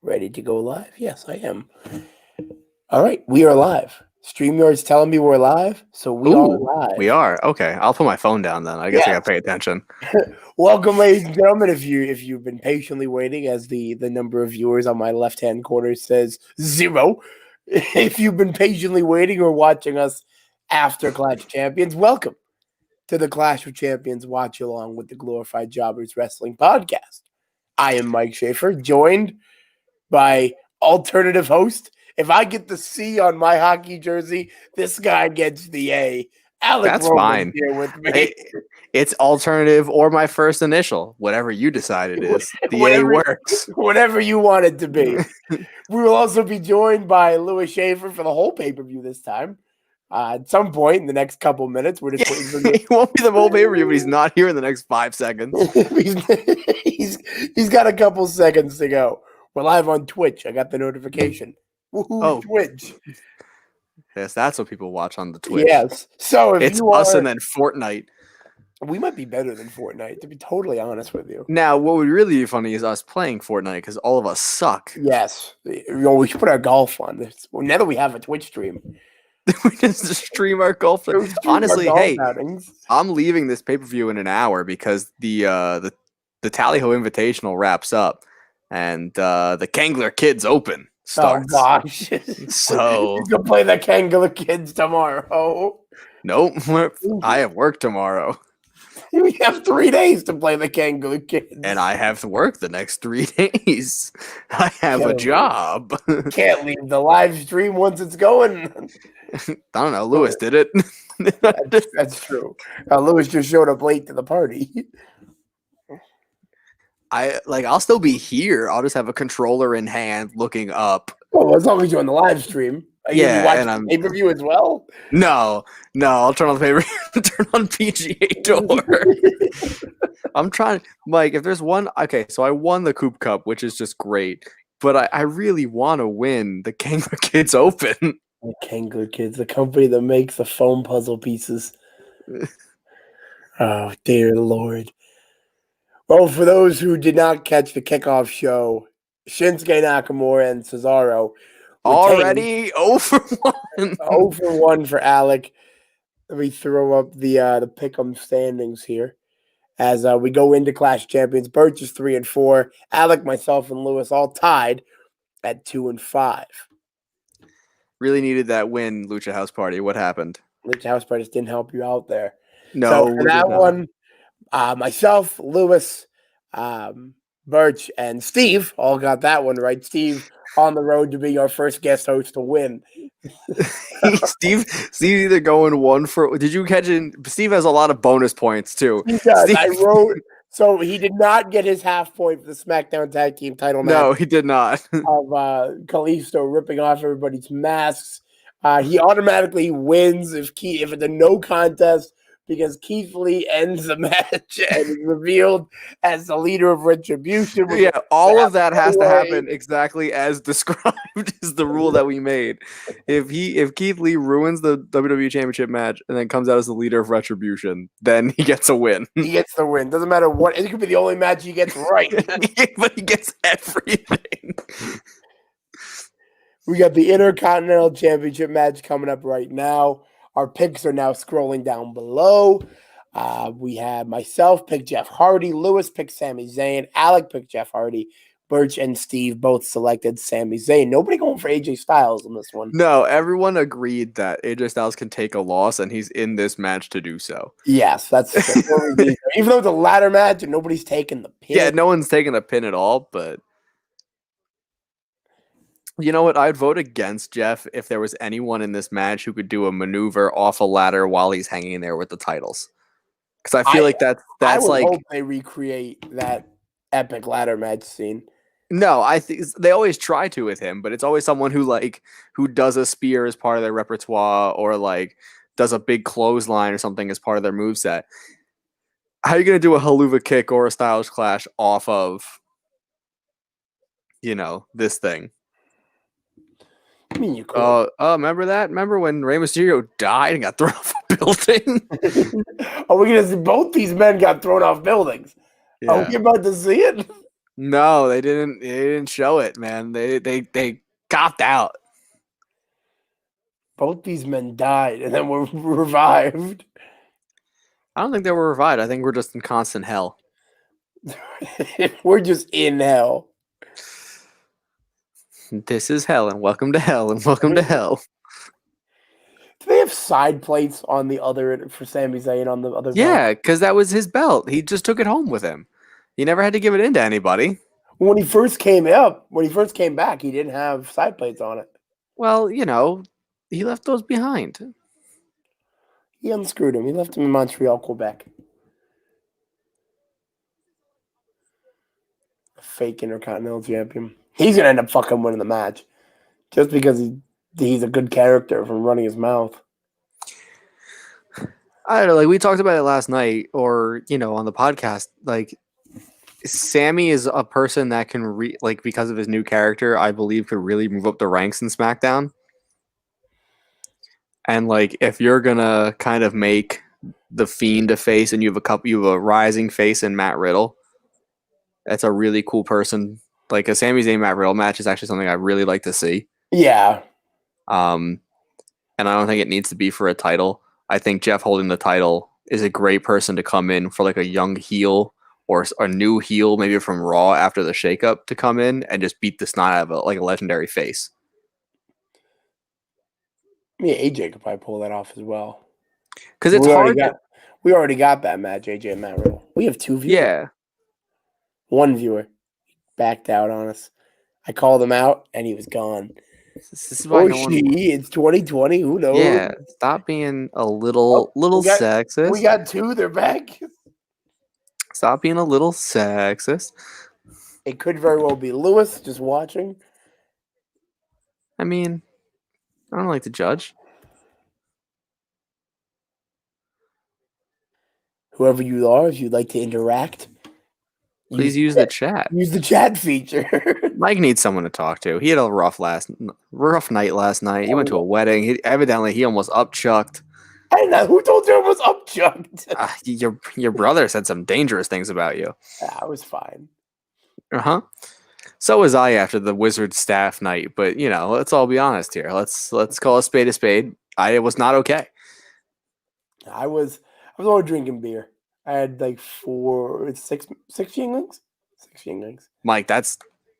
Ready to go live? Yes, I am. All right, we are live. StreamYard's telling me we're live, so we are live. We are. Okay, I'll put my phone down then. I guess I gotta pay attention. Welcome, ladies and gentlemen. If you've been patiently waiting, as the number of viewers on my left-hand corner says 0. If you've been patiently waiting or watching us after Clash of Champions, welcome to the Clash of Champions watch along with the Glorified Jobbers Wrestling Podcast. I am Mike Schaefer, joined by alternative host. If I get the C on my hockey jersey, this guy gets the A. Alec That's Roman's fine. here with me. It's alternative or my first initial, whatever you decide it is. The A works. Whatever you want it to be. We will also be joined by Louis Schaefer for the whole pay-per-view this time. At some point in the next couple minutes, we're just waiting for He won't be the whole pay-per-view, but he's not here in the next 5 seconds. he's got a couple seconds to go. We're live on Twitch. I got the notification. Woohoo, Twitch. Yes, that's what people watch on the Twitch. Yes. So if it's you us and then Fortnite. We might be better than Fortnite, to be totally honest with you. Now, what would really be funny is us playing Fortnite because all of us suck. Yes. We should put our golf on this. Well, now that we have a Twitch stream. We just stream our golf. Honestly, hey, I'm leaving this pay-per-view in an hour because the Tally-Ho Invitational wraps up and the Kangler Kids Open starts. Oh, gosh. So you can play the Kangler Kids tomorrow. Nope. I have work tomorrow. We have 3 days to play the Kangler Kids. And I have to work the next 3 days. I have a job. Can't leave the live stream once it's going. I don't know. Lewis did it. That's true. Lewis just showed up late to the party. I'll still be here. I'll just have a controller in hand looking up. Well, as long as you're on the live stream. Yeah, and I'm pay-per-view as well. No, I'll turn on the pay-per-view. Turn on PGA Tour. I'm trying, Mike. If there's one, okay. So I won the Coupe Cup, which is just great. But I really want to win the Kangler Kids Open. The Kangler Kids, the company that makes the foam puzzle pieces. Oh dear Lord. Well, for those who did not catch the kickoff show, Shinsuke Nakamura and Cesaro already 0 for 1. 0 for 1 for Alec. Let me throw up the pick'em standings here as we go into Clash Champions. Birch is 3 and 4. Alec, myself, and Lewis all tied at 2 and 5. Really needed that win, Lucha House Party. What happened? Lucha House Party didn't help you out there. No, so for that one, myself, Lewis, Birch, and Steve all got that one right. Steve on the road to be our first guest host to win. Steve's either going 1 for. Did you catch it? Steve has a lot of bonus points too. He does. I wrote. So he did not get his half point for the SmackDown Tag Team title match. No, he did not. Of Kalisto ripping off everybody's masks. He automatically wins if it's a no contest because Keith Lee ends the match and is revealed as the leader of Retribution. Yeah, all of that has to happen exactly as described is the rule that we made. If Keith Lee ruins the WWE Championship match and then comes out as the leader of Retribution, then he gets a win. He gets the win. Doesn't matter what. It could be the only match he gets right. But he gets everything. We got the Intercontinental Championship match coming up right now. Our picks are now scrolling down below. We have myself pick Jeff Hardy, Lewis picked Sami Zayn, Alec picked Jeff Hardy, Birch and Steve both selected Sami Zayn. Nobody going for AJ Styles in this one. No, everyone agreed that AJ Styles can take a loss, and he's in this match to do so. Yes, that's even though it's a ladder match and nobody's taking the pin. Yeah, no one's taking the pin at all, but you know what? I'd vote against Jeff if there was anyone in this match who could do a maneuver off a ladder while he's hanging there with the titles. Because I feel like that's like hope they recreate that epic ladder match scene. No, I think they always try to with him, but it's always someone who does a spear as part of their repertoire or does a big clothesline or something as part of their moveset. How are you gonna do a haluva kick or a Styles Clash off of this thing? I mean, you could. Remember that? Remember when Rey Mysterio died and got thrown off a building? Are we gonna see both these men got thrown off buildings? Yeah. Are we about to see it? No, they didn't. They didn't show it, man. They copped out. Both these men died and then were revived. I don't think they were revived. I think we're just in constant hell. We're just in hell. This is hell, and welcome to hell, and welcome to hell. Do they have side plates on the other for Sami Zayn on the other belt? Yeah, because that was his belt. He just took it home with him. He never had to give it in to anybody. When he first came back, he didn't have side plates on it. Well, you know, he left those behind. He unscrewed him. He left him in Montreal, Quebec. A fake Intercontinental Champion. He's gonna end up fucking winning the match, just because he's a good character from running his mouth. I don't know. Like we talked about it last night, or on the podcast. Like Sammy is a person that can because of his new character, I believe could really move up the ranks in SmackDown. And like if you're gonna kind of make the Fiend a face, and you have a rising face in Matt Riddle, that's a really cool person. Like a Sami Zayn Matt Riddle match is actually something I really like to see. Yeah. And I don't think it needs to be for a title. I think Jeff holding the title is a great person to come in for like a young heel or a new heel, maybe from Raw after the shakeup, to come in and just beat the snot out of a legendary face. Yeah, AJ could probably pull that off as well. Because it's hard. We already got that match, AJ and Matt Riddle. We have 2 viewers. Yeah. One viewer backed out on us. I called him out, and he was gone. This is why it's 2020. Who knows? Yeah, stop being a little sexist. We got 2. They're back. Stop being a little sexist. It could very well be Lewis just watching. I mean, I don't like to judge. Whoever you are, if you'd like to interact, please use the chat. Use the chat feature. Mike needs someone to talk to. He had a rough night last night. He went to a wedding. He almost upchucked. I don't know. Who told you I was upchucked? Your brother said some dangerous things about you. I was fine. So was I after the Wizard staff night. But let's all be honest here. Let's call a spade a spade. It was not okay. I was only drinking beer. I had like 6 Yinglings. 6 Yinglings. Mike,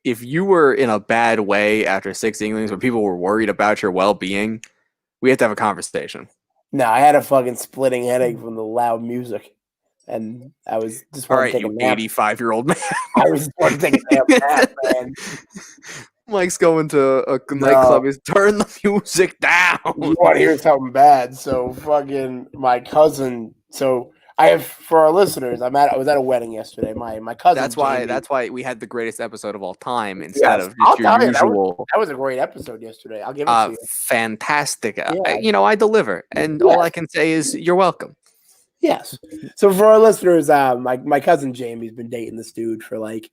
if you were in a bad way after 6 Yinglings, where people were worried about your well-being, we have to have a conversation. No, I had a fucking splitting headache from the loud music, and I was just all right, you 85-year-old man. I was just want to take a damn nap, man. Mike's going to a nightclub. He's turn the music down. You want to hear something bad? So fucking my cousin. So I have, for our listeners, I was at a wedding yesterday. My cousin. That's why we had the greatest episode of all time instead of just your usual. That was a great episode yesterday. I'll give it to you. Fantastic. Yeah. I deliver, and all I can say is you're welcome. Yes. So for our listeners, my cousin Jamie's been dating this dude for like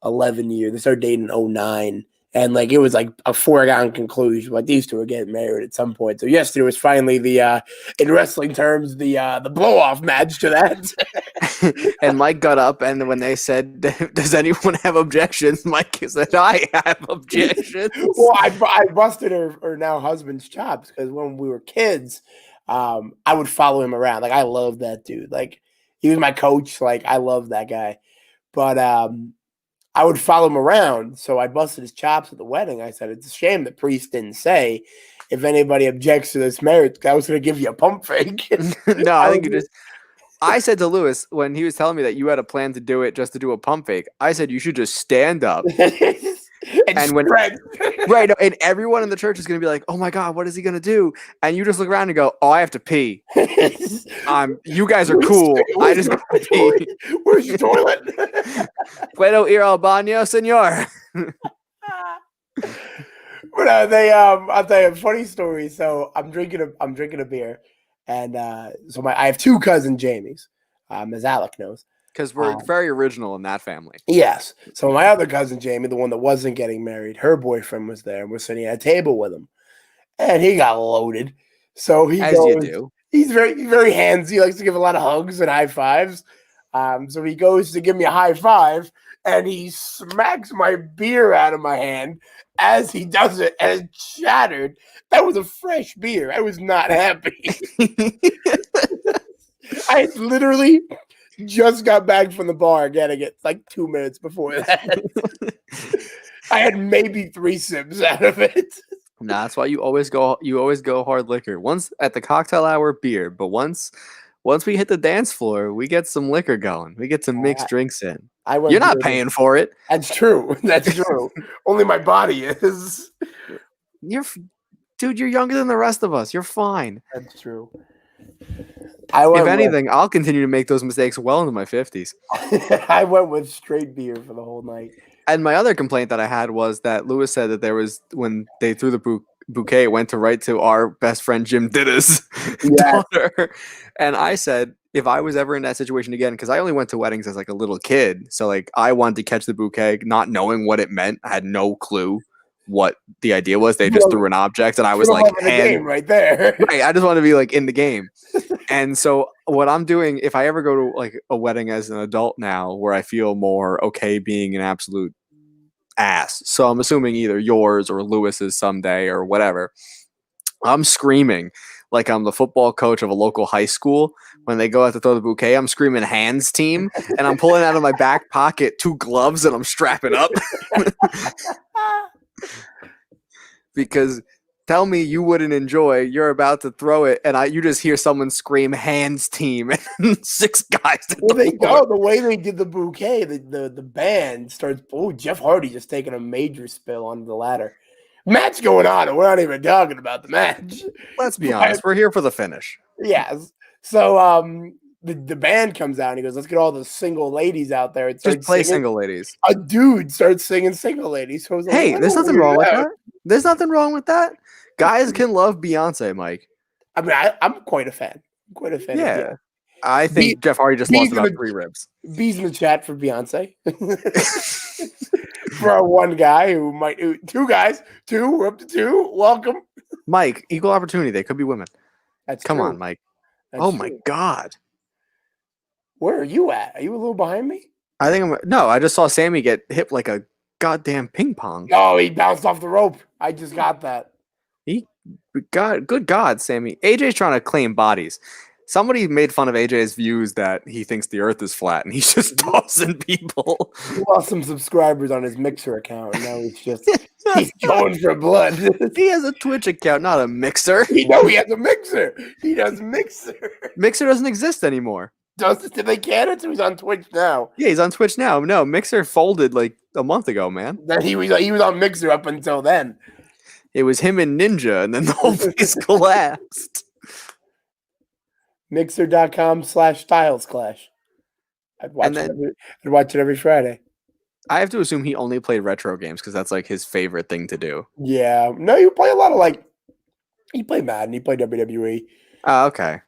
11 years. They started dating in 2009. And like it was like a foregone conclusion. Like these two are getting married at some point. So yesterday was finally the in wrestling terms the blow off match to that. And Mike got up, and when they said, "Does anyone have objections?" Mike said, "I have objections." Well, I busted her now husband's chops because when we were kids, I would follow him around. Like I love that dude. Like he was my coach. Like I love that guy. But I would follow him around, so I busted his chops at the wedding. I said, it's a shame the priest didn't say, if anybody objects to this marriage, I was going to give you a pump fake. No, I think you just... I said to Lewis, when he was telling me that you had a plan to do it just to do a pump fake, I said you should just stand up. and when right, and everyone in the church is going to be like, "Oh my God, what is he going to do?" And you just look around and go, "Oh, I have to pee." You guys are cool. I just got to pee. Where's your toilet? Puedo ir al baño, señor. But I'll tell you a funny story. So I'm drinking a beer, and I have 2 cousin Jamies, as Alec knows. Because we're very original in that family. Yes. So my other cousin Jamie, the one that wasn't getting married, her boyfriend was there, and we're sitting at a table with him, and he got loaded. So he goes, you do. He's very, very handsy. He likes to give a lot of hugs and high fives. So he goes to give me a high five, and he smacks my beer out of my hand as he does it, and it shattered. That was a fresh beer. I was not happy. I literally just got back from the bar getting it like 2 minutes before that. I had maybe 3 sips out of it. Nah, that's why you always go hard liquor. Once at the cocktail hour, beer, but once we hit the dance floor, we get some liquor going. We get some mixed drinks in. I went You're not beer. paying for it. That's true. That's true. Only my body is. Dude, you're younger than the rest of us. You're fine. That's true. If anything, I'll continue to make those mistakes well into my 50s. I went with straight beer for the whole night. And my other complaint that I had was that Lewis said that there was, when they threw the bouquet, it went to right to our best friend Jim Ditta's daughter. And I said, if I was ever in that situation again, because I only went to weddings as like a little kid, so like I wanted to catch the bouquet, not knowing what it meant. I had no clue what the idea was. They just threw an object, and I was like, game right there. Right, I just want to be like in the game. And so what I'm doing, if I ever go to like a wedding as an adult now, where I feel more okay being an absolute ass, so I'm assuming either yours or Lewis's someday or whatever, I'm screaming like I'm the football coach of a local high school. When they go out to throw the bouquet, I'm screaming hands team, and I'm pulling out of my back pocket 2 gloves and I'm strapping up. Because tell me you wouldn't enjoy, you're about to throw it, and you just hear someone scream hands team, and 6 guys. Well, the way they did the bouquet, the band starts. Oh, Jeff Hardy just taking a major spill onto the ladder. Match going on, and we're not even talking about the match. Let's be honest, we're here for the finish. Yes. So the band comes out and he goes, "Let's get all the single ladies out there." And just play singing. Single Ladies. A dude starts singing Single Ladies. So I was like, hey, there's nothing wrong with that. There's nothing wrong with that. Guys can love Beyonce, Mike. I mean, I'm quite a fan. Yeah. I think Jeff Hardy just lost about 3 ribs. Bees in the chat for Beyonce. For our one guy who might, 2 guys, 2, we're up to 2. Welcome. Mike, equal opportunity. They could be women. Come on, Mike. That's true. My God. Where are you at? Are you a little behind me? I think no, I just saw Sammy get hit like a goddamn ping pong. Oh, he bounced off the rope. I just got that. Good God, Sammy. AJ's trying to claim bodies. Somebody made fun of AJ's views that he thinks the earth is flat and he's just tossing people. He lost some subscribers on his Mixer account and now he's going for blood. He has a Twitch account, not a Mixer. He has a Mixer. He does Mixer. Mixer doesn't exist anymore. Did they can it? So he's on Twitch now. Yeah, he's on Twitch now. No, Mixer folded like a month ago, man. That he was on Mixer up until then. It was him and Ninja, and then the whole place collapsed. Mixer.com/StylesClash. I'd watch it every Friday. I have to assume he only played retro games because that's like his favorite thing to do. Yeah. No, you play a lot of he played Madden, he played WWE. Oh, okay.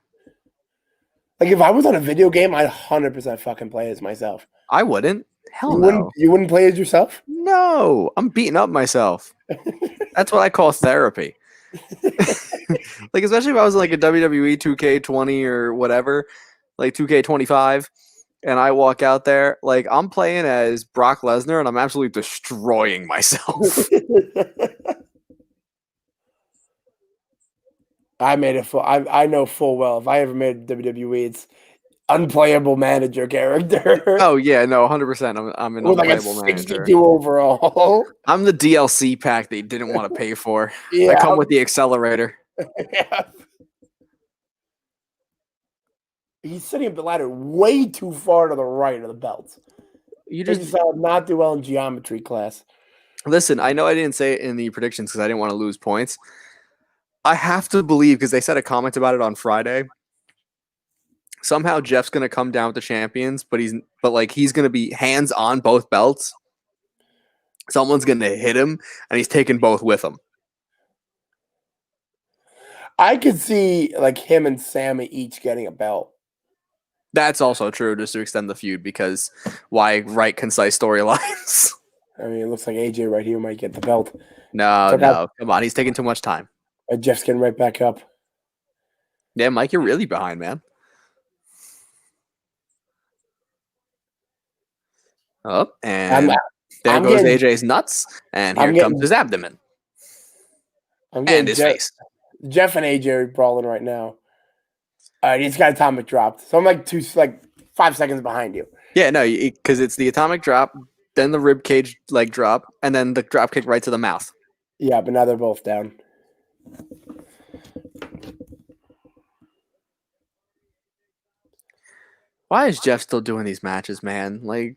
Like if I was on a video game, I'd 100% fucking play as myself. I wouldn't. Hell no. You wouldn't play as yourself? No. I'm beating up myself. That's what I call therapy. Like especially if I was like a WWE 2K20 or whatever, like 2K25, and I walk out there, like I'm playing as Brock Lesnar and I'm absolutely destroying myself. I know full well if I ever made WWE, it's unplayable manager character. Oh yeah, no, 100%. I'm an unplayable like a 62 manager. overall. I'm the DLC pack that you didn't want to pay for. Yeah, I come with the accelerator. Yeah. He's sitting up the ladder way too far to the right of the belt. You just not do well in geometry class. Listen, I know I didn't say it in the predictions because I didn't want to lose points. I have to believe, because they said a comment about it on Friday. Somehow Jeff's gonna come down with the champions, but he's gonna be hands on both belts. Someone's gonna hit him, and he's taking both with him. I could see like him and Sammy each getting a belt. That's also true, just to extend the feud, because why write concise storylines? I mean, it looks like AJ right here might get the belt. No, come on, he's taking too much time. Jeff's getting right back up. Yeah, Mike, you're really behind, man. Oh, I'm and there I'm goes getting AJ's nuts, and here I'm comes getting his abdomen I'm and getting his face. Jeff and AJ are brawling right now. All right, he's got atomic dropped, so I'm like 5 seconds behind you. Yeah, no, because it's the atomic drop, then the rib cage leg drop, and then the drop kick right to the mouth. Yeah, but now they're both down. Why is Jeff still doing these matches, man? Like,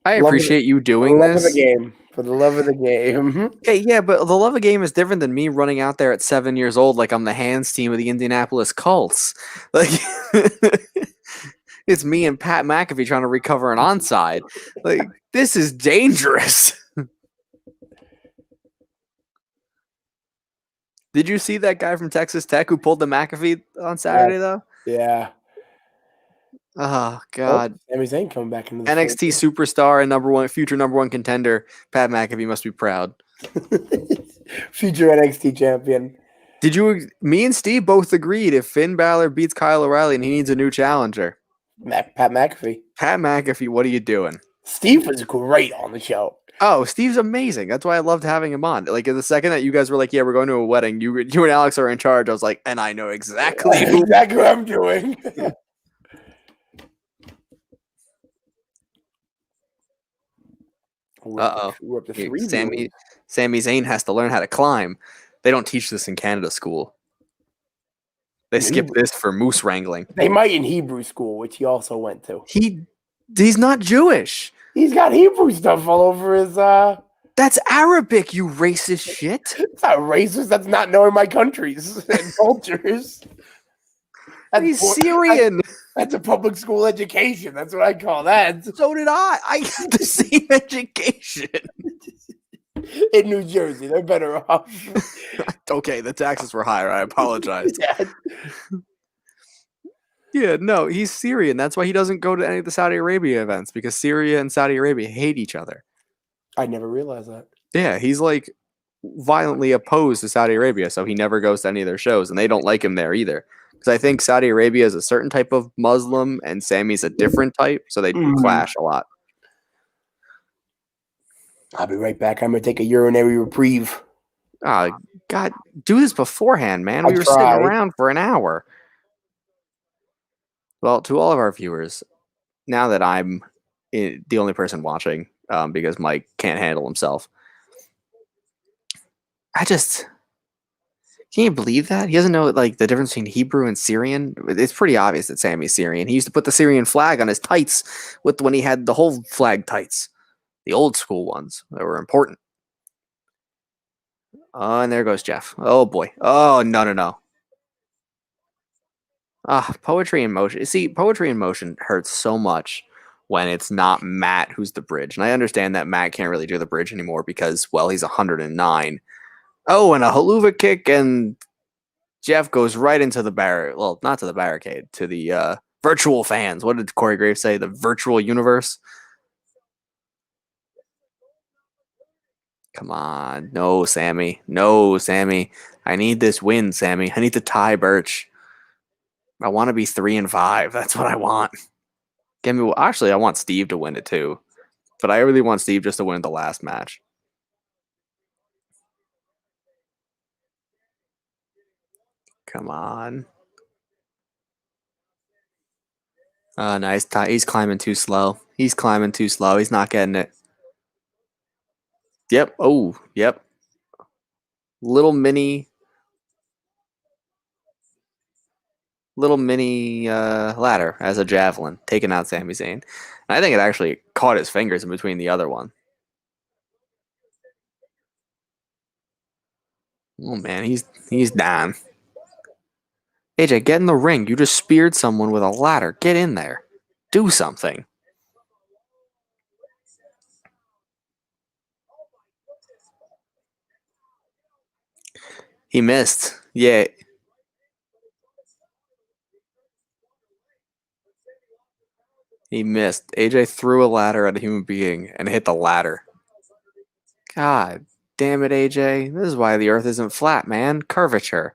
I Love of the, appreciate you for the doing love of the this. game. For the love of the game. Okay, yeah, but the love of game is different than me running out there at 7 years old like I'm the hands team of the Indianapolis Colts. Like, it's me and Pat McAfee trying to recover an onside. Like, this is dangerous. Did you see that guy from Texas Tech who pulled the McAfee on Saturday, Yeah. though? Yeah. Oh, Oh, God. Sami Zayn coming back into the NXT superstar and future number one contender, Pat McAfee must be proud. future NXT champion. Me and Steve both agreed if Finn Balor beats Kyle O'Reilly and he needs a new challenger. Pat McAfee. Pat McAfee, what are you doing? Steve was great on the show. Oh, Steve's amazing. That's why I loved having him on. Like, the second that you guys were like, yeah, we're going to a wedding, you and Alex are in charge. I was like, and I know exactly who. Exactly what I'm doing. Uh-oh. We're up to 3 Sammy viewers. Zayn has to learn how to climb. They don't teach this in Canada school. They skip this for moose wrangling. They might in Hebrew school, which he also went to. He's not Jewish. He's got Hebrew stuff all over his That's Arabic, you racist shit. It's not racist. That's not knowing my countries and cultures. He's Syrian. That's a public school education. That's what I call that. So did I. I got the same education. In New Jersey, they're better off. Okay, the taxes were higher. I apologize. Yeah. Yeah, no, he's Syrian. That's why he doesn't go to any of the Saudi Arabia events, because Syria and Saudi Arabia hate each other. I never realized that. Yeah, he's like violently opposed to Saudi Arabia, so he never goes to any of their shows, and they don't like him there either. Because I think Saudi Arabia is a certain type of Muslim, and Sammy's a different type, so they clash a lot. I'll be right back. I'm going to take a urinary reprieve. God, do this beforehand, man. We were sitting around for an hour. Well, to all of our viewers, now that I'm the only person watching, because Mike can't handle himself, can you believe that? He doesn't know like the difference between Hebrew and Syrian. It's pretty obvious that Sammy's Syrian. He used to put the Syrian flag on his tights when he had the whole flag tights, the old school ones that were important. Oh, and there goes Jeff. Oh boy. Oh no. Poetry in motion. See, poetry in motion hurts so much when it's not Matt who's the bridge. And I understand that Matt can't really do the bridge anymore because, well, he's 109. Oh, and a haluva kick, and Jeff goes right into the barricade. Well, not to the barricade, to the virtual fans. What did Corey Graves say? The virtual universe? Come on. No, Sammy. No, Sammy. I need this win, Sammy. I need to tie Birch. I want to be 3-5. That's what I want. Actually, I want Steve to win it too. But I really want Steve just to win the last match. Come on. Nice. He's climbing too slow. He's not getting it. Yep. Oh, yep. Little mini ladder as a javelin, taking out Sami Zayn. And I think it actually caught his fingers in between the other one. Oh man, he's down. AJ, get in the ring. You just speared someone with a ladder. Get in there. Do something. He missed. Yeah. He missed. AJ threw a ladder at a human being and hit the ladder. God damn it, AJ. This is why the earth isn't flat, man. Curvature.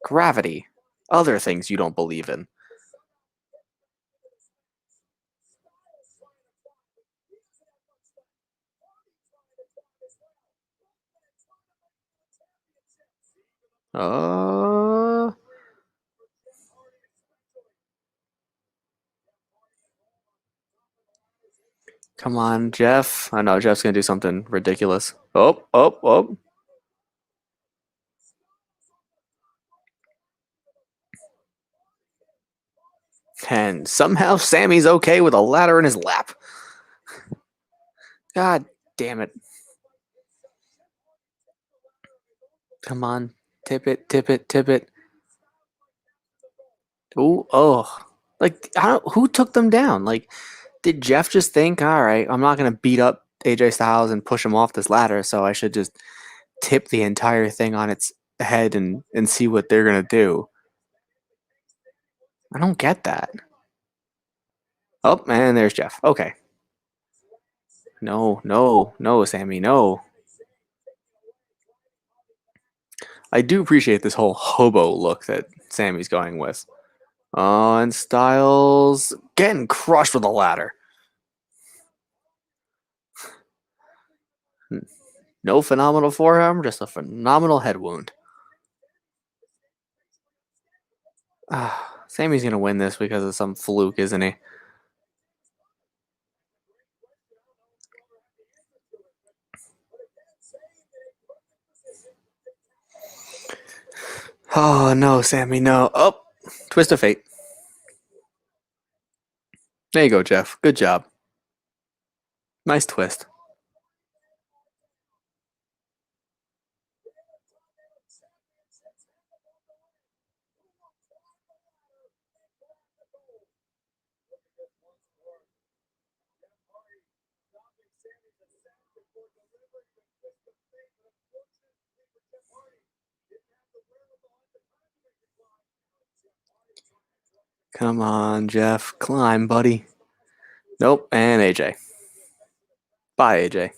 Gravity. Other things you don't believe in. Uh, Come on, Jeff. I know Jeff's gonna do something ridiculous. Oh, oh, oh. And somehow Sammy's okay with a ladder in his lap. God damn it. Come on. Tip it, tip it, tip it. Ooh, oh. Like, who took them down? Like, did Jeff just think, all right, I'm not going to beat up AJ Styles and push him off this ladder, so I should just tip the entire thing on its head and see what they're going to do? I don't get that. Oh, and there's Jeff. Okay. No, no, no, Sammy, no. I do appreciate this whole hobo look that Sammy's going with. And Styles getting crushed with a ladder. No phenomenal forearm, just a phenomenal head wound. Sammy's going to win this because of some fluke, isn't he? Oh, no, Sammy, no. Oh, twist of fate. There you go, Jeff. Good job. Nice twist. Come on, Jeff. Climb, buddy. Nope, and AJ. Bye, AJ.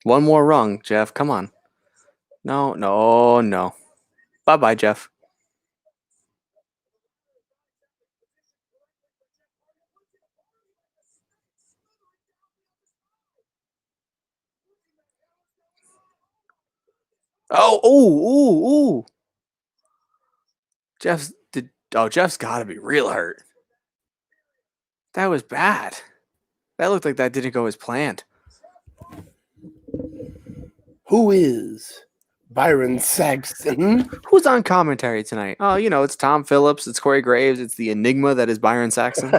One more rung, Jeff. Come on. No, no, no. Bye-bye, Jeff. Oh, ooh, ooh, ooh. Jeff's got to be real hurt. That was bad. That looked like that didn't go as planned. Who is Byron Saxton? Who's on commentary tonight? Oh, it's Tom Phillips, it's Corey Graves, it's the enigma that is Byron Saxton.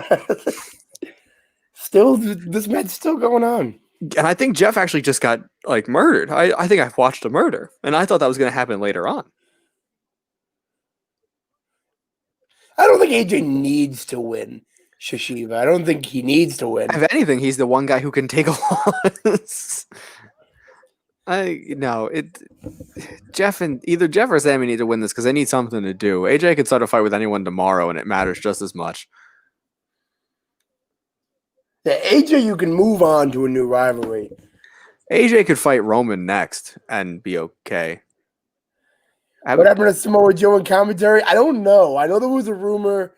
Still, this match still going on. And I think Jeff actually just got murdered. I think I watched a murder, and I thought that was going to happen later on. I don't think AJ needs to win Shishiva. I don't think he needs to win. If anything, he's the one guy who can take a loss. Either Jeff or Sammy need to win this because they need something to do. AJ could start a fight with anyone tomorrow, and it matters just as much. Yeah, AJ, you can move on to a new rivalry. AJ could fight Roman next and be okay. What happened to Samoa Joe in commentary? I don't know. I know there was a rumor.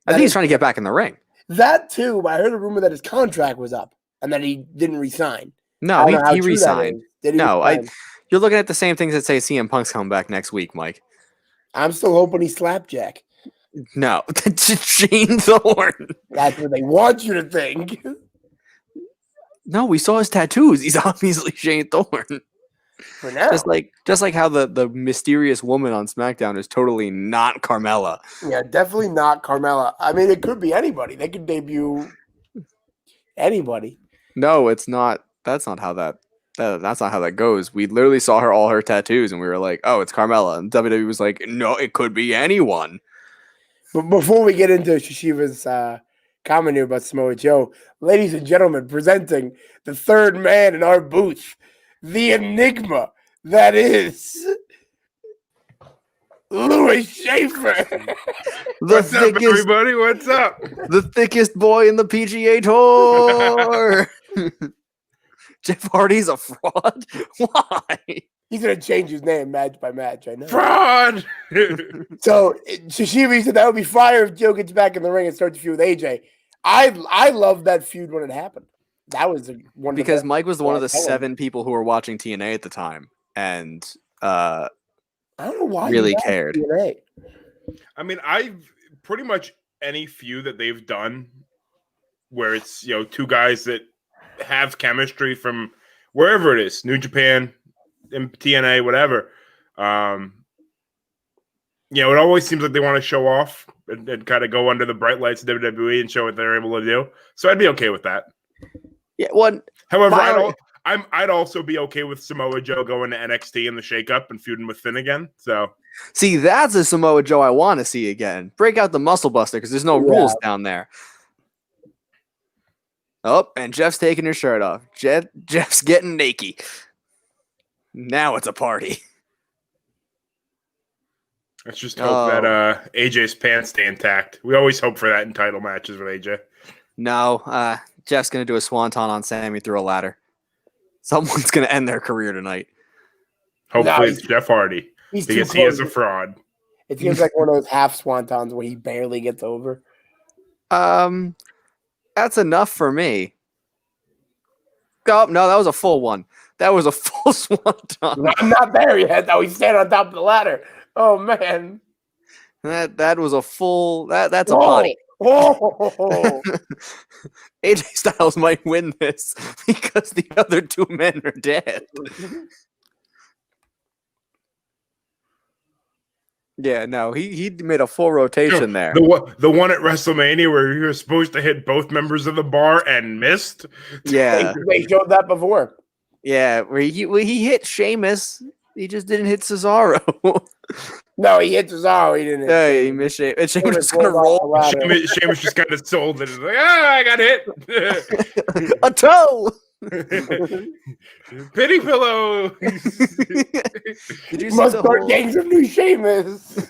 I think he's trying to get back in the ring. That too, but I heard a rumor that his contract was up and that he didn't resign. No, he resigned. You're looking at the same things that say CM Punk's coming back next week, Mike. I'm still hoping he's Slapjack. No, that's Shane Thorne. That's what they want you to think. No, we saw his tattoos. He's obviously Shane Thorne. For now. Just like how the mysterious woman on SmackDown is totally not Carmella. Yeah, definitely not Carmella. I mean, it could be anybody. They could debut anybody. No, it's not. That's not how that goes. We literally saw all her tattoos, and we were like, "Oh, it's Carmella." And WWE was like, "No, it could be anyone." But before we get into Shishiva's commentary about Samoa Joe, ladies and gentlemen, presenting the third man in our booth, the enigma that is Louis Schaefer. What's up, everybody? What's up? The thickest boy in the PGA Tour. Jeff Hardy's a fraud? Why? He's going to change his name match by match, I know. Fraud! So, Shishiva said that would be fire if Joe gets back in the ring and starts a feud with AJ. I love that feud when it happened. That was one because Mike was one of the 7 people who were watching TNA at the time, and I don't know why really you got cared. TNA. I mean, I've pretty much any feud that they've done where it's, two guys that have chemistry from wherever it is, New Japan, TNA, whatever. It always seems like they want to show off and kind of go under the bright lights of WWE and show what they're able to do. So I'd be okay with that. Yeah, well, However, I'd also be okay with Samoa Joe going to NXT in the shakeup and feuding with Finn again. So see, that's a Samoa Joe I want to see again. Break out the Muscle Buster because there's no rules down there. Oh, and Jeff's taking his shirt off. Jeff's getting naked. Now it's a party. Let's just hope that AJ's pants stay intact. We always hope for that in title matches with AJ. No, Jeff's going to do a swanton on Sammy through a ladder. Someone's going to end their career tonight. Hopefully it's Jeff Hardy. Because he is a fraud. It seems like one of those half swantons where he barely gets over. That's enough for me. Oh, no, that was a full one. That was a full swanton. I'm not there yet, though. He's standing on top of the ladder. Oh, man. That was a full... That's a potty. Oh. AJ Styles might win this because the other two men are dead. Yeah, no, he made a full rotation there. The one at WrestleMania where he was supposed to hit both members of the bar and missed. Yeah, they showed that before. Yeah, where he hit Sheamus, he just didn't hit Cesaro. No, he hit Cesaro. He didn't. Yeah, he missed Sheamus. And Sheamus was gonna roll. Sheamus just kind of sold it. Like, I got hit. A toe. Pity pillow. Did you must start gangs of new Sheamus?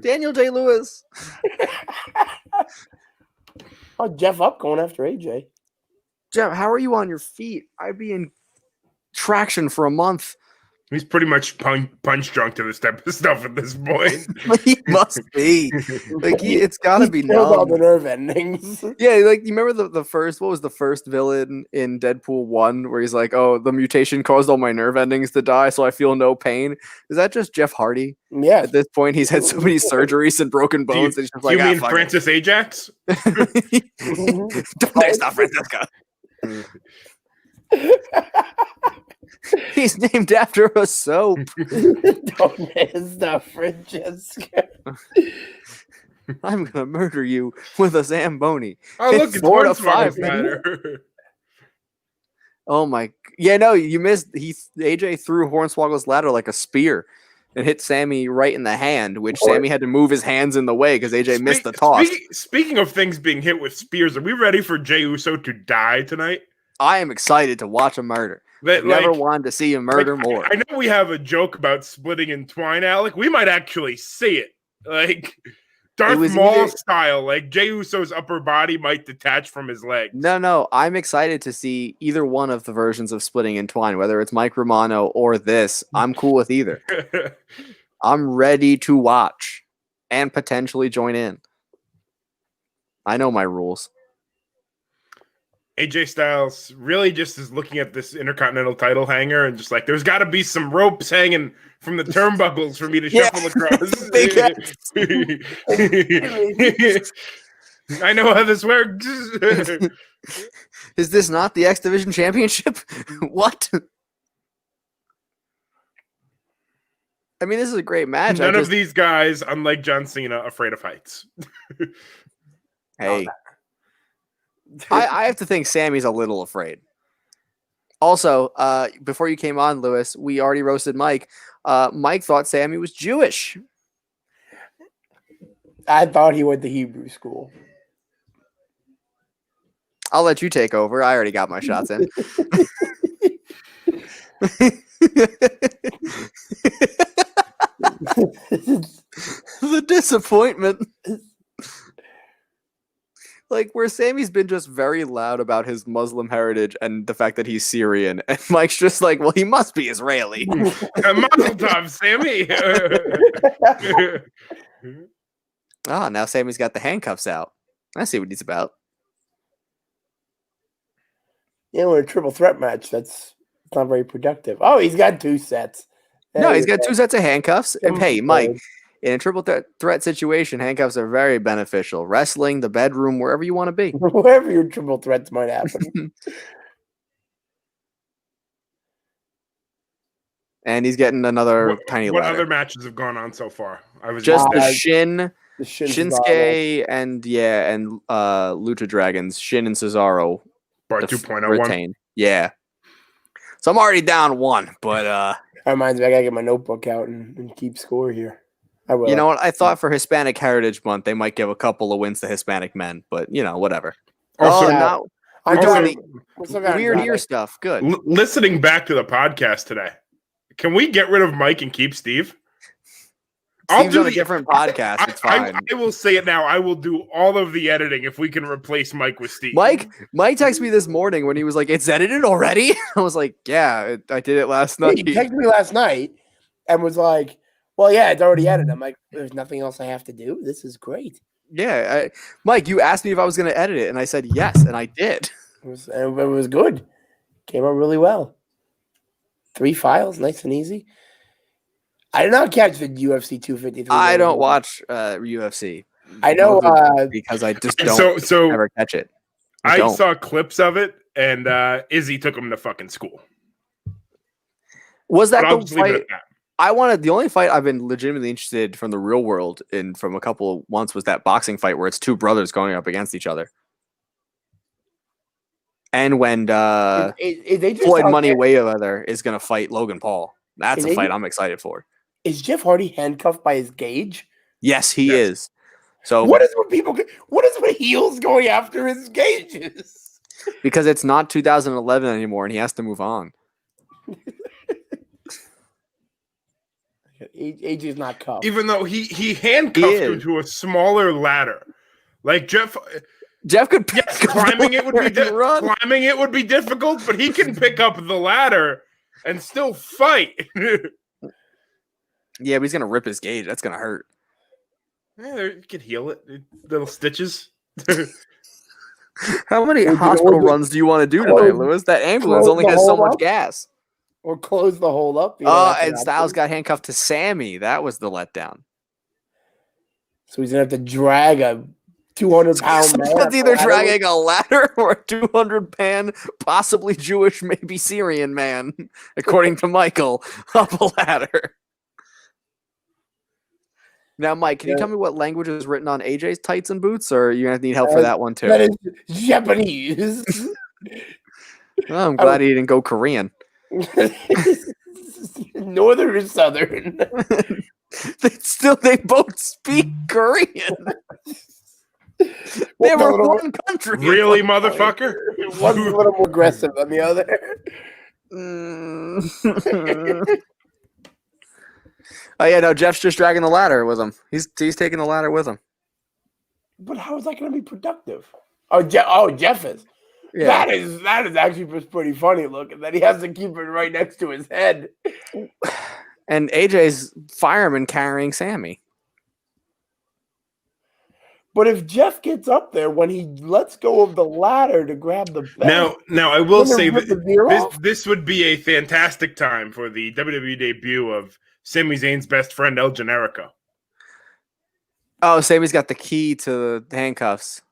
Daniel Day-Lewis. Oh, Jeff up going after AJ. Jeff, how are you on your feet? I'd be in traction for a month. He's pretty much punch drunk to this type of stuff at this point. He must be. It's got to be numb. All the nerve endings. Yeah, you remember the first, what was the first villain in Deadpool 1 where he's like, oh, the mutation caused all my nerve endings to die, so I feel no pain. Is that just Jeff Hardy? Yeah. At this point, he's had so many surgeries and broken bones. He's just like, you mean Francis Ajax? There's not Francesca. He's named after a soap. Don't miss the Francesca. I'm gonna murder you with a Zamboni. Oh, look, it's 4 to 5 minutes. Oh my! Yeah, no, you missed. AJ threw Hornswoggle's ladder like a spear and hit Sammy right in the hand, which Sammy had to move his hands in the way because AJ missed the toss. Speaking of things being hit with spears, are we ready for Jey Uso to die tonight? I am excited to watch a murder. Never wanted to see him murder more. I know we have a joke about splitting in twine, Alec. We might actually see it. Like Darth Maul style. Like Jey Uso's upper body might detach from his leg. No. I'm excited to see either one of the versions of splitting in twine, whether it's Mike Romano or this. I'm cool with either. I'm ready to watch and potentially join in. I know my rules. AJ Styles really just is looking at this Intercontinental title hanger and just like, there's got to be some ropes hanging from the turnbuckles for me to shuffle across. I know how this works. Is this not the X Division Championship? What? I mean, this is a great match. None of these guys, unlike John Cena, afraid of heights. Hey. I have to think Sammy's a little afraid. Also, before you came on, Lewis, we already roasted Mike. Mike thought Sammy was Jewish. I thought he went to Hebrew school. I'll let you take over. I already got my shots in. The disappointment. Like, where Sammy's been just very loud about his Muslim heritage and the fact that he's Syrian, and Mike's just like, well, he must be Israeli. Mazel tov, Sammy. Now Sammy's got the handcuffs out. I see what he's about. Yeah, we're a triple threat match. That's It's not very productive. Oh, he's got 2 sets. No, There he's you got go. 2 sets of handcuffs. And hey, Some Mike, bird. in a triple threat situation, handcuffs are very beneficial. Wrestling, the bedroom, wherever you want to be. Wherever your triple threats might happen. And he's getting another tiny what ladder. other matches have gone on so far? I was Just the Uh, Shin, The Shinsuke. Shinsuke, and Lucha Dragons, Shin and Cesaro Bar def- 2.01. retain. Yeah. So I'm already down 1, but That reminds me, I gotta get my notebook out and keep score here. I will. you know what? I thought for Hispanic Heritage Month they might give a couple of wins to Hispanic men, but whatever. Also, Yeah. Now I'm also, doing the weird ear stuff. Good. listening back to the podcast today, can we get rid of Mike and keep Steve? Steve's on a different podcast. It's fine. I will say it now. I will do all of the editing if we can replace Mike with Steve. Mike texted me this morning when he was like, "It's edited already." I was like, "Yeah, I did it last Yeah, night." he texted me last night and was like, "Well, yeah, it's already edited." I'm like, "There's nothing else I have to do. This is great." Yeah, Mike, you asked me if I was going to edit it, and I said yes, and I did. It was good. Came out really well. 3 files, nice and easy. I did not catch the UFC 253. I don't watch UFC. I know. Because I just And don't so ever catch it. I don't. saw clips of it, and Izzy took him to fucking school. Was that But I'll the just leave it fight? at that. I wanted the only fight I've been legitimately interested from the real world and from a couple of months was that boxing fight where it's 2 brothers going up against each other. And when Is they just Floyd out Money there- Mayweather is going to fight Logan Paul. That's Is a they fight just- I'm excited for. Is Jeff Hardy handcuffed by his gauge? Yes, he Yes. is. So What is with heels going after his gauges? because it's not 2011 anymore and he has to move on. AJ's not cuffed. Even though he handcuffed He him is. to a smaller ladder, like Jeff Could Yes, pick up climbing the it would be ladder and run. climbing it would be difficult, but he can pick up the ladder and still fight. Yeah, but he's gonna rip his gauge. That's gonna hurt. Yeah, you can heal it. Little stitches. How many Or hospital just runs do you want to do close- tonight, Lewis? That ambulance close only the has so hole much up? gas. Or close the hole up. Oh, that's an and Styles option. got handcuffed to Sammy. That was the letdown. So he's gonna have to drag a 200-pound man. Someone's up a either ladder. dragging a ladder or a 200-pound, possibly Jewish, maybe Syrian man, according to Michael, up a ladder. Now, Mike, can you Yeah. tell me what language is written on AJ's tights and boots, or you gonna need help for that one too? That is Japanese. Well, I'm glad he didn't go Korean. Northern or southern? They both speak Korean. They Well, were no, one country. at Really, one point. motherfucker? One's a little more aggressive than the other. Oh yeah, no, Jeff's just dragging the ladder with him. He's taking the ladder with him. But how is that going to be productive? Oh, Jeff is. Yeah. That is actually just pretty funny looking. That he has to keep it right next to his head. And AJ's fireman carrying Sammy. But if Jeff gets up there when he lets go of the ladder to grab the belt, Now I will Wouldn't it say rip that the ear off? this would be a fantastic time for the WWE debut of Sami Zayn's best friend El Generico. Oh, Sammy's got the key to the handcuffs.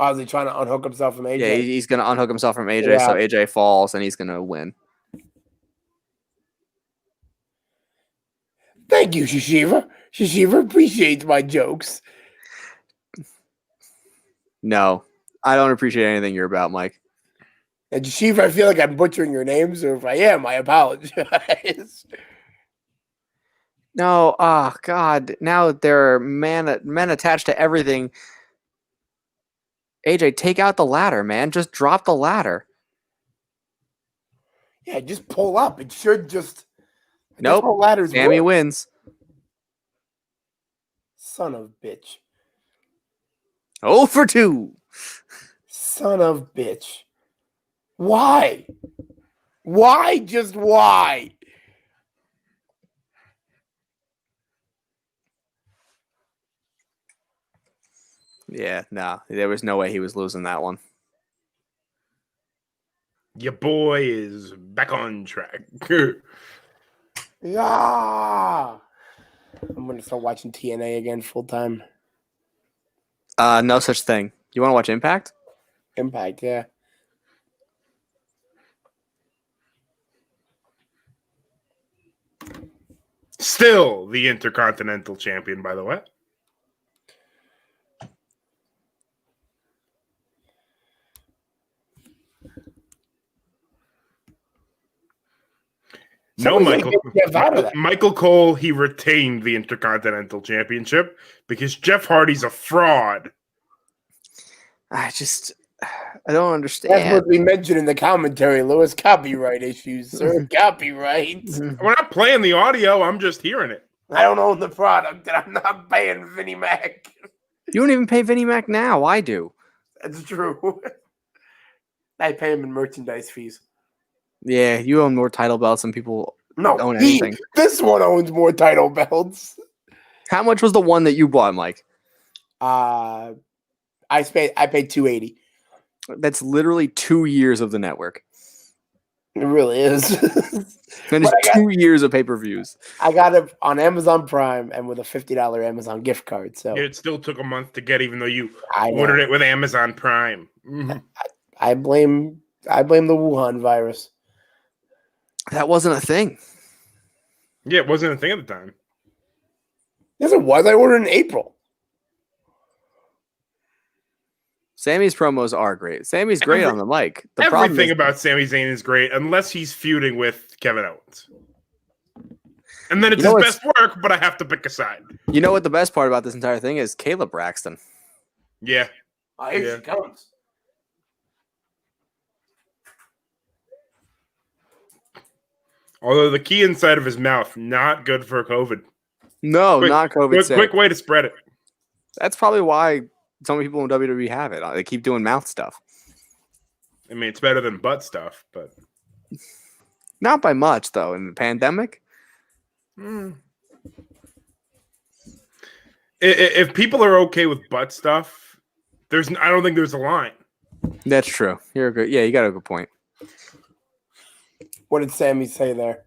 is he trying to unhook himself from AJ? Yeah, he's going to unhook himself from AJ, so Yeah. AJ falls and he's going to win. Thank you, Shishiva. Shishiva appreciates my jokes. No, I don't appreciate anything you're about, Mike. And Shishiva, I feel like I'm butchering your name, so if I am, I apologize. No, oh God! Now there are men attached to everything. AJ, take out the ladder, man. Just drop the ladder. Yeah, just pull up. It should just. Nope. Ladders Sammy work. wins. Son of bitch. 0 for 2. Son of bitch. Why? Why? Just why? Yeah, no, there was no way he was losing that one. Your boy is back on track. Yeah. I'm gonna start watching TNA again full time. No such thing. You want to watch Impact? Impact, yeah. Still the Intercontinental Champion, by the way. No, Michael Cole, he retained the Intercontinental Championship because Jeff Hardy's a fraud. I don't understand. That's what we mentioned in the commentary, Lewis. Copyright issues, sir. Copyright. We're not playing the audio. I'm just hearing it. I don't own the product, and I'm not paying Vinnie Mac. You don't even pay Vinnie Mac now. I do. That's true. I pay him in merchandise fees. Yeah, you own more title belts than people own anything. This one owns more title belts. How much was the one that you bought, Mike? I paid $280. That's literally 2 years of the network. It really is. That is 2 years of pay-per-views. I got it on Amazon Prime and with a $50 Amazon gift card. So it still took a month to get, even though you ordered it with Amazon Prime. Mm-hmm. I blame the Wuhan virus. That wasn't a thing. Yeah, it wasn't a thing at the time. Yes, it was. I ordered in April. Sammy's promos are great. Sammy's great on the mic. Everything about Sami Zayn is great unless he's feuding with Kevin Owens. And then it's his best work, but I have to pick a side. You know what the best part about this entire thing is? Caleb Braxton. Yeah. Here she comes. Although the key inside of his mouth, not good for COVID. No, not COVID. Quick way to spread it. That's probably why so many people in WWE have it. They keep doing mouth stuff. I mean, it's better than butt stuff, but not by much, though. In the pandemic, if people are okay with butt stuff, I don't think there's a line. That's true. You're a good. Yeah, you got a good point. What did Sammy say there?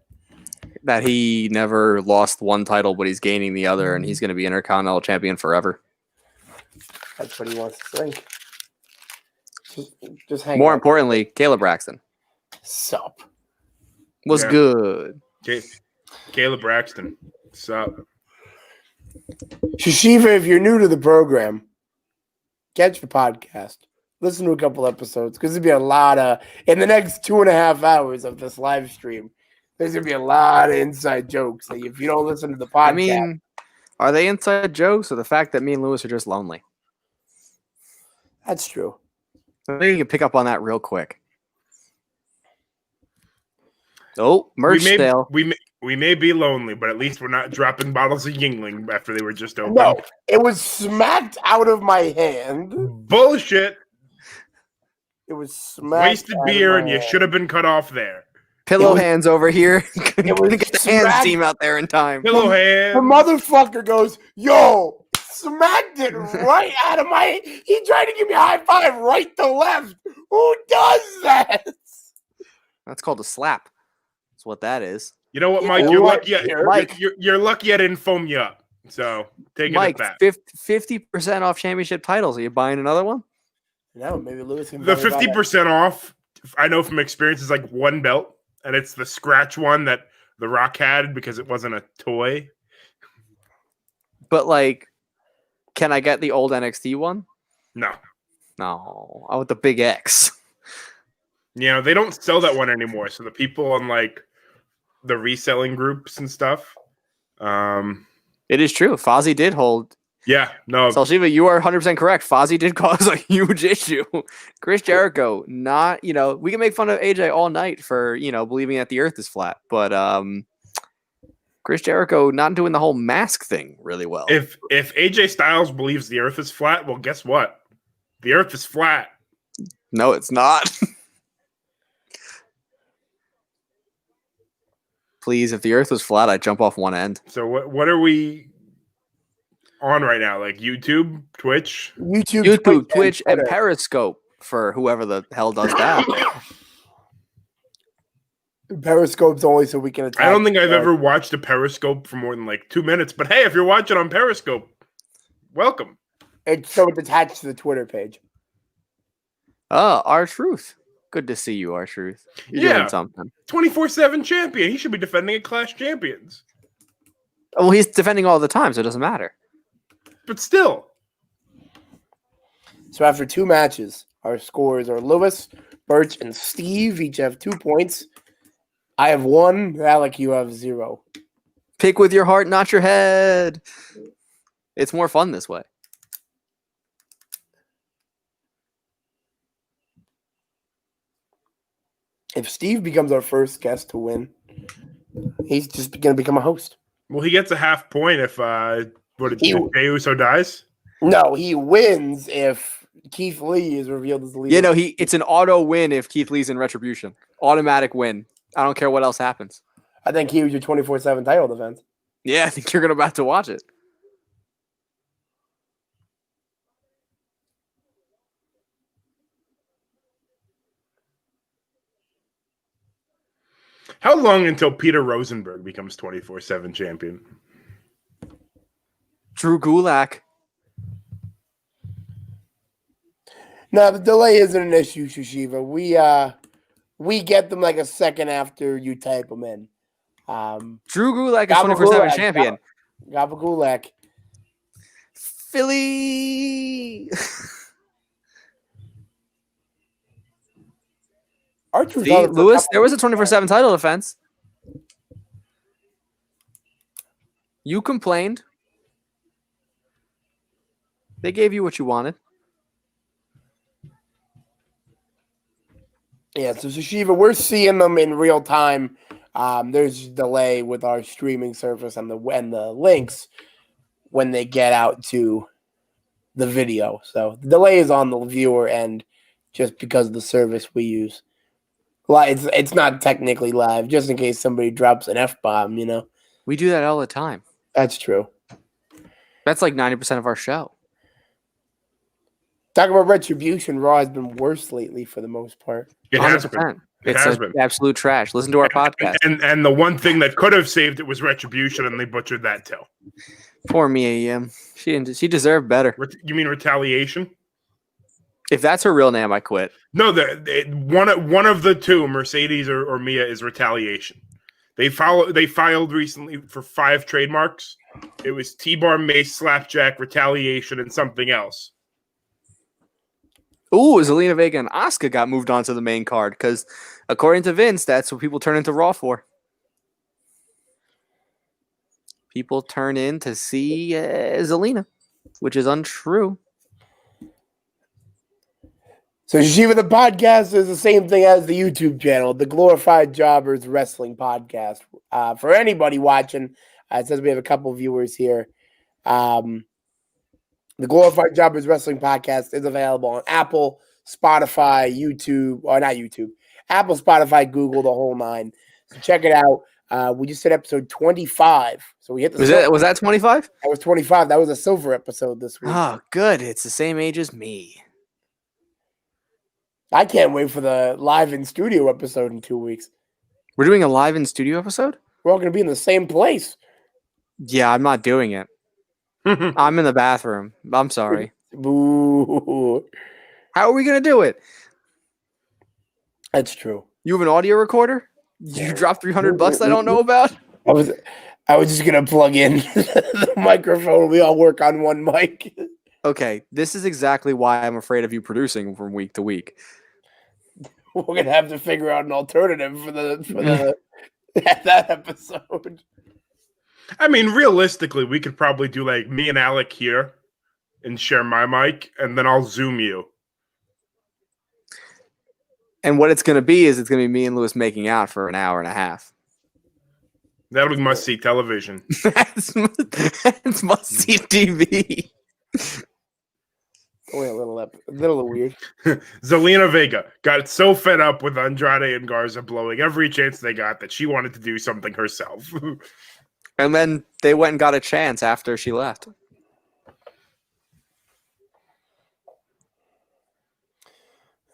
That he never lost one title, but he's gaining the other, and he's going to be Intercontinental Champion forever. That's what he wants to think. Just hang More on. importantly, Caleb Braxton. Sup. Was good. Caleb Braxton. Sup. Shishiva, if you're new to the program, catch the podcast. Listen to a couple episodes because there'll be a lot of, in the next 2.5 hours of this live stream, there's going to be a lot of inside jokes. Like if you don't listen to the podcast. I mean, are they inside jokes or the fact that me and Lewis are just lonely? That's true. I think you can pick up on that real quick. Oh, merch sale. We may be lonely, but at least we're not dropping bottles of Yingling after they were just opened. No, it was smacked out of my hand. Bullshit. It was smacked. Wasted beer, and you should have been cut off there. Pillow hands over here. It was get the hands team out there in time. Pillow hands. The motherfucker goes, yo, smacked it right out of my. He tried to give me a high five right to left. Who does that? That's called a slap. That's what that is. You know what, Mike? You're lucky. You're lucky I didn't foam you up. So take it Mike, back. 50% off championship titles. Are you buying another one? No, maybe Lewis can. The 50% off, I know from experience, is like one belt, and it's the scratch one that The Rock had because it wasn't a toy. But like, can I get the old NXT one? No. No, I want the big X. You know, they don't sell that one anymore. So the people on like the reselling groups and stuff. It is true. Fozzy did hold. Yeah, no. Salshiva, you are 100% correct. Fozzy did cause a huge issue. Chris Jericho, not, we can make fun of AJ all night for, believing that the earth is flat. But Chris Jericho not doing the whole mask thing really well. If AJ Styles believes the earth is flat, well, guess what? The earth is flat. No, it's not. Please, if the earth was flat, I'd jump off one end. So what are we on right now? Like YouTube, Twitch, Twitch, and Periscope for whoever the hell does that. Periscope's only so we can attack. I don't think I've ever watched a Periscope for more than like 2 minutes. But hey, if you're watching on Periscope, welcome. It's attached to the Twitter page. Oh, R-Truth. Good to see you, R-Truth. You're doing something. 24/7 champion. He should be defending at Clash Champions. Well, he's defending all the time, so it doesn't matter. But still. So after 2 matches, our scores are Lewis, Birch, and Steve each have 2 points. I have 1. Alec, you have 0. Pick with your heart, not your head. It's more fun this way. If Steve becomes our first guest to win, he's just going to become a host. Well, he gets a half point if Jey Uso dies. No, he wins if Keith Lee is revealed as the leader. Yeah, no, it's an auto win if Keith Lee's in Retribution. Automatic win. I don't care what else happens. I think he was your 24/7 title defense. Yeah, I think you're about to watch it. How long until Peter Rosenberg becomes 24/7 champion? Drew Gulak. No, the delay isn't an issue, Shushiva. We get them like a second after you type them in. Drew Gulak is 24/7 champion. Gabba Gulak. Philly. See, Lewis, there was a 24/7 title defense. You complained. They gave you what you wanted. Yeah, so Shiva, we're seeing them in real time. There's a delay with our streaming service and the links when they get out to the video. So the delay is on the viewer end just because of the service we use. It's not technically live, just in case somebody drops an F-bomb, you know? We do that all the time. That's true. That's like 90% of our show. Talking about Retribution, Raw has been worse lately for the most part. It has been. It's absolute trash. Listen to our podcast. And the one thing that could have saved it was Retribution, and they butchered that too. Poor Mia Yim. She deserved better. You mean Retaliation? If that's her real name, I quit. No, one of the two, Mercedes or Mia, is Retaliation. They filed recently for 5 trademarks. It was T-Bar, Mace, Slapjack, Retaliation, and something else. Ooh, Zelina Vega and Asuka got moved on to the main card because, according to Vince, that's what people turn into Raw for. People turn in to see Zelina, which is untrue. So Shiva, the podcast is the same thing as the YouTube channel, the Glorified Jobbers Wrestling Podcast. For anybody watching, it says we have a couple viewers here. The Glorified Jobbers Wrestling Podcast is available on Apple, Spotify, YouTube, or not YouTube, Apple, Spotify, Google, the whole 9. So check it out. We just hit episode 25. So we hit the Was that 25? That was 25. That was a silver episode this week. Oh, good. It's the same age as me. I can't wait for the live in studio episode in 2 weeks. We're doing a live in studio episode? We're all going to be in the same place. Yeah, I'm not doing it. I'm in the bathroom. I'm sorry. Boo. How are we going to do it? That's true. You have an audio recorder? You dropped $300 I don't know about? I was just going to plug in the microphone. We all work on one mic. Okay, this is exactly why I'm afraid of you producing from week to week. We're going to have to figure out an alternative for that episode. I mean, realistically, we could probably do like me and Alec here and share my mic, and then I'll Zoom you. And what it's going to be is it's going to be me and Lewis making out for an hour and a half. That'll be must-see television. That's must-see TV. Only a little weird. Zelina Vega got so fed up with Andrade and Garza blowing every chance they got that she wanted to do something herself. And then they went and got a chance after she left.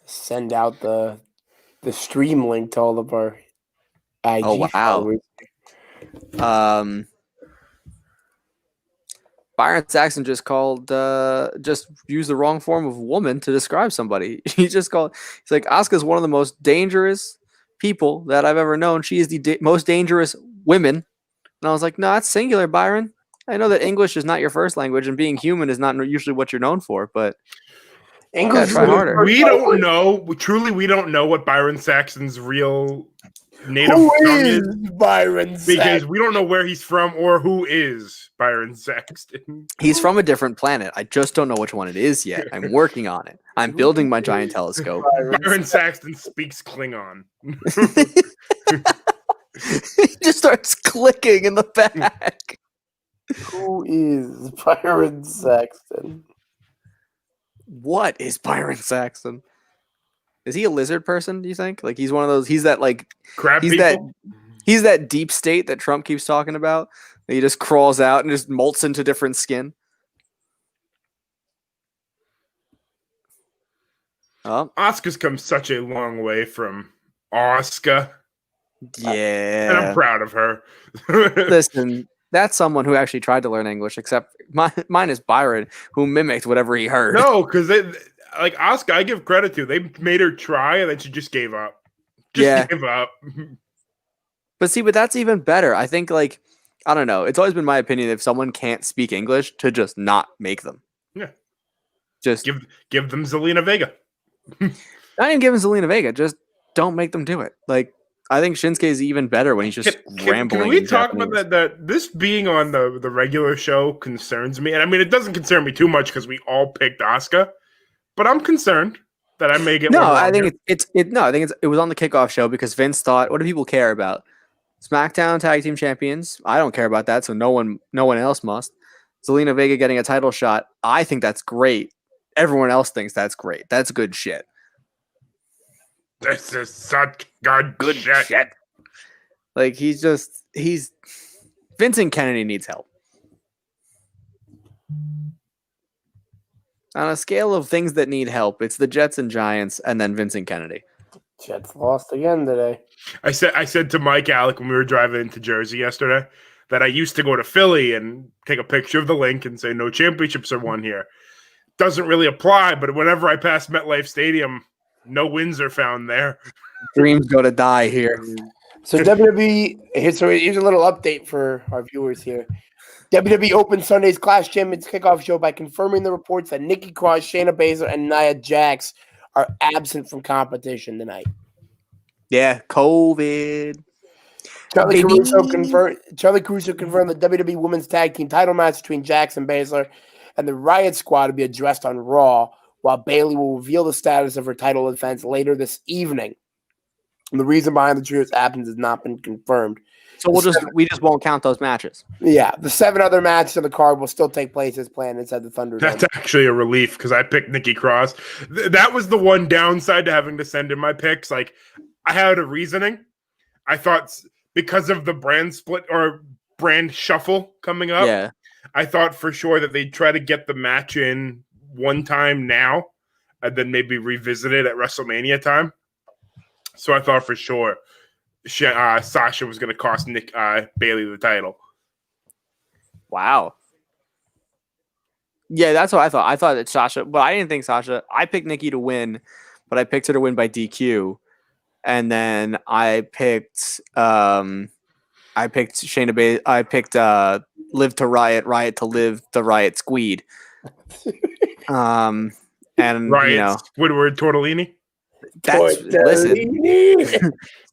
Send out the stream link to all of our IG Oh, wow. followers. Byron Saxton just used the wrong form of woman to describe somebody. He's like, Asuka's one of the most dangerous people that I've ever known. She is the most dangerous women. And I was like, no, that's singular, Byron. I know that English is not your first language and being human is not usually what you're known for, but English try harder. We don't know. Truly, we don't know what Byron Saxton's real native Who tongue is is Byron Saxton? because we don't know where he's from or who is Byron Saxton. He's from a different planet. I just don't know which one it is yet. I'm working on it. I'm building my giant telescope. Byron Saxton speaks Klingon. He just starts clicking in the back. Who is Byron Saxton? What is Byron Saxton? Is he a lizard person, do you think? Like he's one of those, he's that like Crab he's people? he's that deep state that Trump keeps talking about. He just crawls out and just molts into different skin. Oh, Asuka's come such a long way from Asuka, yeah. and I'm proud of her. Listen, that's someone who actually tried to learn English, except mine is Byron, who mimicked whatever he heard. No, because like Asuka, I give credit to. They made her try, and then she just gave up. Give up. But that's even better. I think, like, I don't know. It's always been my opinion if someone can't speak English to just not make them. Yeah. Just give them Zelina Vega. not even giving Zelina Vega. Just don't make them do it. Like, I think Shinsuke is even better when he's just rambling. Can we in talk Japanese. about that? This being on the regular show concerns me, and I mean it doesn't concern me too much because we all picked Asuka, but I'm concerned that I may get. No, one I wrong think here. I think it was on the kickoff show because Vince thought, what do people care about? SmackDown Tag Team Champions. I don't care about that, so no one else must. Zelina Vega getting a title shot. I think that's great. Everyone else thinks that's great. That's good shit. This is such good shit. Like he's Vincent Kennedy needs help. On a scale of things that need help, it's the Jets and Giants and then Vincent Kennedy. Jets lost again today. I said to Mike Alec when we were driving into Jersey yesterday that I used to go to Philly and take a picture of the link and say no championships are won here. Doesn't really apply, but whenever I pass MetLife Stadium, no wins are found there. Dreams go to die here. So WWE, here's a little update for our viewers here. WWE opened Sunday's Clash Champions kickoff show by confirming the reports that Nikki Cross, Shayna Baszler, and Nia Jax are absent from competition tonight. Yeah, COVID. Charlie Caruso confirmed the WWE Women's Tag Team title match between Jax and Baszler and the Riot Squad to be addressed on Raw, while Bayley will reveal the status of her title defense later this evening. And the reason behind the trio's absence has not been confirmed. So we just won't count those matches. Yeah, the 7 other matches on the card will still take place as planned inside the Thunderdome. That's actually a relief because I picked Nikki Cross. That was the one downside to having to send in my picks. Like, I had a reasoning. I thought because of the brand split or brand shuffle coming up, I thought for sure that they'd try to get the match in one time now and then maybe revisit it at WrestleMania time. So I thought for sure Sasha was going to cost Bayley the title. Wow. Yeah, that's what I thought. I thought that Sasha, but I didn't think Sasha. I picked Nikki to win, but I picked her to win by DQ, and then I picked Shayna Baszler. I picked Liv to Riot, Riot to Liv, the Riot Squeed. And Riot, Squidward, Tortellini. Listen.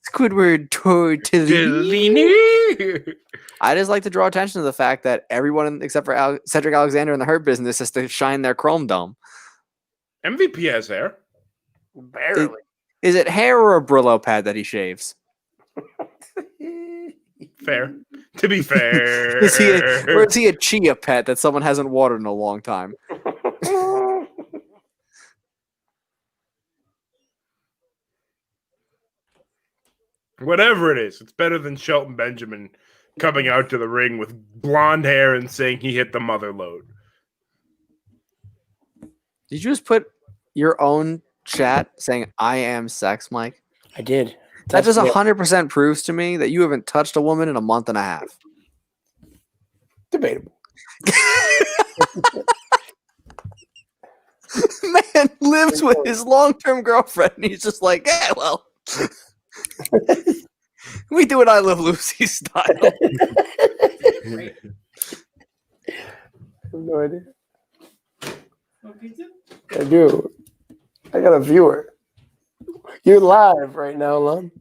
Squidward Tortellini. I just like to draw attention to the fact that everyone except for Cedric Alexander in the Hurt Business has to shine their chrome dome. MVP has hair. Barely. Is it hair or a Brillo pad that he shaves? Fair. To be fair. Or is he a chia pet that someone hasn't watered in a long time? Whatever it is, it's better than Shelton Benjamin coming out to the ring with blonde hair and saying he hit the mother load. Did you just put your own chat saying I am sex, Mike? I did. That just Touching it. 100% proves to me that you haven't touched a woman in a month and a half. Debatable. Man lives with his long-term girlfriend, and he's just like, yeah, well, we do it I Love Lucy style. I have no idea. I do. I got a viewer. You're live right now, Lon.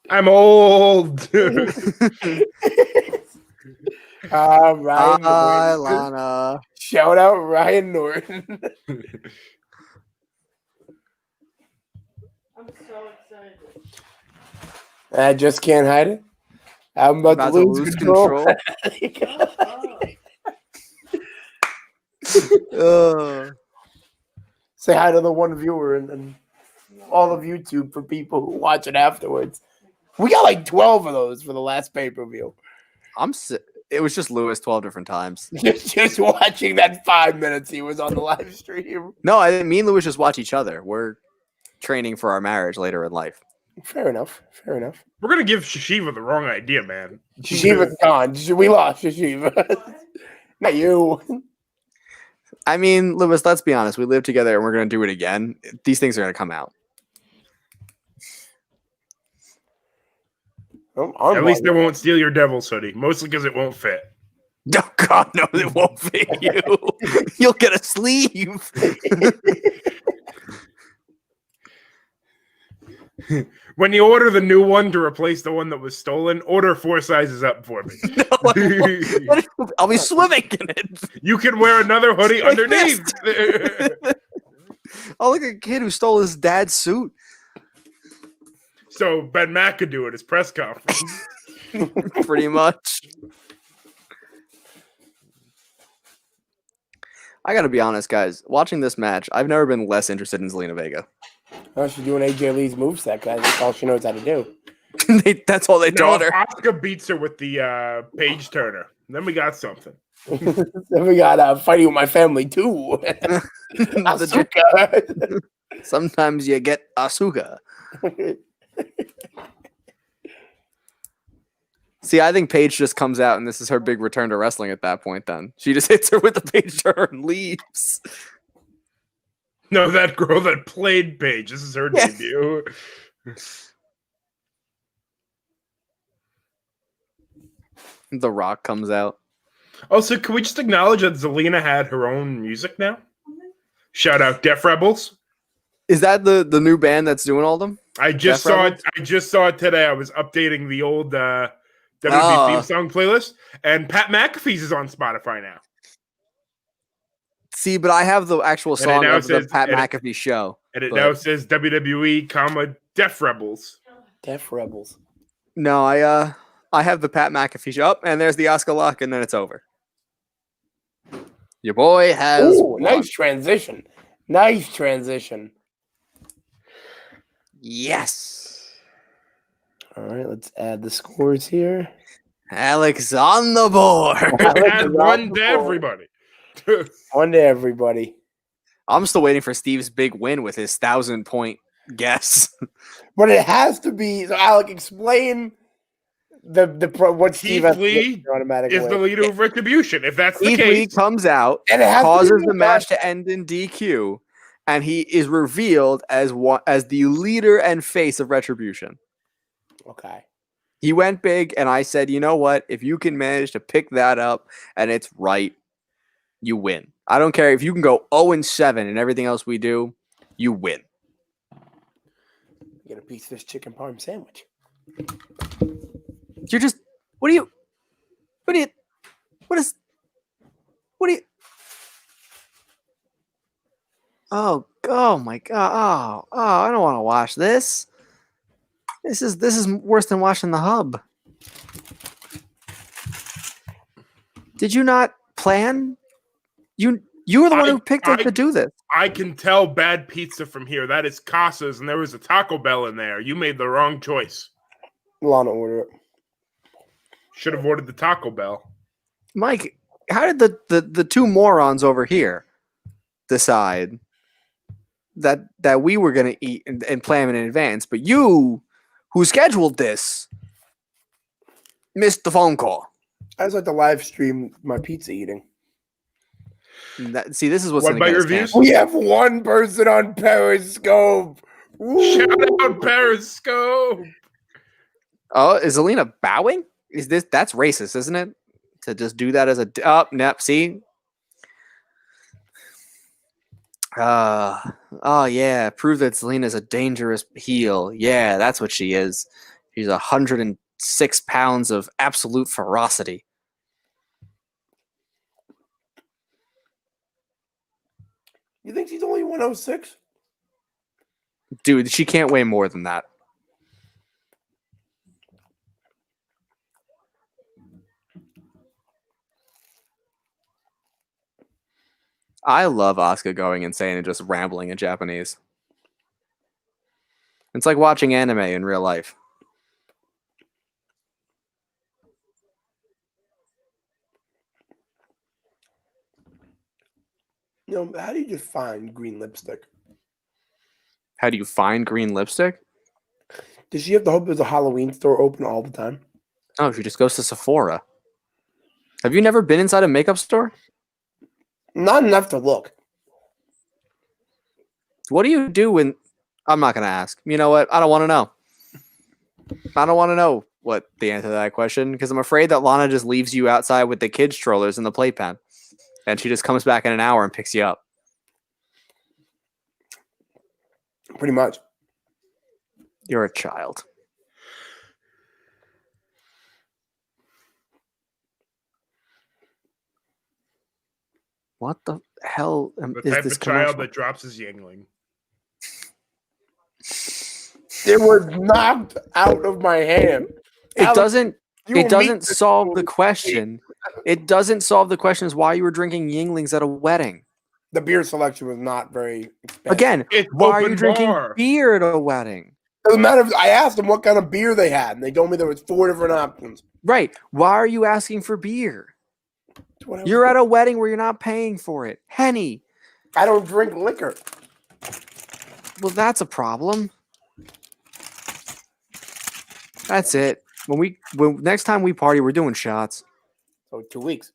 I'm old. Ryan Hi, Norton. Lana. Shout out Ryan Norton. I'm so excited. I just can't hide it. I'm about to lose control. Say hi to the one viewer and all of YouTube for people who watch it afterwards. We got like 12 of those for the last pay-per-view. It was just Lewis 12 different times. Just watching that 5 minutes he was on the live stream. No, I didn't mean Lewis just watch each other. We're training for our marriage later in life. Fair enough. Fair enough. We're gonna give Shishiva the wrong idea, man. Shishiva's gone. We lost Shishiva. Not you. I mean, Lewis, let's be honest. We live together and we're going to do it again. These things are going to come out. At least they won't steal your Devil's hoodie, mostly because it won't fit. Oh, God, no, it won't fit you. You'll get a sleeve. When you order the new one to replace the one that was stolen, order 4 sizes up for me. No, I'll be swimming in it. You can wear another hoodie Like underneath. I'll look like a kid who stole his dad's suit. So Ben Mack could do it as press conference. Pretty much. I got to be honest, guys. Watching this match, I've never been less interested in Zelina Vega. Oh, she's doing AJ Lee's moveset, guys. That's all she knows how to do. That's all they taught her. Asuka beats her with the page turner. Then we got something. Then we got fighting with my family too. Asuka. Sometimes you get Asuka. See, I think Paige just comes out and this is her big return to wrestling at that point then. She just hits her with the page turner and leaves. No, that girl that played Paige. This is her debut. The Rock comes out. Also, can we just acknowledge that Zelina had her own music now? Shout out Def Rebels. Is that the new band that's doing all of them? I just saw it. I just saw it today. I was updating the old WWE theme song playlist, and Pat McAfee's is on Spotify now. See, but I have the actual song of the Pat and McAfee show. And it now says WWE, Def Rebels. Def Rebels. No, I have the Pat McAfee show up, and there's the Oscar Luck, and then it's over. Your boy has nice transition. Nice transition. Yes. All right, let's add the scores here. Alex on the board. Add one to everybody. One to everybody. I'm still waiting for Steve's big win with his 1,000-point guess. But it has to be. So, Alec, explain what Steve Keith Lee automatic is win. the leader of Retribution. If that's the Keith case, Lee comes out, And it has to causes be the match to end in DQ, and he is revealed as the leader and face of Retribution. Okay. He went big, and I said, you know what? If you can manage to pick that up and it's right, you win. I don't care if you can go 0-7 and everything else we do, you win. Get a piece of this chicken parm sandwich. You're just what is oh my god. Oh, I don't want to watch this. This is worse than watching the hub. Did you not plan? You were the one who picked us to do this. I can tell bad pizza from here. That is Casa's, and there was a Taco Bell in there. You made the wrong choice. Lana order it. Should have ordered the Taco Bell. Mike, how did the two morons over here decide that we were going to eat and plan in advance, but you who scheduled this missed the phone call. I just like to live stream my pizza eating. See, this is what's What going to about get your us views? canceled. We have one person on Periscope. Woo. Shout out Periscope. Oh, is Alina bowing? That's racist, isn't it? To just do that as a nope. See, oh yeah, prove that Zelina's a dangerous heel. Yeah, that's what she is. She's 106 pounds of absolute ferocity. You think she's only 106? Dude, she can't weigh more than that. I love Asuka going insane and just rambling in Japanese. It's like watching anime in real life. You know, how do you just find green lipstick? How do you find green lipstick? Does she have to hope there's a Halloween store open all the time? Oh, she just goes to Sephora. Have you never been inside a makeup store? Not enough to look. What do you do when... I'm not going to ask. You know what? I don't want to know. I don't want to know what the answer to that question, because I'm afraid that Lana just leaves you outside with the kids' strollers and the playpen. And she just comes back in an hour and picks you up. Pretty much. You're a child. What the hell The is type this of child commercial? that drops his yingling. It was knocked out of my hand. It Alex, doesn't. you It meet doesn't this solve the woman. question. It doesn't solve the question is why you were drinking Yinglings at a wedding. The beer selection was not very expensive. Again, It's why are open you drinking bar. beer at a wedding? Doesn't matter. I asked them what kind of beer they had, and they told me there was 4 different options. Right. Why are you asking for beer? What else? You're at a wedding where you're not paying for it. Henny. I don't drink liquor. Well, that's a problem. That's it. When next time we party, we're doing shots. So 2 weeks.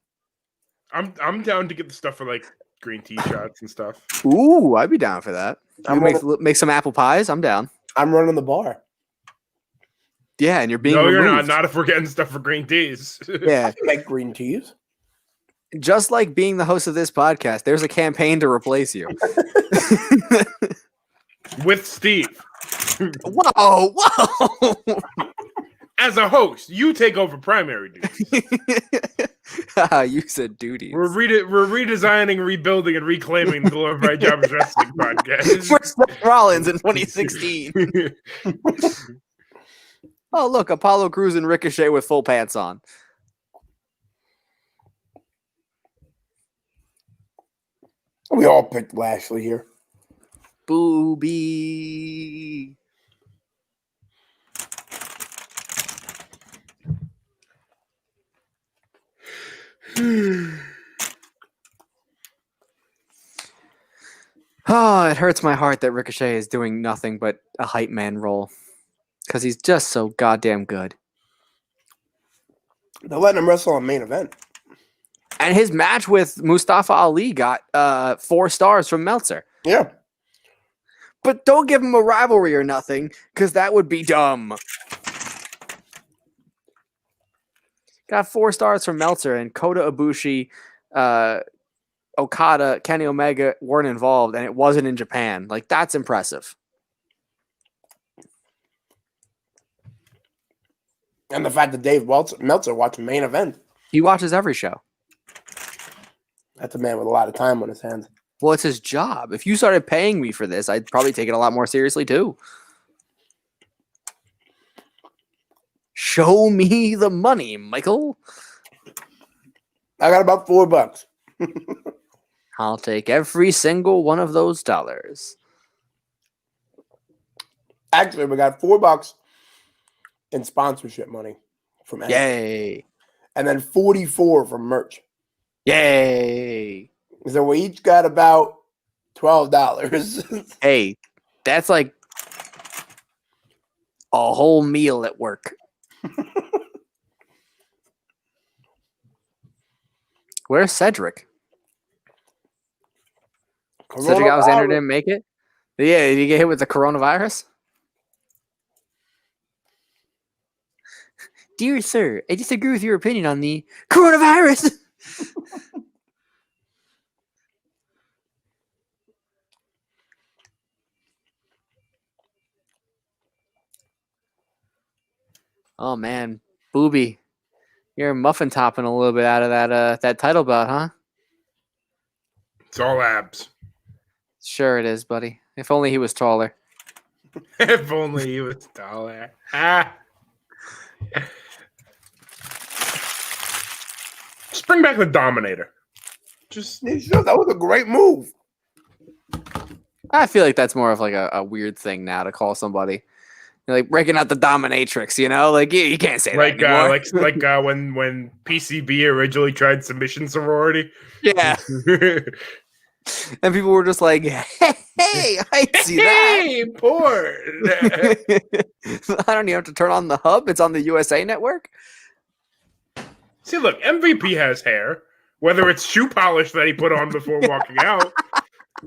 I'm down to get the stuff for like green tea shots and stuff. Ooh, I'd be down for that. I'm Make some apple pies. I'm down. running the bar. Yeah, and you're being No, you're removed. not. Not if we're getting stuff for green teas. Yeah. I can make green teas. Just like being the host of this podcast, there's a campaign to replace you. With Steve. Whoa, whoa. As a host, you take over primary duties. You said duty. We're redesigning, rebuilding, and reclaiming the Glorified Jobbers Wrestling podcast. We're Seth Rollins in 2016. Oh, look, Apollo Crews and Ricochet with full pants on. We all picked Lashley here. Booby. Oh, it hurts my heart that Ricochet is doing nothing but a hype man role. Because he's just so goddamn good. They're letting him wrestle on main event. And his match with Mustafa Ali got 4 stars from Meltzer. Yeah. But don't give him a rivalry or nothing, because that would be dumb. Got 4 stars from Meltzer, and Kota Ibushi, Okada, Kenny Omega weren't involved, and it wasn't in Japan. Like, that's impressive. And the fact that Dave Meltzer watched main event. He watches every show. That's a man with a lot of time on his hands. Well, it's his job. If you started paying me for this, I'd probably take it a lot more seriously, too. Show me the money, Michael. I got about $4. I'll take every single one of those dollars. Actually, we got $4 in sponsorship money from NXT. Yay. And then 44 from merch. Yay. So we each got about $12. Hey, that's like a whole meal at work. Where's Cedric? Cedric Alexander didn't make it? Yeah, did he get hit with the coronavirus? Dear sir, I disagree with your opinion on the coronavirus. Oh man, Booby, you're muffin topping a little bit out of that title bout, huh? It's all abs. Sure it is, buddy. If only he was taller. If only he was taller. Ah. Just bring back the Dominator. That was a great move. I feel like that's more of like a weird thing now to call somebody. You're like breaking out the dominatrix, you know? Like you can't say like that anymore. like when PCB originally tried submission sorority. Yeah. And people were just like, hey, I see that. Hey, porn. I don't even have to turn on the hub. It's on the USA Network. See, look, MVP has hair. Whether it's shoe polish that he put on before walking out,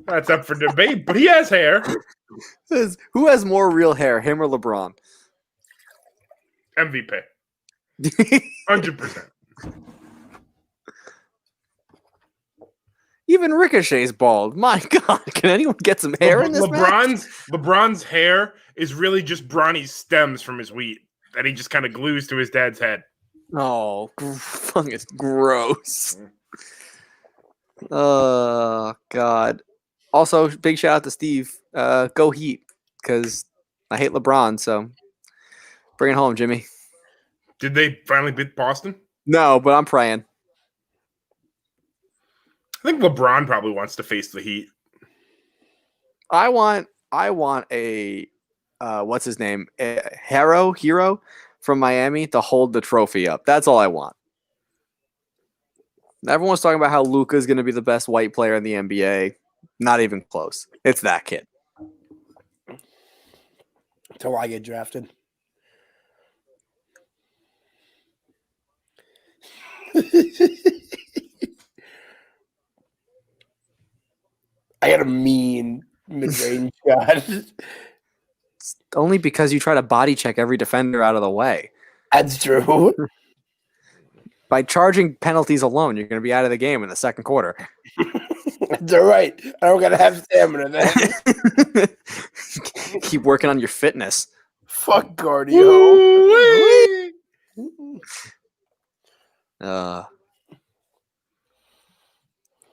that's up for debate. But he has hair. Who has more real hair, him or LeBron? MVP. 100%. Even Ricochet's bald. My God, can anyone get some hair in this match? LeBron's hair is really just Bronny's stems from his wheat that he just kind of glues to his dad's head. Oh, it's gross. Oh, God. Also, big shout out to Steve. Go Heat, because I hate LeBron, so bring it home, Jimmy. Did they finally beat Boston? No, but I'm praying. I think LeBron probably wants to face the Heat. I want a what's his name? A hero from Miami to hold the trophy up. That's all I want. Everyone's talking about how Luka's going to be the best white player in the NBA. Not even close. It's that kid. Until I get drafted. I got a mean mid-range shot. It's only because you try to body check every defender out of the way. That's true. By charging penalties alone, you're going to be out of the game in the second quarter. That's all right. I don't got to have stamina then. Keep working on your fitness. Fuck cardio.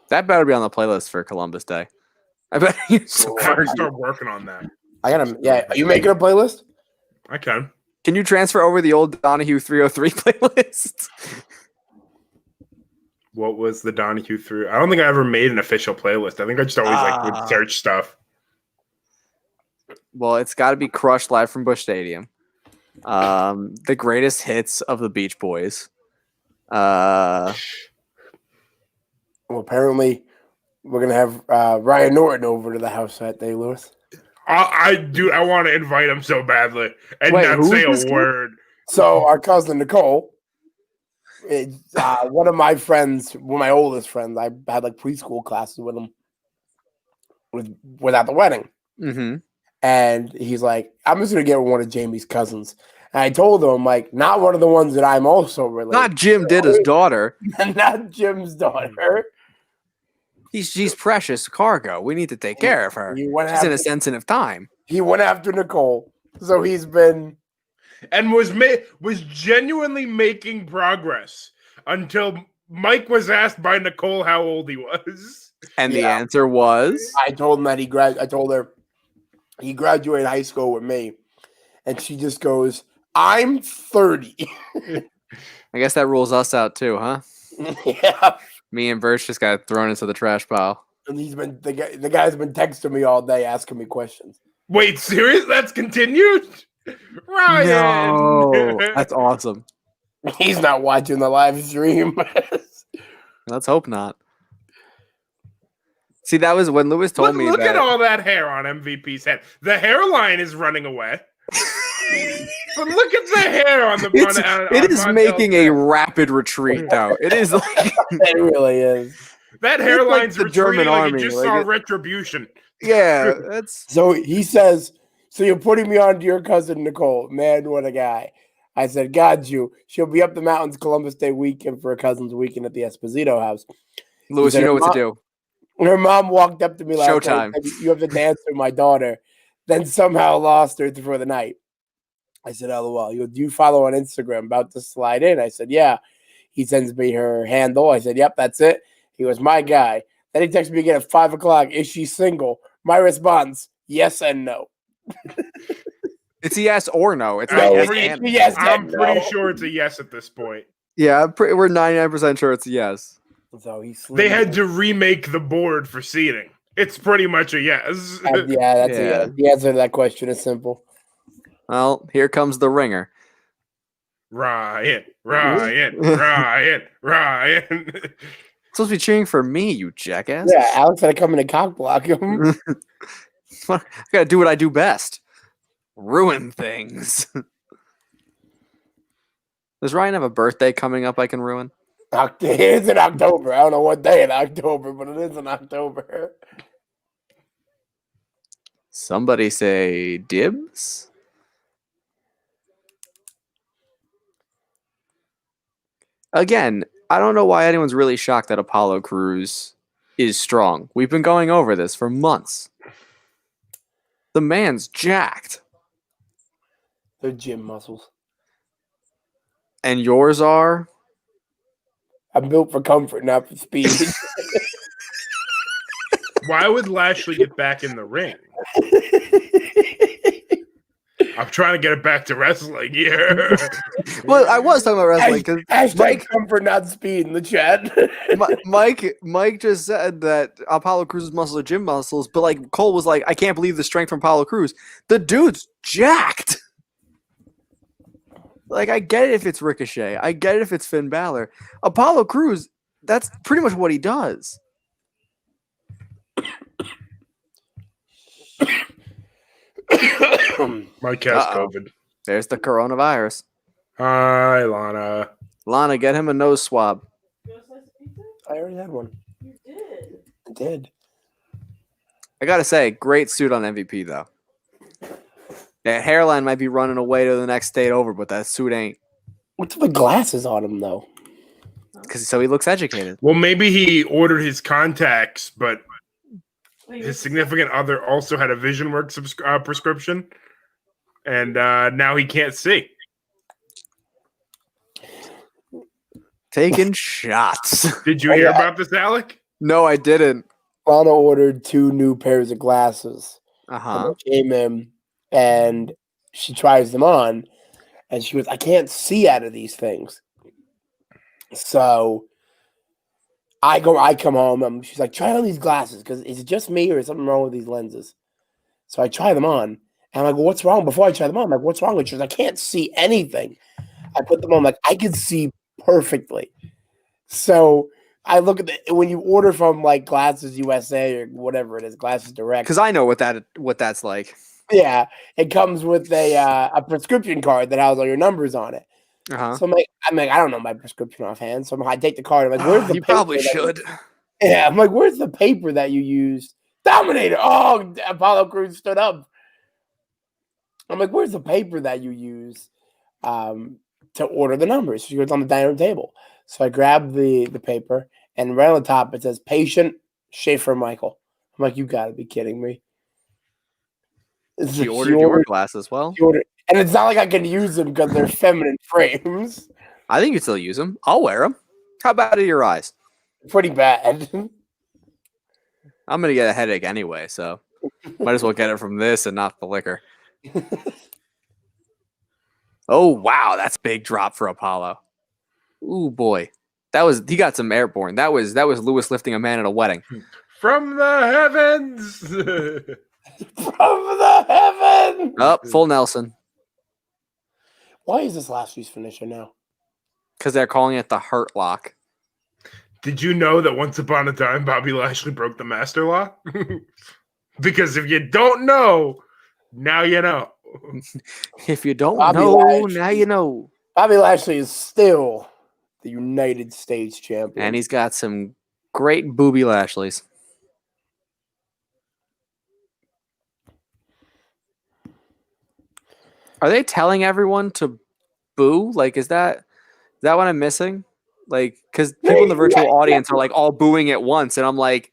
That better be on the playlist for Columbus Day. I bet you I have to start working on that. I gotta. Yeah, are you making a playlist? I can. Can you transfer over the old Donahue 303 playlist? What was the Donahue through? I don't think I ever made an official playlist. I think I just always would search stuff. Well, it's got to be Crush live from Busch Stadium. The greatest hits of the Beach Boys. Well, apparently, we're gonna have Ryan Norton over to the house that day, Lewis. I want to invite him so badly and Wait, not say a word. So our cousin Nicole, one of my friends, one of my oldest friends, I had like preschool classes with him. Was at the wedding, and he's like, "I'm just gonna get one of Jamie's cousins." And I told him, like, not one of the ones that I'm also related. Not Jim Ditta's daughter. Not Jim's daughter. She's precious cargo. We need to take care of her. She's in a sensitive time. He went after Nicole, so he's been and was genuinely making progress until Mike was asked by Nicole how old he was, and the answer was. I told him that I told her he graduated high school with me, and she just goes, "I'm 30." I guess that rules us out too, huh? Yeah. Me and Birch just got thrown into the trash pile. And the guy's been texting me all day asking me questions. Wait, serious? That's continued? Ryan! No, that's awesome. He's not watching the live stream. Let's hope not. See, that was when Lewis told me Look that. at all that hair on MVP's head. The hairline is running away. But look at the hair on the It is making a rapid retreat, though. It is like It really is. that like hairline's the German retreating like army, it just like saw it- retribution. yeah, that's So he says, so you're putting me on to your cousin Nicole. Man, what a guy. I said, got you. She'll be up the mountains Columbus Day weekend for her cousin's weekend at the Esposito house. Louis. said You know her what to do. Her mom walked up to me last Showtime. night and said, you have to dance with my daughter. Then somehow lost her for the night. I said, LOL. He goes, do you follow on Instagram? About to slide in. I said, yeah. He sends me her handle. I said, yep, that's it. He goes, my guy. Then he texts me again at 5 o'clock. Is she single? My response, yes and no. It's a yes or no. It's I'm not yes pretty- and. Yes I'm and pretty no. sure it's a yes at this point. Yeah, we're 99% sure it's a yes. So he's They had to remake the board for seating. It's pretty much a yes. Yeah, that's Yeah. a yes. The answer to that question is simple. Well, here comes the ringer. Ryan. Ryan. Supposed to be cheering for me, you jackass. Yeah, Alex had to come in and cock block him. I gotta do what I do best. Ruin things. Does Ryan have a birthday coming up I can ruin? It's in October. I don't know what day in October, but it is in October. Somebody say dibs? Again, I don't know why anyone's really shocked that Apollo Crews is strong. We've been going over this for months. The man's jacked. They're gym muscles. And yours are? I'm built for comfort, not for speed. Why would Lashley get back in the ring? I'm trying to get it back to wrestling here. Well, I was talking about wrestling because Hashtag comfort, not speed in the chat. Mike just said that Apollo Crews' muscles are gym muscles, but like Cole was like, I can't believe the strength from Apollo Crews. The dude's jacked. Like, I get it if it's Ricochet. I get it if it's Finn Balor. Apollo Crews, that's pretty much what he does. Mike has Uh-oh. COVID. There's the coronavirus. Hi, Lana. Lana, get him a nose swab. I already had one. You did. I did. I gotta say, great suit on MVP, though. That hairline might be running away to the next state over, but that suit ain't. What's with glasses on him, though? Because so he looks educated. Well, maybe he ordered his contacts, but Wait, his significant other also had a Vision Works prescription, and now he can't see. Taking shots. Did you Oh, hear yeah. about this, Alec? No, I didn't. Lana ordered 2 new pairs of glasses. Uh-huh. And they came in, and she tries them on, and she goes, I can't see out of these things. So I come home, and she's like, try on these glasses, because is it just me or is something wrong with these lenses? So I try them on, and I'm like, well, what's wrong? Before I try them on, I'm like, what's wrong with you? She goes, I can't see anything. I put them on, like, I can see perfectly. So I look at when you order from like Glasses USA or whatever it is, Glasses Direct. Because I know what that's like. Yeah, it comes with a prescription card that has all your numbers on it. Uh-huh. So I'm like, I don't know my prescription offhand. So I take the card. I'm like, where's the you paper probably that should. Yeah, I'm like, where's the paper that you used? Dominator. Oh, Apollo Crews stood up. I'm like, where's the paper that you used to order the numbers? She goes on the dining room table. So I grab the paper, and right on the top it says patient Schaefer Michael. I'm like, you got to be kidding me. She ordered your glasses. Well, and it's not like I can use them because they're feminine frames. I think you still use them. I'll wear them. How about your eyes? Pretty bad. I'm gonna get a headache anyway, so might as well get it from this and not the liquor. Oh wow, that's a big drop for Apollo. Ooh boy, he got some airborne. That was Lewis lifting a man at a wedding. From the heavens. From the heaven. Up, full Nelson, Why is this last week's finisher now? because they're calling it the Hurt Lock. Did you know that once upon a time Bobby Lashley broke the master lock? Because if you don't know, now you know. If you don't Bobby know, Lashley. now you know. Bobby Lashley is still the United States champion. And he's got some great booby Lashleys. Are they telling everyone to boo? Like, is that what I'm missing? Like, because people in the virtual audience are like all booing at once, and I'm like,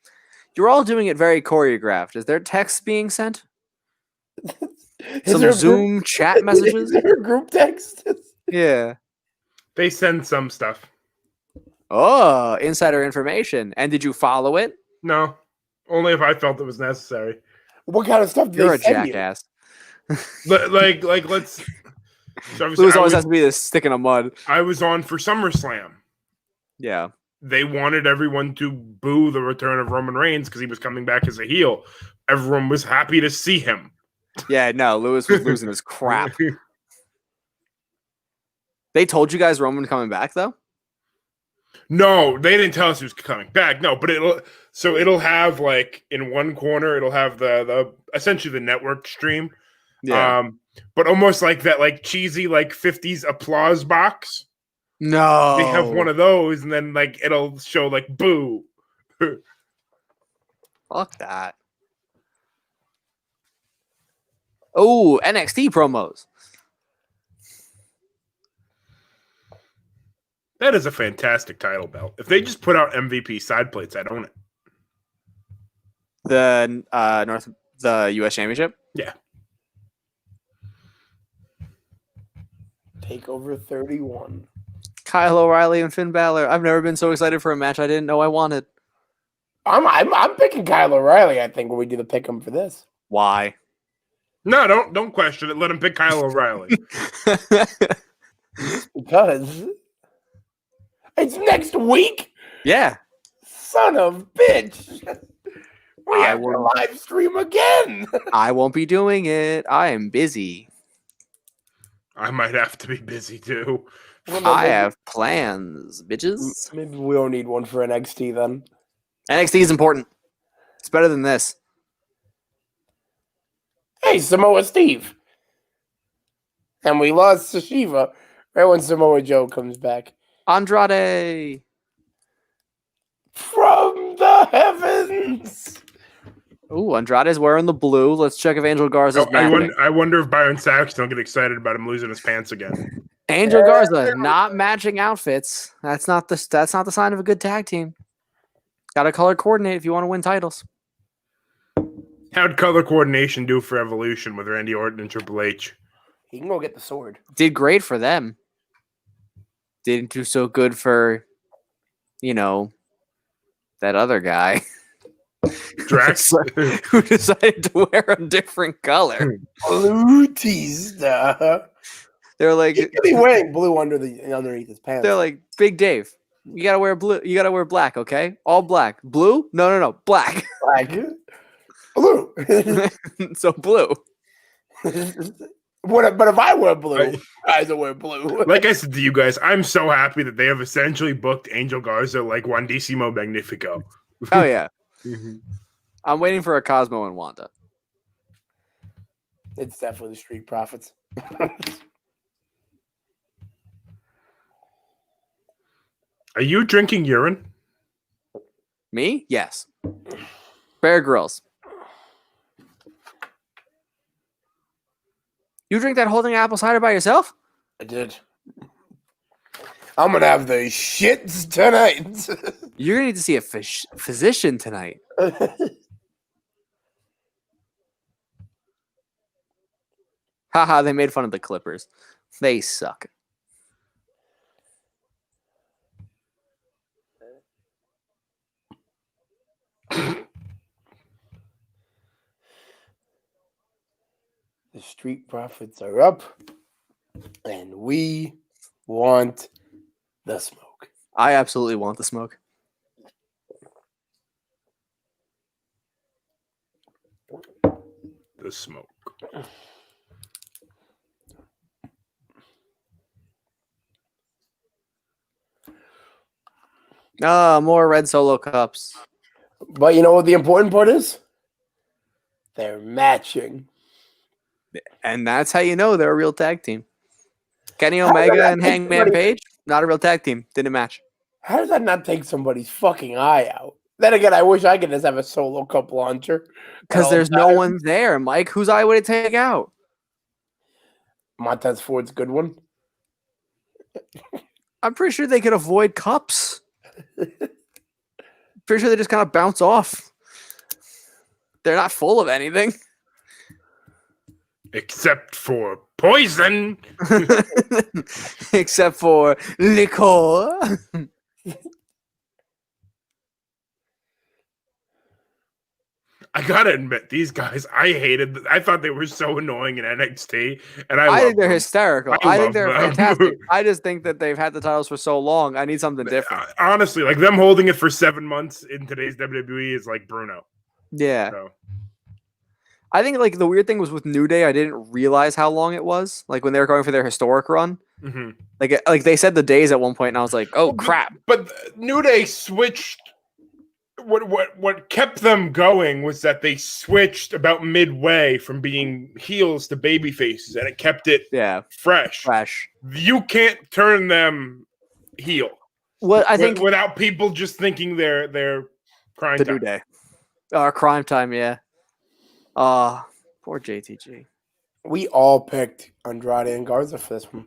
you're all doing it very choreographed. Is there text being sent? Some Zoom chat messages? Is there a group text? Yeah. They send some stuff. Oh, insider information. And did you follow it? No, only if I felt it was necessary. What kind of stuff do You're they a send you? jackass. Like let's. So Lewis always has to be this stick in the mud. I was on for SummerSlam. Yeah. They wanted everyone to boo the return of Roman Reigns because he was coming back as a heel. Everyone was happy to see him. Yeah, no, Lewis was losing his crap. They told you guys Roman coming back though? No, they didn't tell us he was coming back. No, but it'll have like in one corner it'll have the essentially the network stream. Yeah. But almost like that like cheesy like 50s applause box. No. They have one of those and then like it'll show like boo. Fuck that. Oh, NXT promos. That is a fantastic title belt. If they just put out MVP side plates, I'd own it. The US Championship? Yeah. Takeover 31. Kyle O'Reilly and Finn Balor. I've never been so excited for a match I didn't know I wanted. I'm picking Kyle O'Reilly, I think, when we do the pick 'em for this. Why? No, don't question it. Let him pick Kyle O'Reilly. Because it's next week. Yeah. Son of bitch. We I have to won't- live stream again. I won't be doing it. I am busy. I might have to be busy too. I have plans, bitches. Maybe we don't need one for NXT then. NXT is important. It's better than this. Hey, Samoa Steve. And we lost to Shiva right when Samoa Joe comes back. Andrade. From the heavens. Ooh, Andrade's wearing the blue. Let's check if Angel Garza's matching. I wonder if Byron Saxton will get excited about him losing his pants again. Angel Garza not matching outfits. That's not the sign of a good tag team. Got to color coordinate if you want to win titles. How'd color coordination do for Evolution with Randy Orton and Triple H? He can go get the sword. Did great for them. Didn't do so good for, that other guy Drax? who decided to wear a different color. Blutista. They're like, He could be wearing blue underneath his pants. they're like, Big Dave, you gotta wear blue. You gotta wear black, okay? All black. Blue? No, black. Black. Blue. So blue. But if I wear blue, guys will wear blue. Like I said to you guys, I'm so happy that they have essentially booked Angel Garza like Juandissimo Magnifico. Oh yeah. I'm waiting for a Cosmo and Wanda. It's definitely the Street Profits. Are you drinking urine? Me? Yes. Bear Grylls. You drink that holding apple cider by yourself? I did. I'm gonna have the shits tonight. You're gonna need to see a physician tonight. Haha, they made fun of the Clippers. They suck. The Street Profits are up, and we want the smoke. I absolutely want the smoke. The smoke. More red solo cups. But you know what the important part is? They're matching. And that's how you know they're a real tag team. Kenny How did Omega that and take Hangman somebody- Page, not a real tag team. Didn't match. How does that not take somebody's fucking eye out? Then again, I wish I could just have a solo couple launcher. Because there's no one there, Mike. Whose eye would it take out? Montez Ford's a good one. I'm pretty sure they could avoid cups. Pretty sure they just kind of bounce off. They're not full of anything. Except for poison. Except for liquor. I gotta admit, these guys, I hated. I thought they were so annoying in NXT, and I I love think they're them. hysterical. I I think love they're them. fantastic. I just think that they've had the titles for so long. I need something different. Honestly, like them holding it for 7 months in today's WWE is like Bruno. Yeah. So. I think like the weird thing was with New Day, I didn't realize how long it was. Like when they were going for their historic run. Mm-hmm. Like they said the days at one point, and I was like, oh crap. But New Day switched. What kept them going was that they switched about midway from being heels to baby faces, and it kept it fresh. You can't turn them heel. Well, I think without people just thinking they're crime the time. New Day, crime time. Yeah. Poor JTG. We all picked Andrade and Garza for this one.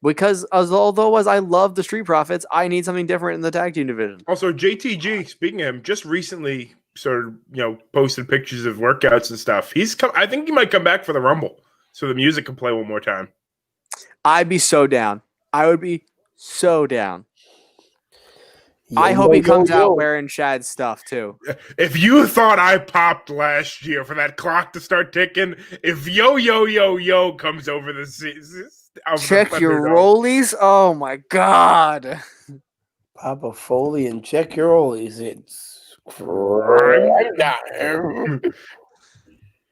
Because although I love the Street Profits, I need something different in the tag team division. Also, JTG, speaking of him, just recently sort of posted pictures of workouts and stuff. I think he might come back for the Rumble, so the music can play one more time. I'd be so down. I would be so down. I hope he comes out wearing Shad's stuff too. If you thought I popped last year for that clock to start ticking, if Yo comes over the season. Check your rollies. Oh my god. Papa Foley and check your rollies. It's crime time.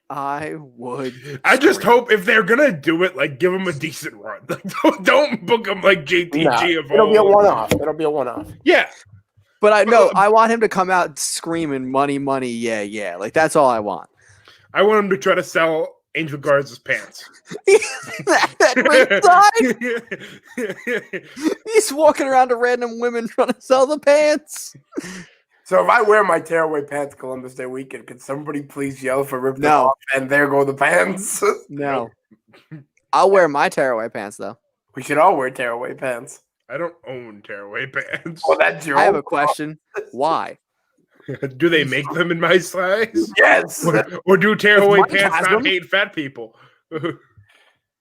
I would. I just hope if they're gonna do it, like give them a decent run. Like don't book them like JTG of It'll be a one-off. It'll be a one-off. Yeah. But I want him to come out screaming money, yeah. Like that's all I want. I want him to try to sell Angel Garza's pants. He's walking around to random women trying to sell the pants. So if I wear my tearaway pants Columbus Day weekend, could somebody please yell for rip them off and there go the pants? No. I'll wear my tearaway pants though. We should all wear tearaway pants. I don't own tearaway pants. Well, that's your I have a question. Why? Do they make them in my size? Yes. Or do tearaway pants not hate fat people? If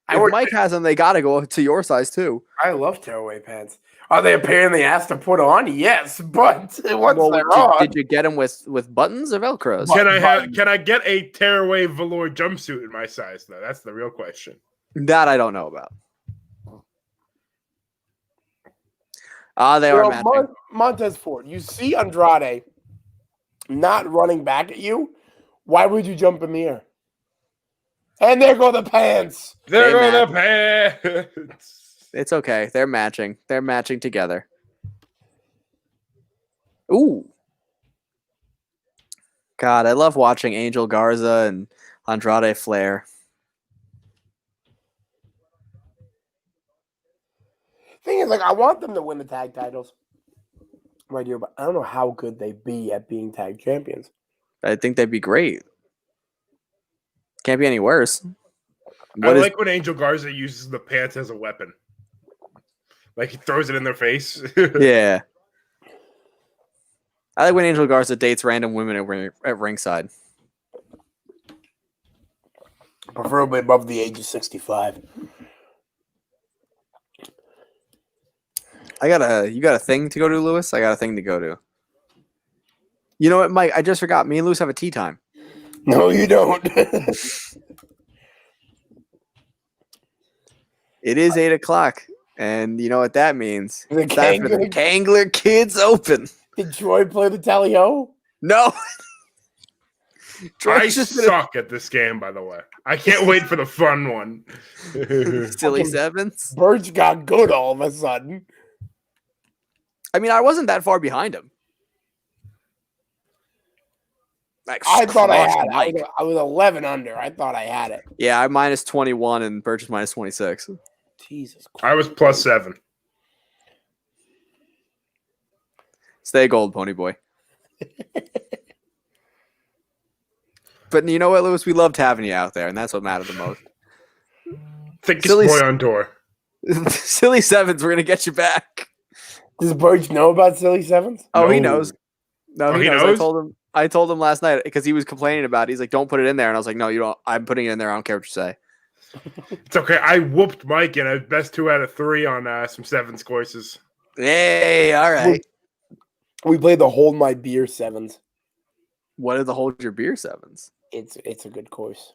Mike has them, they gotta go to your size too. I love tearaway pants. Are they a pain in the ass to put on? Yes, but once they're on, did you get them with buttons or Velcros? Can I get a tearaway velour jumpsuit in my size though? That's the real question. That I don't know about. They are matching. Montez Ford. You see Andrade not running back at you. Why would you jump in the air? And there go the pants. There go the pants. It's okay. They're matching. They're matching together. Ooh. God, I love watching Angel Garza and Andrade Flair. Thing is, like, I want them to win the tag titles right here, but I don't know how good they'd be at being tag champions. I think they'd be great. Can't be any worse. I like when Angel Garza uses the pants as a weapon. Like he throws it in their face. Yeah. I like when Angel Garza dates random women at ringside. Preferably above the age of 65. You got a thing to go to, Lewis? I got a thing to go to. You know what, Mike? I just forgot. Me and Lewis have a tea time. No, you don't. It is 8:00, and you know what that means. The It's time for the Kangler Kids Open. Did Troy play the tally-ho? No. I suck at this game, by the way. I can't wait for the fun one. Silly sevens. Birch got good all of a sudden. I mean, I wasn't that far behind him. Like, I thought I crushed had Mike. it. I was 11 under. I thought I had it. Yeah, I minus 21 and Birch is minus 26. Jesus Christ. I was plus 7. Stay gold, pony boy. But you know what, Lewis? We loved having you out there, and that's what mattered the most. Thickest Silly boy on tour. Silly sevens, we're gonna get you back. Does Birch know about Silly Sevens? Oh, he No. knows. No, Oh, he he knows. knows? I told him last night because he was complaining about it. He's like, "Don't put it in there," and I was like, "No, you don't. I'm putting it in there. I don't care what you say." It's okay. I whooped Mike in a best 2 out of 3 on some sevens courses. Hey, all right. We played the Hold My Beer Sevens. What are the hold your beer sevens? It's a good course.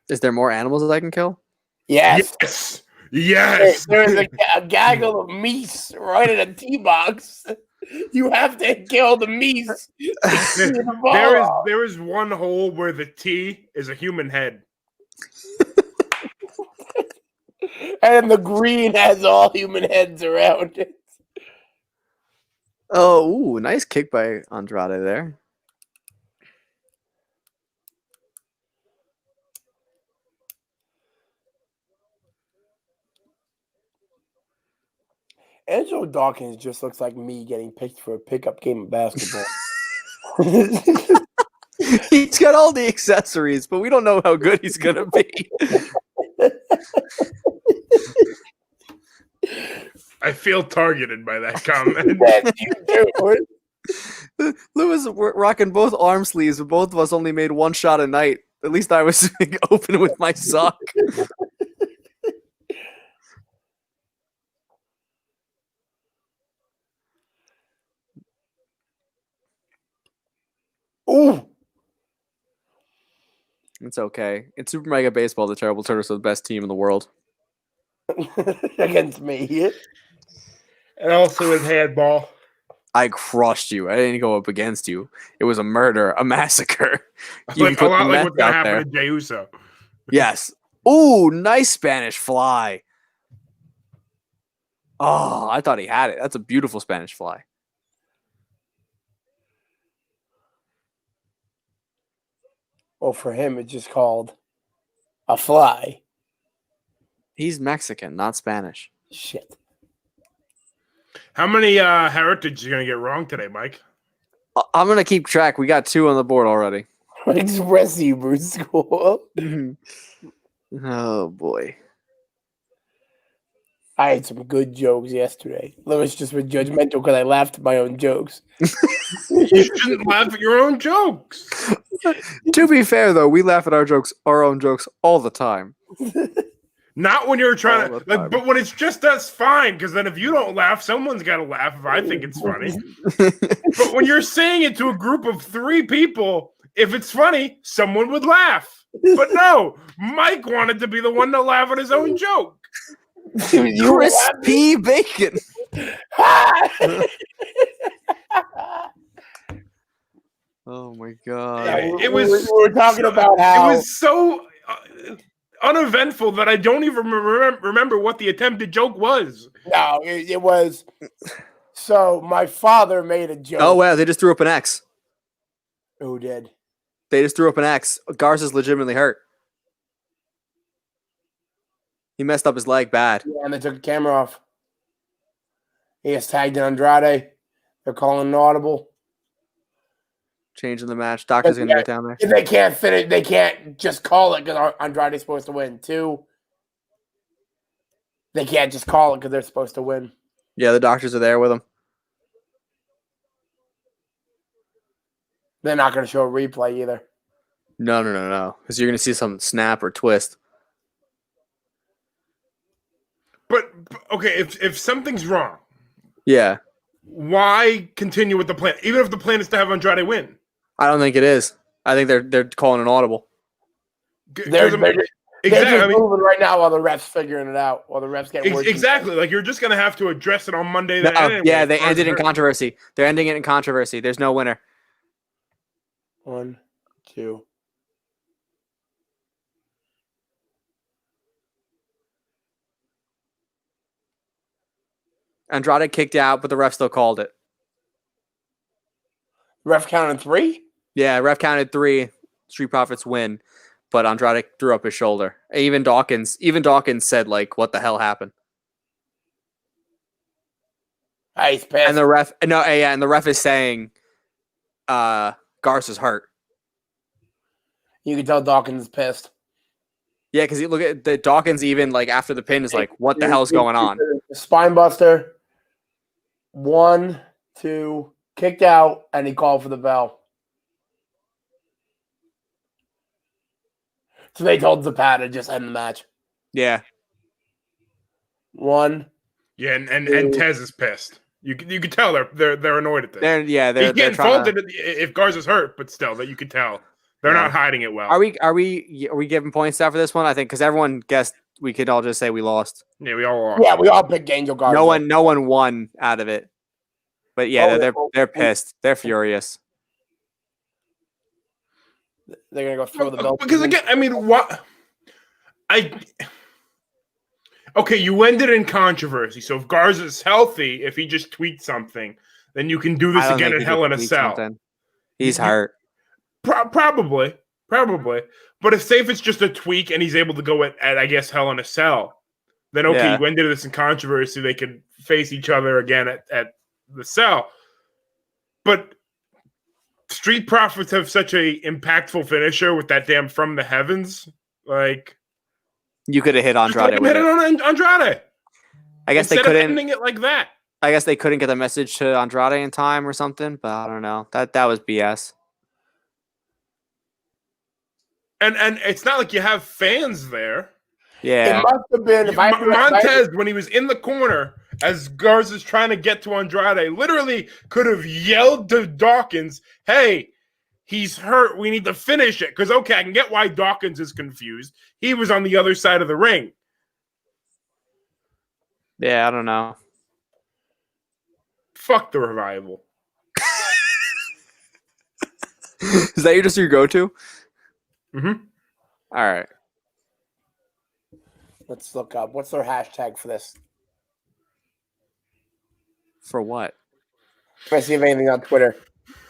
Is there more animals that I can kill? Yes. Yes. Yes. There's a gaggle of meese right in a tee box. You have to kill the meese. There is one hole where the T is a human head. And the green has all human heads around it. Oh, ooh, nice kick by Andrade there. Angelo Dawkins just looks like me getting picked for a pickup game of basketball. He's got all the accessories, but we don't know how good he's gonna be. I feel targeted by that comment. Yes, you do. Lewis rocking both arm sleeves, but both of us only made one shot a night. At least I was open with my sock. Ooh. It's okay. In Super Mega Baseball, the Terrible Turtles are the best team in the world. Against me. And also with handball. I crushed you. I didn't go up against you. It was a murder, a massacre. You Like, a put lot the like mess what's going to out there. happen to Jey Uso. Yes. Ooh, nice Spanish fly. Oh, I thought he had it. That's a beautiful Spanish fly. Well, for him, it's just called a fly. He's Mexican, not Spanish. Shit. How many heritage are you going to get wrong today, Mike? I'm going to keep track. We got 2 on the board already. Express Hebrew School. Oh, boy. I had some good jokes yesterday. Lewis just was judgmental because I laughed at my own jokes. You shouldn't laugh at your own jokes. To be fair, though, we laugh at our own jokes all the time. Not when you're trying All to, the time. but when it's just us, fine. Because then if you don't laugh, someone's got to laugh if I think it's funny. But when you're saying it to a group of 3 people, if it's funny, someone would laugh. But no, Mike wanted to be the one to laugh at his own joke. You were laughing? Crispy bacon. Oh my god. Yeah, It was. we were talking about how It was so uneventful that I don't even remember what the attempted joke was. no, it was. So my father made a joke. Oh wow, they just threw up an X. Who did? They just threw up an X. Garza's legitimately hurt. He messed up his leg bad. Yeah, and they took the camera off. He has tagged in Andrade. They're calling an audible. Changing the match. Doctor's gonna get down there. If they can't finish, they can't just call it because Andrade's supposed to win. 2, they can't just call it because they're supposed to win. Yeah, the doctors are there with him. They're not going to show a replay either. No. Because you're gonna see some snap or twist. But okay, if something's wrong, Yeah. why continue with the plan? Even if the plan is to have Andrade win. I don't think it is. I think they're calling an audible. They're just Exactly. I mean, moving right now while the refs figuring it out. While the refs get worse. exactly. Like you're just gonna have to address it on Monday. No, Anyway, yeah, as they far as ended in her- controversy. They're ending it in controversy. There's no winner. 1, 2. Andrade kicked out, but the ref still called it. Ref counted 3? Yeah, ref counted 3. Street Profits win, but Andrade threw up his shoulder. Even Dawkins said, like, what the hell happened? He's pissed. And the ref, and the ref is saying, Garza's hurt. You can tell Dawkins is pissed. Yeah, because you look at the Dawkins even like after the pin is like, what the hell's going on? Spinebuster. 1, 2, kicked out, and he called for the bell. So they told Zapata to just end the match. Yeah. 1. Yeah, and Tez is pissed. You can tell they're annoyed at this. They're He's getting trying faulted if Garza's hurt, but still, that you can tell they're not hiding it well. Are we giving points out for this one? I think because everyone guessed, we could all just say we lost. Yeah, we all lost. Yeah, we all picked Angel Garza. No one won out of it. But yeah, they're pissed. They're furious. They're gonna go throw the belt. Because again, I mean, what? Okay, you ended in controversy. So if Garza's healthy, if he just tweets something, then you can do this again in Hell in a Cell. Something. He's hurt. Probably. But if it's just a tweak and he's able to go at I guess Hell in a Cell, then okay, you ended this in controversy. They could face each other again at the Cell. But Street Profits have such a impactful finisher with that damn From the Heavens. Like, you could have hit Andrade. Hit it on Andrade. I guess Instead they couldn't of ending it like that. I guess they couldn't get the message to Andrade in time or something, but I don't know. That was BS. And it's not like you have fans there. Yeah. It must have been Montez, when he was in the corner as Garza's trying to get to Andrade, literally could have yelled to Dawkins, "Hey, he's hurt. We need to finish it." Because, okay, I can get why Dawkins is confused. He was on the other side of the ring. Yeah, I don't know. Fuck the Revival. Is that just your go-to? Mm-hmm. All right. Let's look up. What's their hashtag for this? For what? Try to see if anything on Twitter.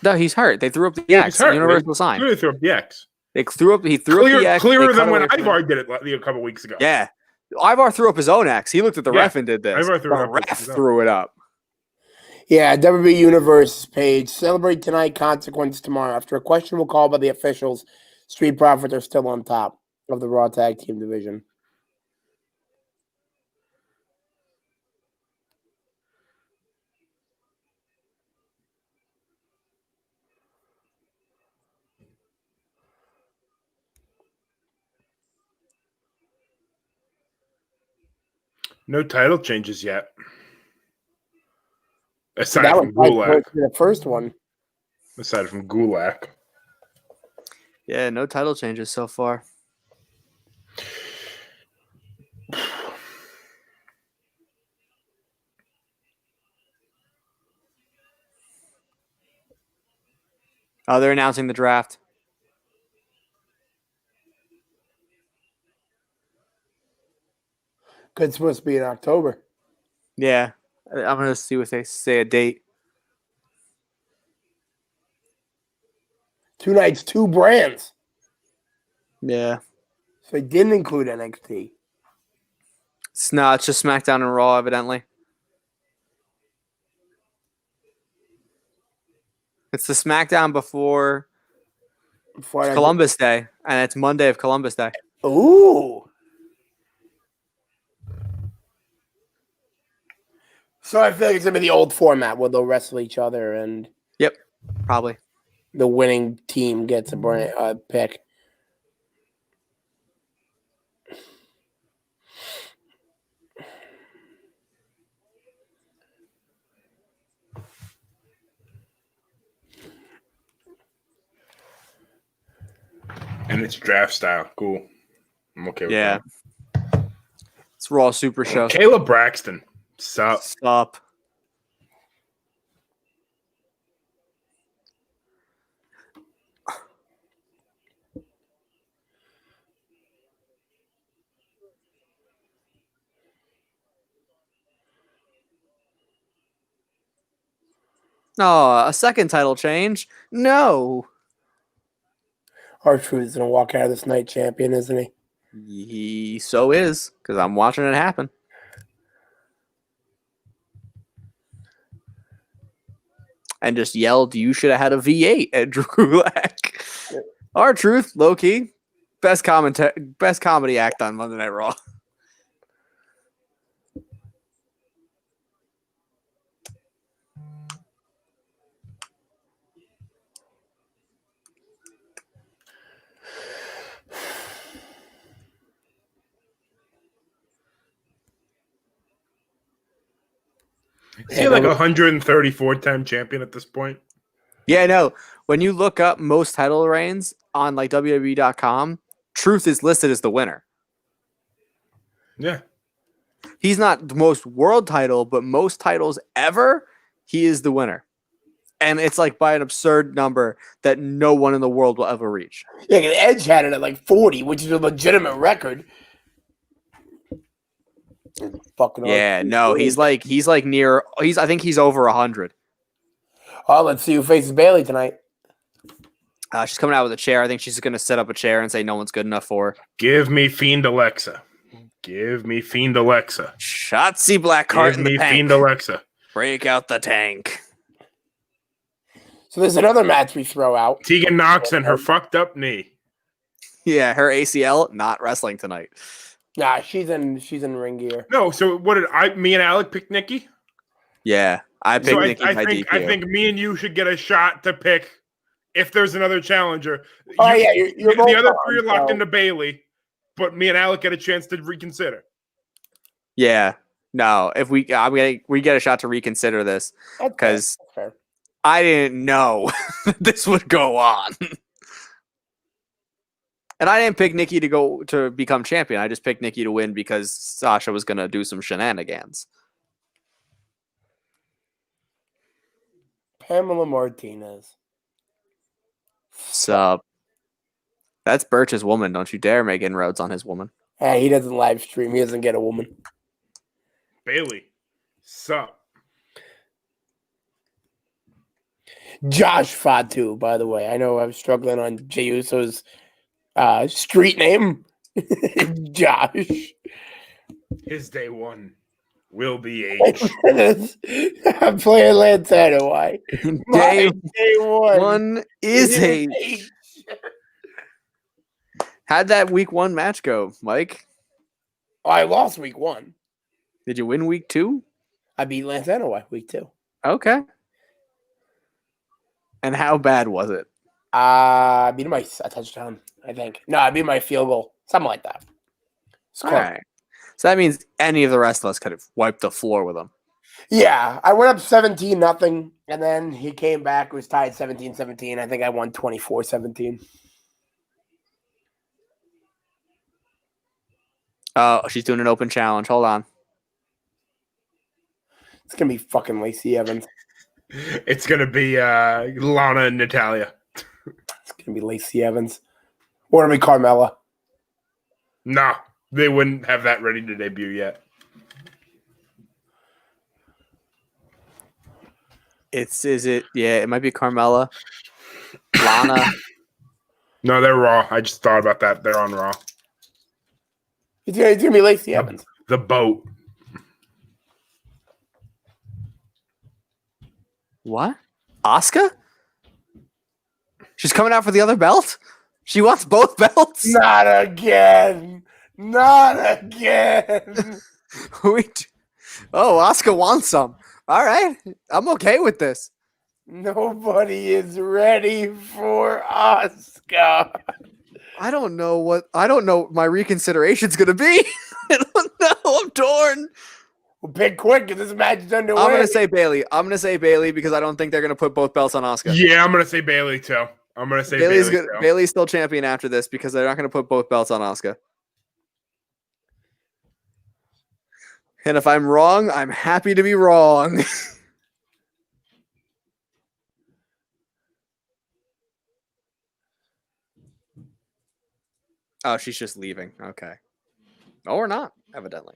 No, he's hurt. They threw up the X. Universal sign. He threw up the X. He threw up the X. Clearer than when Ivar did it a couple weeks ago. Yeah. Ivar threw up his own X. He looked at the ref and did this. Ivar threw it up. Yeah, WWE Universe page. Celebrate tonight, consequence tomorrow. After a questionable call by the officials, Street Profits are still on top of the Raw Tag Team division. No title changes yet. Aside from Gulak. The first one. Aside from Gulak. Yeah, no title changes so far. Oh, they're announcing the draft. It's supposed to be in October. Yeah. I'm going to see what they say a date. 2 nights, 2 brands. Yeah. So they didn't include NXT. It's just SmackDown and Raw, evidently. It's the SmackDown before Columbus Day, and it's Monday of Columbus Day. Ooh. So I feel like it's going to be the old format where they'll wrestle each other and... Yep, probably. The winning team gets a pick. And it's draft style. Cool. I'm okay with that. It's Raw Super Show. Caleb Braxton. Sup. Oh, a second title change? No. R-Truth is gonna walk out of this night champion, isn't he? He so is, because I'm watching it happen. And just yelled, "You should have had a V8 at Drew Gulak." R-Truth, low key, best comedy act on Monday Night Raw. Is he like 134-time champion at this point? Yeah, no. When you look up most title reigns on like WWE.com, Truth is listed as the winner. Yeah. He's not the most world title, but most titles ever, he is the winner. And it's like by an absurd number that no one in the world will ever reach. Yeah, 'cause Edge had it at like 40, which is a legitimate record. Fucking Yeah, R-Truth. no, he's like near. I think he's over 100. Oh, let's see who faces Bailey tonight. She's coming out with a chair. I think she's going to set up a chair and say no one's good enough for her. Give me Fiend Alexa. Give me Fiend Alexa. Shotzi Blackheart Give in the me tank. Fiend Alexa. Break out the tank. So there's another match we throw out. Tegan Knox and her fucked up knee. Yeah, her ACL not wrestling tonight. Nah, she's in ring gear. No, so what did me and Alec pick Nikki? Yeah, I picked So Nikki by DQ. I think me and you should get a shot to pick if there's another challenger. Oh, yeah, you're both the other on, three are locked so- into Bailey, but me and Alec get a chance to reconsider. Yeah, no. If we get a shot to reconsider this That's because fair. I didn't know this would go on. And I didn't pick Nikki to become champion. I just picked Nikki to win because Sasha was going to do some shenanigans. Pamela Martinez. Sup? That's Birch's woman. Don't you dare make inroads on his woman. Hey, he doesn't live stream. He doesn't get a woman. Bailey, sup? Josh Fatu, by the way. I know I was struggling on Jey Uso's street name. Josh. His day one will be H. I'm playing Lantana. Why? Day Day one. one is a. H. How'd that week 1 match go, Mike? Oh, I lost week 1. Did you win week 2? I beat Lantana week 2. Okay. And how bad was it? I beat him by a touchdown, I think. No, I beat my field goal. Something like that. All right. So that means any of the rest of us could have wiped the floor with him. Yeah, I went up 17-0, and then he came back. It was tied 17-17. I think I won 24-17. Oh, she's doing an open challenge. Hold on. It's going to be fucking Lacey Evans. It's gonna be Lana and Natalia. It's going to be Lacey Evans. Or it'll be Carmella. Nah, they wouldn't have that ready to debut yet. It might be Carmella. Lana. No, they're Raw. I just thought about that. They're on Raw. It's going to be Lacey Evans. The boat. What? Asuka? She's coming out for the other belt? She wants both belts? Not again. Not again. Wait. Oh, Asuka wants some. All right. I'm okay with this. Nobody is ready for Asuka. I don't know what my reconsideration's gonna be. I don't know. I'm torn. Well, pick quick because this match is underway. I'm gonna say Bailey. I'm gonna say Bailey because I don't think they're gonna put both belts on Asuka. Yeah, I'm gonna say Bailey too. I'm gonna say Bailey too. Bailey's still champion after this because they're not gonna put both belts on Asuka. And if I'm wrong, I'm happy to be wrong. Oh, she's just leaving. Okay. Oh, or not, evidently.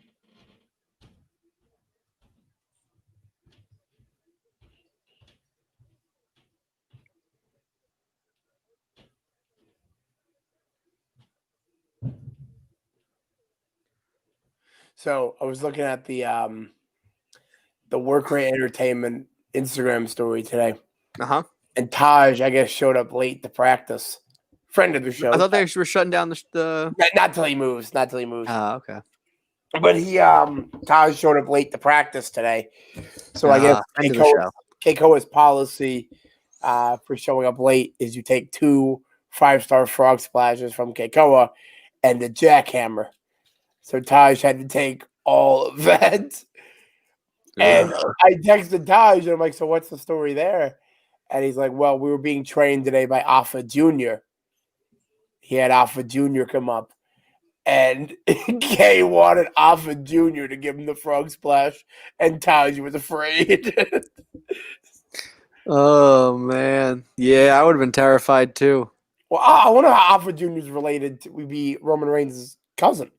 So I was looking at the Work Rate Entertainment Instagram story today, Uh-huh. and Taj, I guess, showed up late to practice. Friend of the show. I thought they were shutting down the Not till he moves. Not till he moves. okay. But Taj showed up late to practice today. So I guess End of the show. Keikoa's policy for showing up late is you take 2 5-star frog splashes from Keikoa and the jackhammer. So Taj had to take all of that. And I texted Taj and I'm like, so what's the story there? And he's like, well, we were being trained today by Alpha Jr. He had Alpha Jr. come up. And Kay wanted Alpha Jr. to give him the frog splash, and Taj was afraid. Oh man. Yeah, I would have been terrified too. Well, I wonder how Alpha Jr. is related to be Roman Reigns' cousin.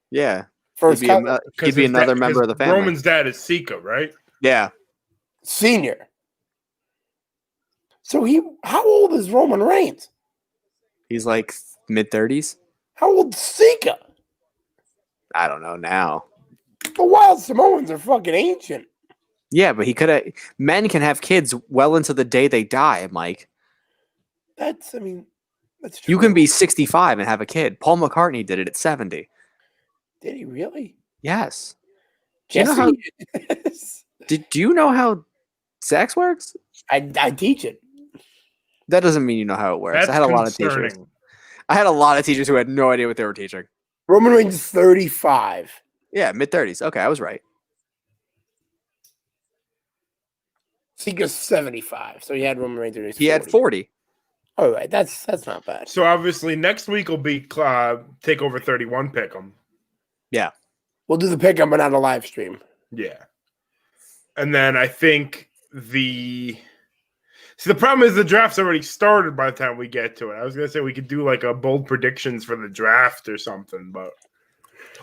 Yeah. First cousin. He'd be another member of the family. Roman's dad is Sika, right? Yeah. Senior. So how old is Roman Reigns? He's like mid-30s. How old is Sika? I don't know now. The Wild Samoans are fucking ancient. Yeah, but he could have. Men can have kids well into the day they die, Mike. That's true. You can be 65 and have a kid. Paul McCartney did it at 70. Did he really? Yes. Do you know how? Do you know how sex works? I teach it. That doesn't mean you know how it works. That's I had a lot of teachers. concerning. I had a lot of teachers who had no idea what they were teaching. Roman Reigns is 35. Yeah, mid-30s. Okay, I was right. Sika's 75, so he had Roman Reigns. He had 40. All right, that's not bad. So obviously next week will be Takeover 31 pick'em. Yeah. We'll do the pickup, but not a live stream. Yeah. And then I think the problem is the draft's already started by the time we get to it. I was gonna say we could do like a bold predictions for the draft or something, but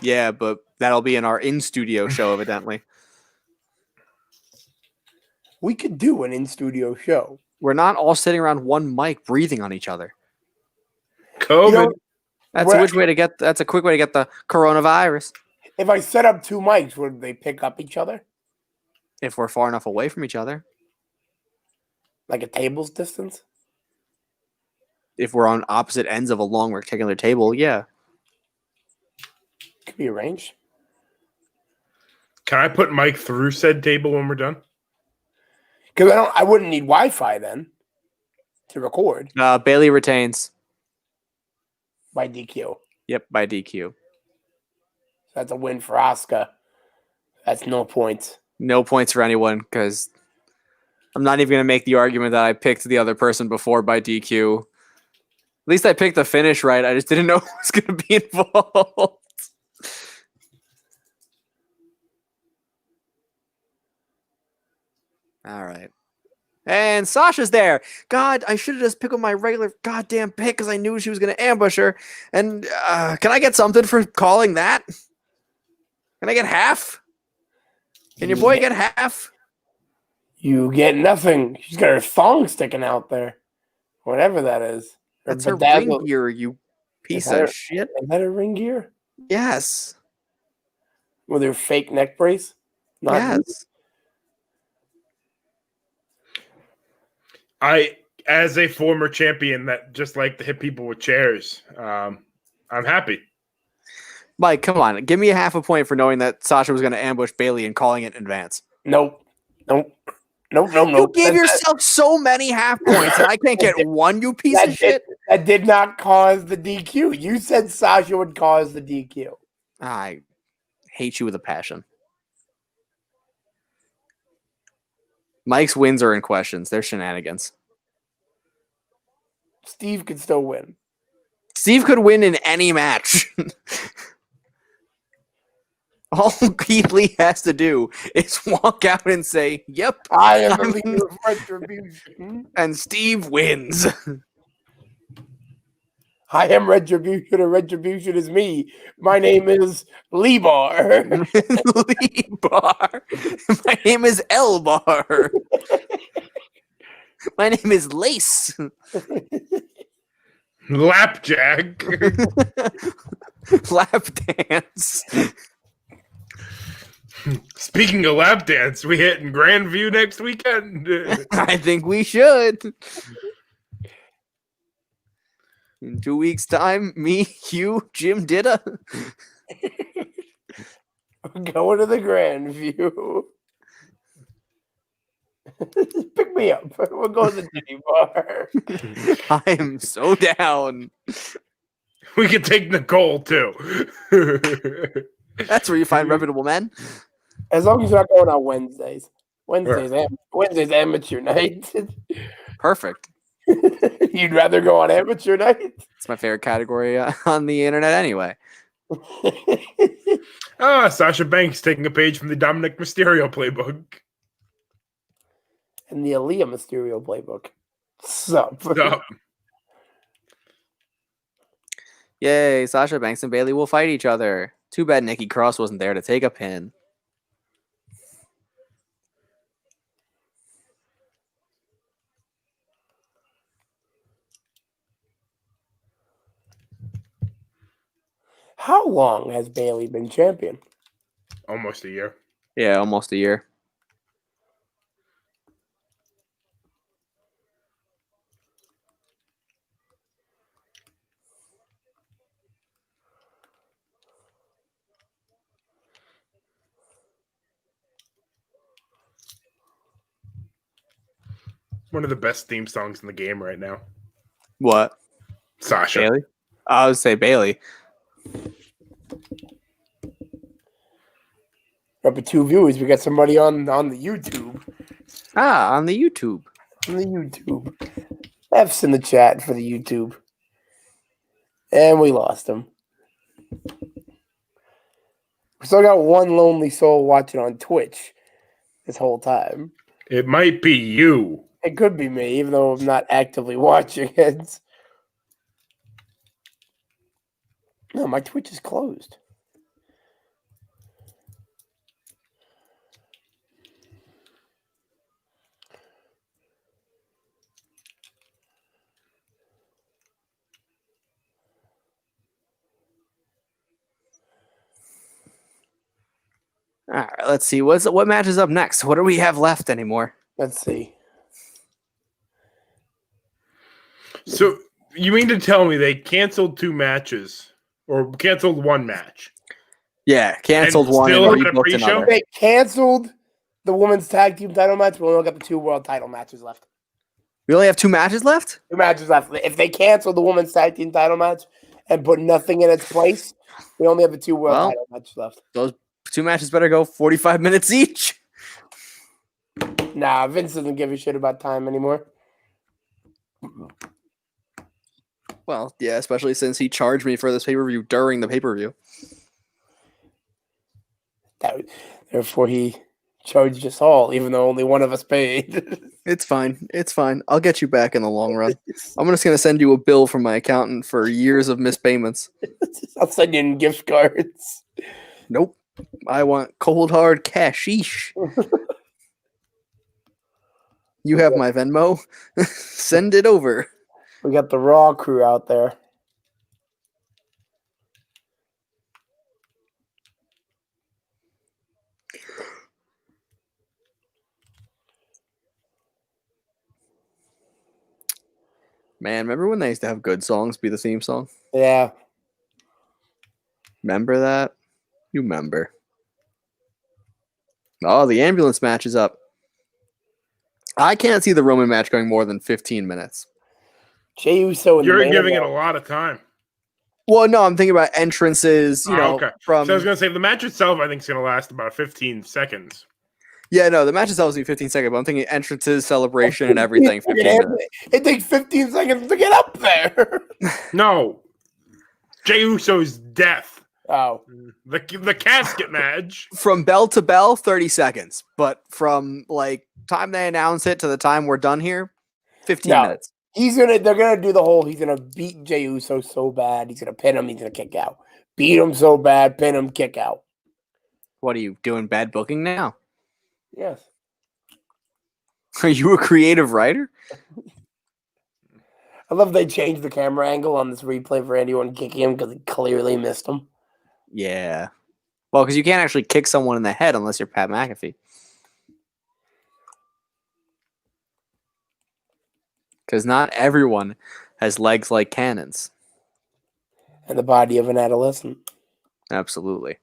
Yeah, but that'll be in our in-studio show, evidently. We could do an in-studio show. We're not all sitting around one mic breathing on each other. COVID. You know, That's a quick way to get the coronavirus. if I set up 2 mics, would they pick up each other? If we're far enough away from each other. Like a table's distance? If we're on opposite ends of a long rectangular table, yeah. Could be arranged. Can I put Mike through said table when we're done? Because I wouldn't need Wi-Fi then to record Bailey retains. by DQ. Yep, by DQ. That's a win for Asuka. That's no points. No points for anyone because I'm not even going to make the argument that I picked the other person before by DQ. At least I picked the finish right. I just didn't know who was going to be involved. All right. And Sasha's there. God, I should have just picked up my regular goddamn pick because I knew she was going to ambush her. And can I get something for calling that? Can I get half? Can your boy get half? You get nothing. She's got her thong sticking out there. Whatever that is. That's her ring gear, you piece of shit. Is that a ring gear? Yes. With her fake neck brace? Yes. As a former champion that just like to hit people with chairs, I'm happy. Mike, come on. Give me a half a point for knowing that Sasha was going to ambush Bailey and calling it in advance. Nope. You gave yourself so many half points and I can't get one, you piece of shit. That did not cause the DQ. You said Sasha would cause the DQ. I hate you with a passion. Mike's wins are in questions. They're shenanigans. Steve could still win. Steve could win in any match. All Keith Lee has to do is walk out and say, yep, I am the leader of Retribution. And Steve wins. I am Retribution, and Retribution is me. My name is Lee-Bar. Lee-Bar. My name is L-Bar. My name is Lace. Lapjack. Lap dance. Speaking of lap dance, we hitting Grandview next weekend. I think we should. In 2 weeks' time, me, you, Jim Ditta. We're going to the Grand View. Pick me up. We're going to the Diddy Bar. I am so down. We could take Nicole too. That's where you find reputable men. As long as you're not going on Wednesdays. Wednesdays amateur night. Perfect. You'd rather go on amateur night? It's my favorite category on the internet anyway. Sasha Banks taking a page from the Dominic Mysterio playbook. And the Aaliyah Mysterio playbook. Sup? Sup? Yay, Sasha Banks and Bailey will fight each other. Too bad Nikki Cross wasn't there to take a pin. How long has Bailey been champion? Almost a year. Yeah, almost a year. One of the best theme songs in the game right now. What? Sasha. Bailey? I would say Bailey. Up at 2 viewers, we got somebody on the YouTube. On the YouTube. On the YouTube. F's in the chat for the YouTube. And we lost him. We still got one lonely soul watching on Twitch this whole time. It might be you. It could be me, even though I'm not actively watching it. No, my Twitch is closed. All right, let's see. What match is up next? What do we have left anymore? Let's see. So you mean to tell me they canceled 2 matches or canceled 1 match? Yeah, canceled And one still and had a rebooked pre-show? another. They canceled the women's tag team title match. We only got the 2 world title matches left. We only have 2 matches left? 2 matches left. If they cancel the women's tag team title match and put nothing in its place, we only have the 2 world Well, title matches left. Those 2 matches better go 45 minutes each. Nah, Vince doesn't give a shit about time anymore. Well, yeah, especially since he charged me for this pay-per-view during the pay-per-view. Therefore, he charged us all, even though only one of us paid. It's fine. It's fine. I'll get you back in the long run. I'm just going to send you a bill from my accountant for years of missed payments. I'll send you in gift cards. Nope. I want cold hard cashish. You have my Venmo. Send it over. We got the Raw crew out there. Man, remember when they used to have good songs be the theme song? Yeah. Remember that? You remember. Oh, the ambulance match is up. I can't see the Roman match going more than 15 minutes. Jey Uso. You're giving it a lot of time. Well, no, I'm thinking about entrances, Okay. from... So I was going to say the match itself, I think, is going to last about 15 seconds. Yeah, no, the match itself is 15 seconds, but I'm thinking entrances, celebration, and everything. 15 minutes. It takes 15 seconds to get up there. No. Jey Uso's death. Oh. The casket match. From bell to bell, 30 seconds. But from time they announce it to the time we're done here, 15 minutes. They're gonna do the whole, he's gonna beat Jey Uso so bad, he's gonna pin him, he's gonna kick out. Beat him so bad, pin him, kick out. What are you doing? Bad booking now? Yes. Are you a creative writer? I love they changed the camera angle on this replay for anyone kicking him because he clearly missed him. Yeah. Well, because you can't actually kick someone in the head unless you're Pat McAfee. Because not everyone has legs like cannons. And the body of an adolescent. Absolutely.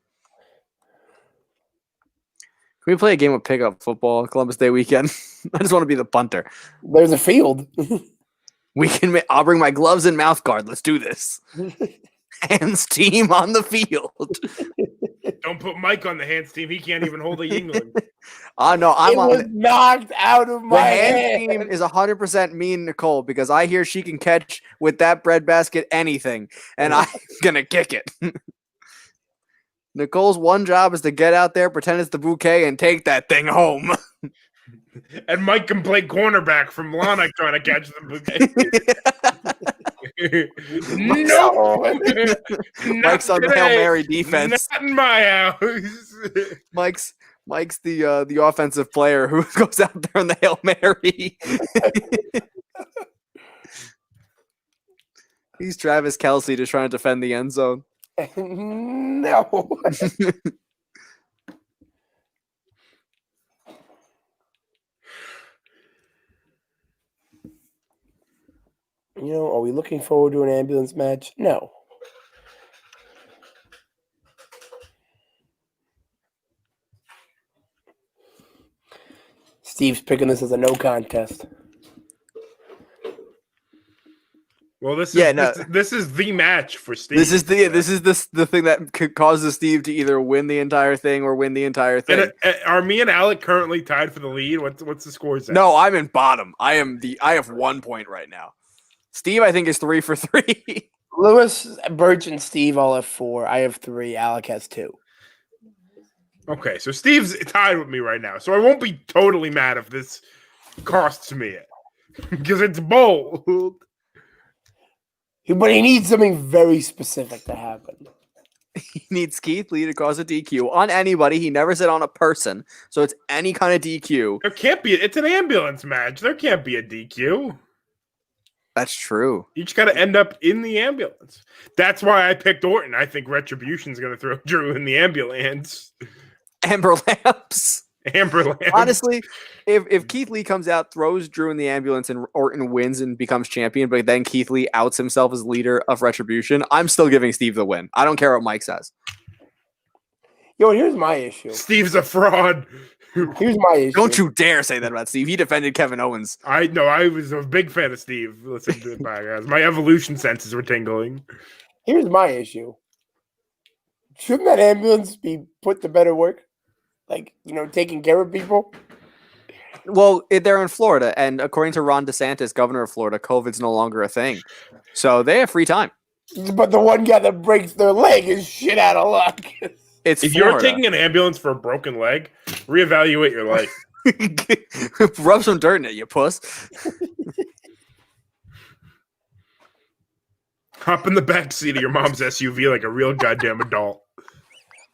Can we play a game of pickup football on Columbus Day weekend? I just want to be the punter. There's a field. We can. I'll bring my gloves and mouth guard. Let's do this. Hands team on the field. Don't put Mike on the hands team. He can't even hold a Yingling. No, I'm it on was it. knocked out of The my hands hand. team is 100% me and Nicole because I hear she can catch with that breadbasket anything, and I'm gonna kick it. Nicole's one job is to get out there, pretend it's the bouquet, and take that thing home. And Mike can play cornerback from Lonick trying to catch the bouquet. Nope. Mike's on the Hail Mary defense. Not in my house. Mike's the offensive player who goes out there on the Hail Mary. He's Travis Kelce just trying to defend the end zone. No. Are we looking forward to an ambulance match? No. Steve's picking this as a no contest. Well, this is Yeah, no. this is the match for Steve. This is the thing that could causes Steve to either win the entire thing or win the entire thing. And, are me and Alec currently tied for the lead? What's the scores? No, I'm in bottom. I have 1 point right now. Steve, I think, is 3 for 3. Lewis, Birch, and Steve all have 4. I have 3. Alec has 2. Okay, so Steve's tied with me right now, so I won't be totally mad if this costs me it because it's bold. But he needs something very specific to happen. He needs Keith Lee to cause a DQ on anybody. He never said on a person, so it's any kind of DQ. There can't be. It's an ambulance match. There can't be a DQ. That's true. You just got to end up in the ambulance. That's why I picked Orton. I think Retribution's going to throw Drew in the ambulance. Amber Lamps. Amber Lamb. Honestly, if Keith Lee comes out, throws Drew in the ambulance, and Orton wins and becomes champion, but then Keith Lee outs himself as leader of Retribution, I'm still giving Steve the win. I don't care what Mike says. Here's my issue. Steve's a fraud. Here's my issue. Don't you dare say that about Steve. He defended Kevin Owens. I was a big fan of Steve. Listen to the podcast. My evolution senses were tingling. Here's my issue. Shouldn't that ambulance be put to better work? Like, taking care of people? Well, they're in Florida, and according to Ron DeSantis, governor of Florida, COVID's no longer a thing. So they have free time. But the one guy that breaks their leg is shit out of luck. It's If Florida. you're taking an ambulance for a broken leg, reevaluate your life. Rub some dirt in it, you puss. Hop in the back seat of your mom's SUV like a real goddamn adult.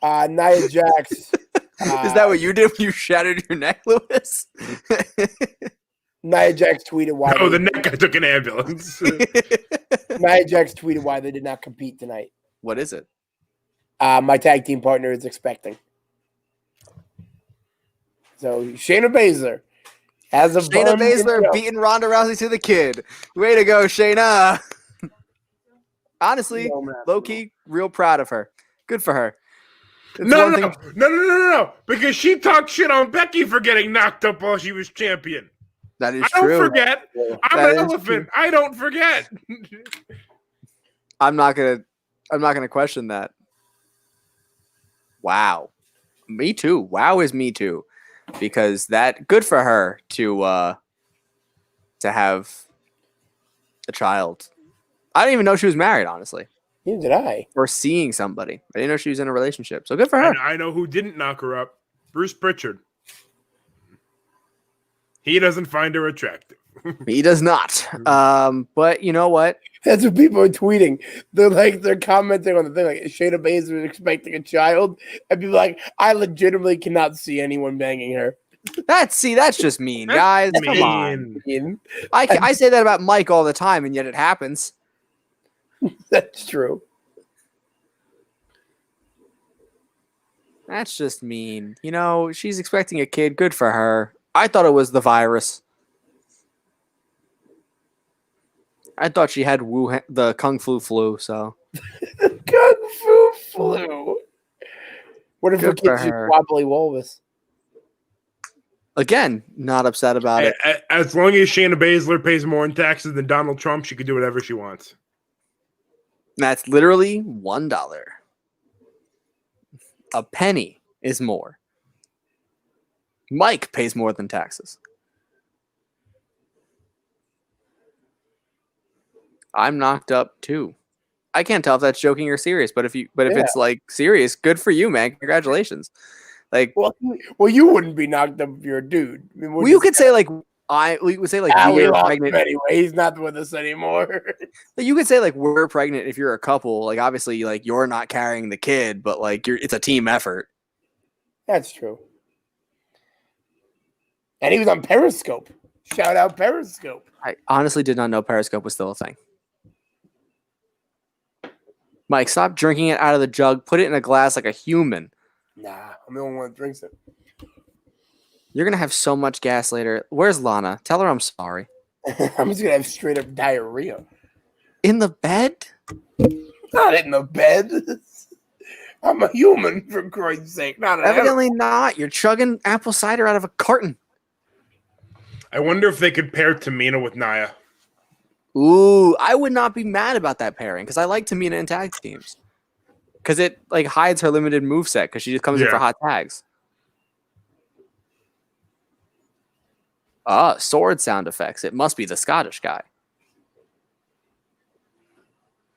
Nia Jax. Is that what you did when you shattered your neck, Lewis? Nia Jax tweeted why. No, the neck I took an ambulance. Nia Jax tweeted why they did not compete tonight. What is it? My tag team partner is expecting. So Shayna Baszler has a Shayna Baszler beating Ronda Rousey to the kid. Way to go, Shayna. Honestly, low-key, real proud of her. Good for her. It's No. Because she talked shit on Becky for getting knocked up while she was champion. That is I don't true. forget. I'm That an is elephant. true. I don't forget. I'm not gonna question that. Wow. Me too. Wow is me too. Because that good for her to have a child. I didn't even know she was married, honestly. Neither did I. Or seeing somebody. I didn't know she was in a relationship. So good for her. And I know who didn't knock her up. Bruce Pritchard. He doesn't find her attractive. He does not. But you know what? That's what people are tweeting. They're commenting on the thing like Shayna Baszler is expecting a child, and people are like, I legitimately cannot see anyone banging her. That's just mean, guys. Come on. Mean. I say that about Mike all the time, and yet it happens. That's true. That's just mean. You know, she's expecting a kid. Good for her. I thought it was the virus. I thought she had the Kung Fu flu, so. Kung Fu flu. What if her Good for kid's just her. wobbly walrus? Again, not upset about it. As long as Shayna Baszler pays more in taxes than Donald Trump, she can do whatever she wants. That's literally $1. A penny is more. Mike pays more than taxes. I'm knocked up too. I can't tell if that's joking or serious, but if it's like serious, good for you, man. Congratulations. Like, well, you wouldn't be knocked up if you're a dude. I mean, you could say like we would say like we we're lost pregnant him anyway. He's not with us anymore. You could say like we're pregnant if you're a couple. Like obviously, like you're not carrying the kid, but like it's a team effort. That's true. And he was on Periscope. Shout out Periscope. I honestly did not know Periscope was still a thing. Mike, stop drinking it out of the jug. Put it in a glass like a human. Nah, I'm the only one that drinks it. You're going to have so much gas later. Where's Lana? Tell her I'm sorry. I'm just going to have straight up diarrhea. In the bed? Not in the bed. I'm a human, for Christ's sake. Not an Evidently not. You're chugging apple cider out of a carton. I wonder if they could pair Tamina with Nia. Ooh, I would not be mad about that pairing because I like Tamina in tag teams. Because it like hides her limited moveset because she just comes in for hot tags. Sword sound effects. It must be the Scottish guy.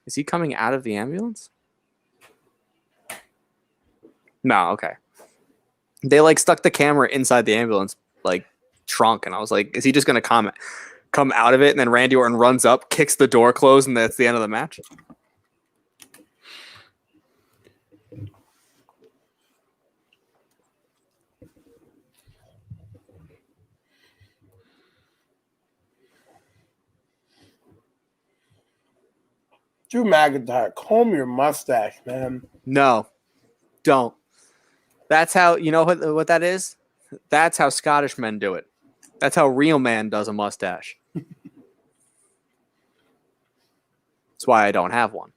Is he coming out of the ambulance? No, okay. They like stuck the camera inside the ambulance like trunk, and I was like, is he just gonna come out of it? And then Randy Orton runs up, kicks the door closed, and that's the end of the match. Drew McIntyre, comb your mustache, man. No, don't. That's how, you know what that is? That's how Scottish men do it. That's how real man does a mustache. That's why I don't have one.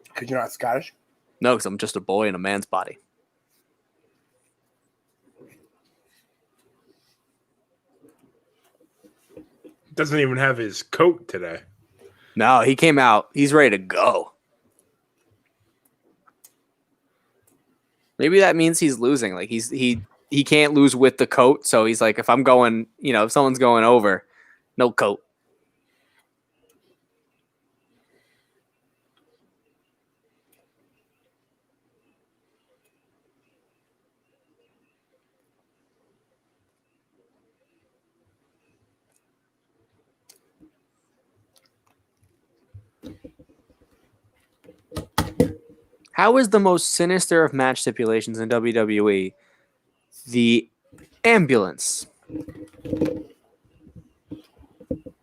Because you're not Scottish? No, because I'm just a boy in a man's body. Doesn't even have his coat today. No, he came out. He's ready to go. Maybe that means he's losing. Like he can't lose with the coat, so he's like, if I'm going, if someone's going over, no coat. How is the most sinister of match stipulations in WWE the ambulance?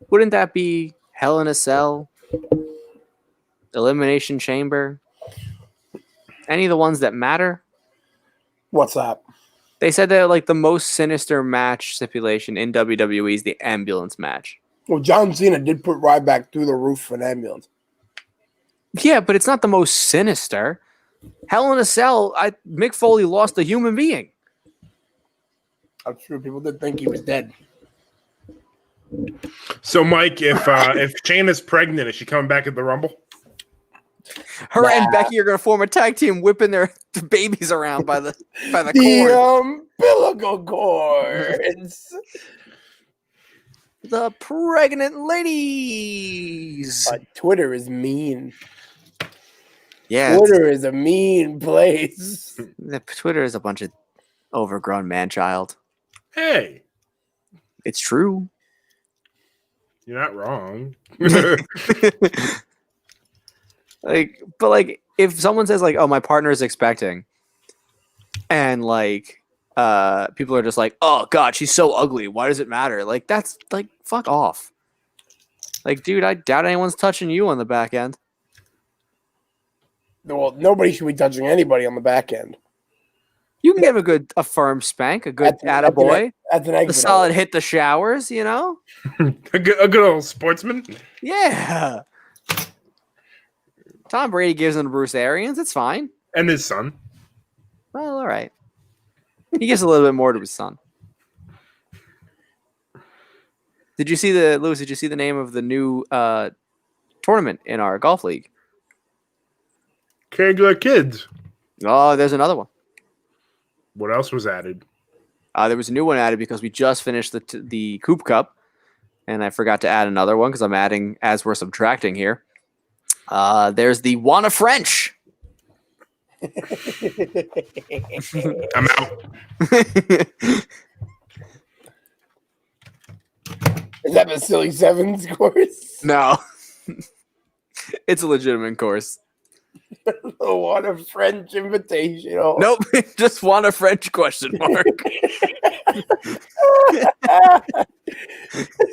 Wouldn't that be Hell in a Cell, Elimination Chamber, any of the ones that matter? What's that? They said that like the most sinister match stipulation in WWE is the ambulance match. Well, John Cena did put Ryback through the roof of an ambulance. Yeah, but it's not the most sinister. Hell in a Cell, Mick Foley lost a human being. I'm sure people did think he was dead. So, Mike, if Shayna's pregnant, is she coming back at the Rumble? Her and Becky are going to form a tag team, whipping their babies around by the cord. The umbilical cords. The pregnant ladies. Twitter is mean. Yeah, Twitter is a mean place. Twitter is a bunch of overgrown man-child. Hey, it's true. You're not wrong. But if someone says like, "Oh, my partner is expecting," and like, people are just like, "Oh God, she's so ugly. Why does it matter?" Like that's like, fuck off. Like, dude, I doubt anyone's touching you on the back end. Well, nobody should be touching anybody on the back end. You can give a firm spank, a good attaboy, That's an a exit. solid hit the showers, you know? a good old sportsman. Yeah. Tom Brady gives him to Bruce Arians. It's fine. And his son. Well, all right. He gives a little bit more to his son. Did you see the name of the new tournament in our golf league? Kegler Kids. Oh, there's another one. What else was added? There was a new one added because we just finished the Coop Cup, and I forgot to add another one because I'm adding as we're subtracting here. There's the Wanna French. I'm out. Is that the Silly Sevens course? No. It's a legitimate course. What a French Invitational. Nope. Just Wanna French question mark.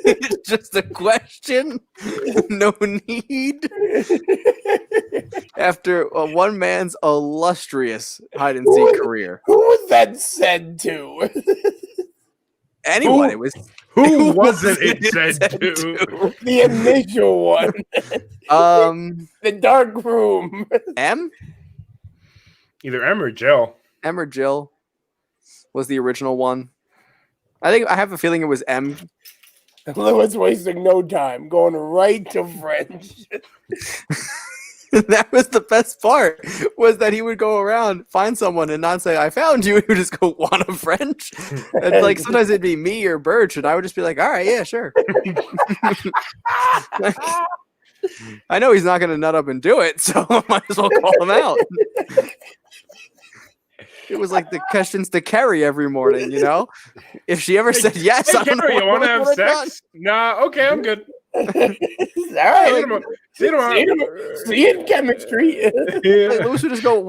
It's just a question. No need. After one man's illustrious hide and seek career. Who was that said to? Anyone. It was Who wasn't it said to? The initial one. The dark room. M? Either M or Jill. M or Jill was the original one. I have a feeling it was M. Lewis wasting no time, going right to French. That was the best part, was that he would go around, find someone, and not say, I found you. He would just go, want a French? And like sometimes it'd be me or Birch, and I would just be like, all right, yeah, sure. I know he's not going to nut up and do it, so I might as well call him out. It was like the questions to Carrie every morning, you know? If she ever said yes, Hey, I don't know Carrie, you want to have what I've done. sex? Nah, okay, I'm good. All right. See you tomorrow. See you in chemistry. Like, Lewis would just go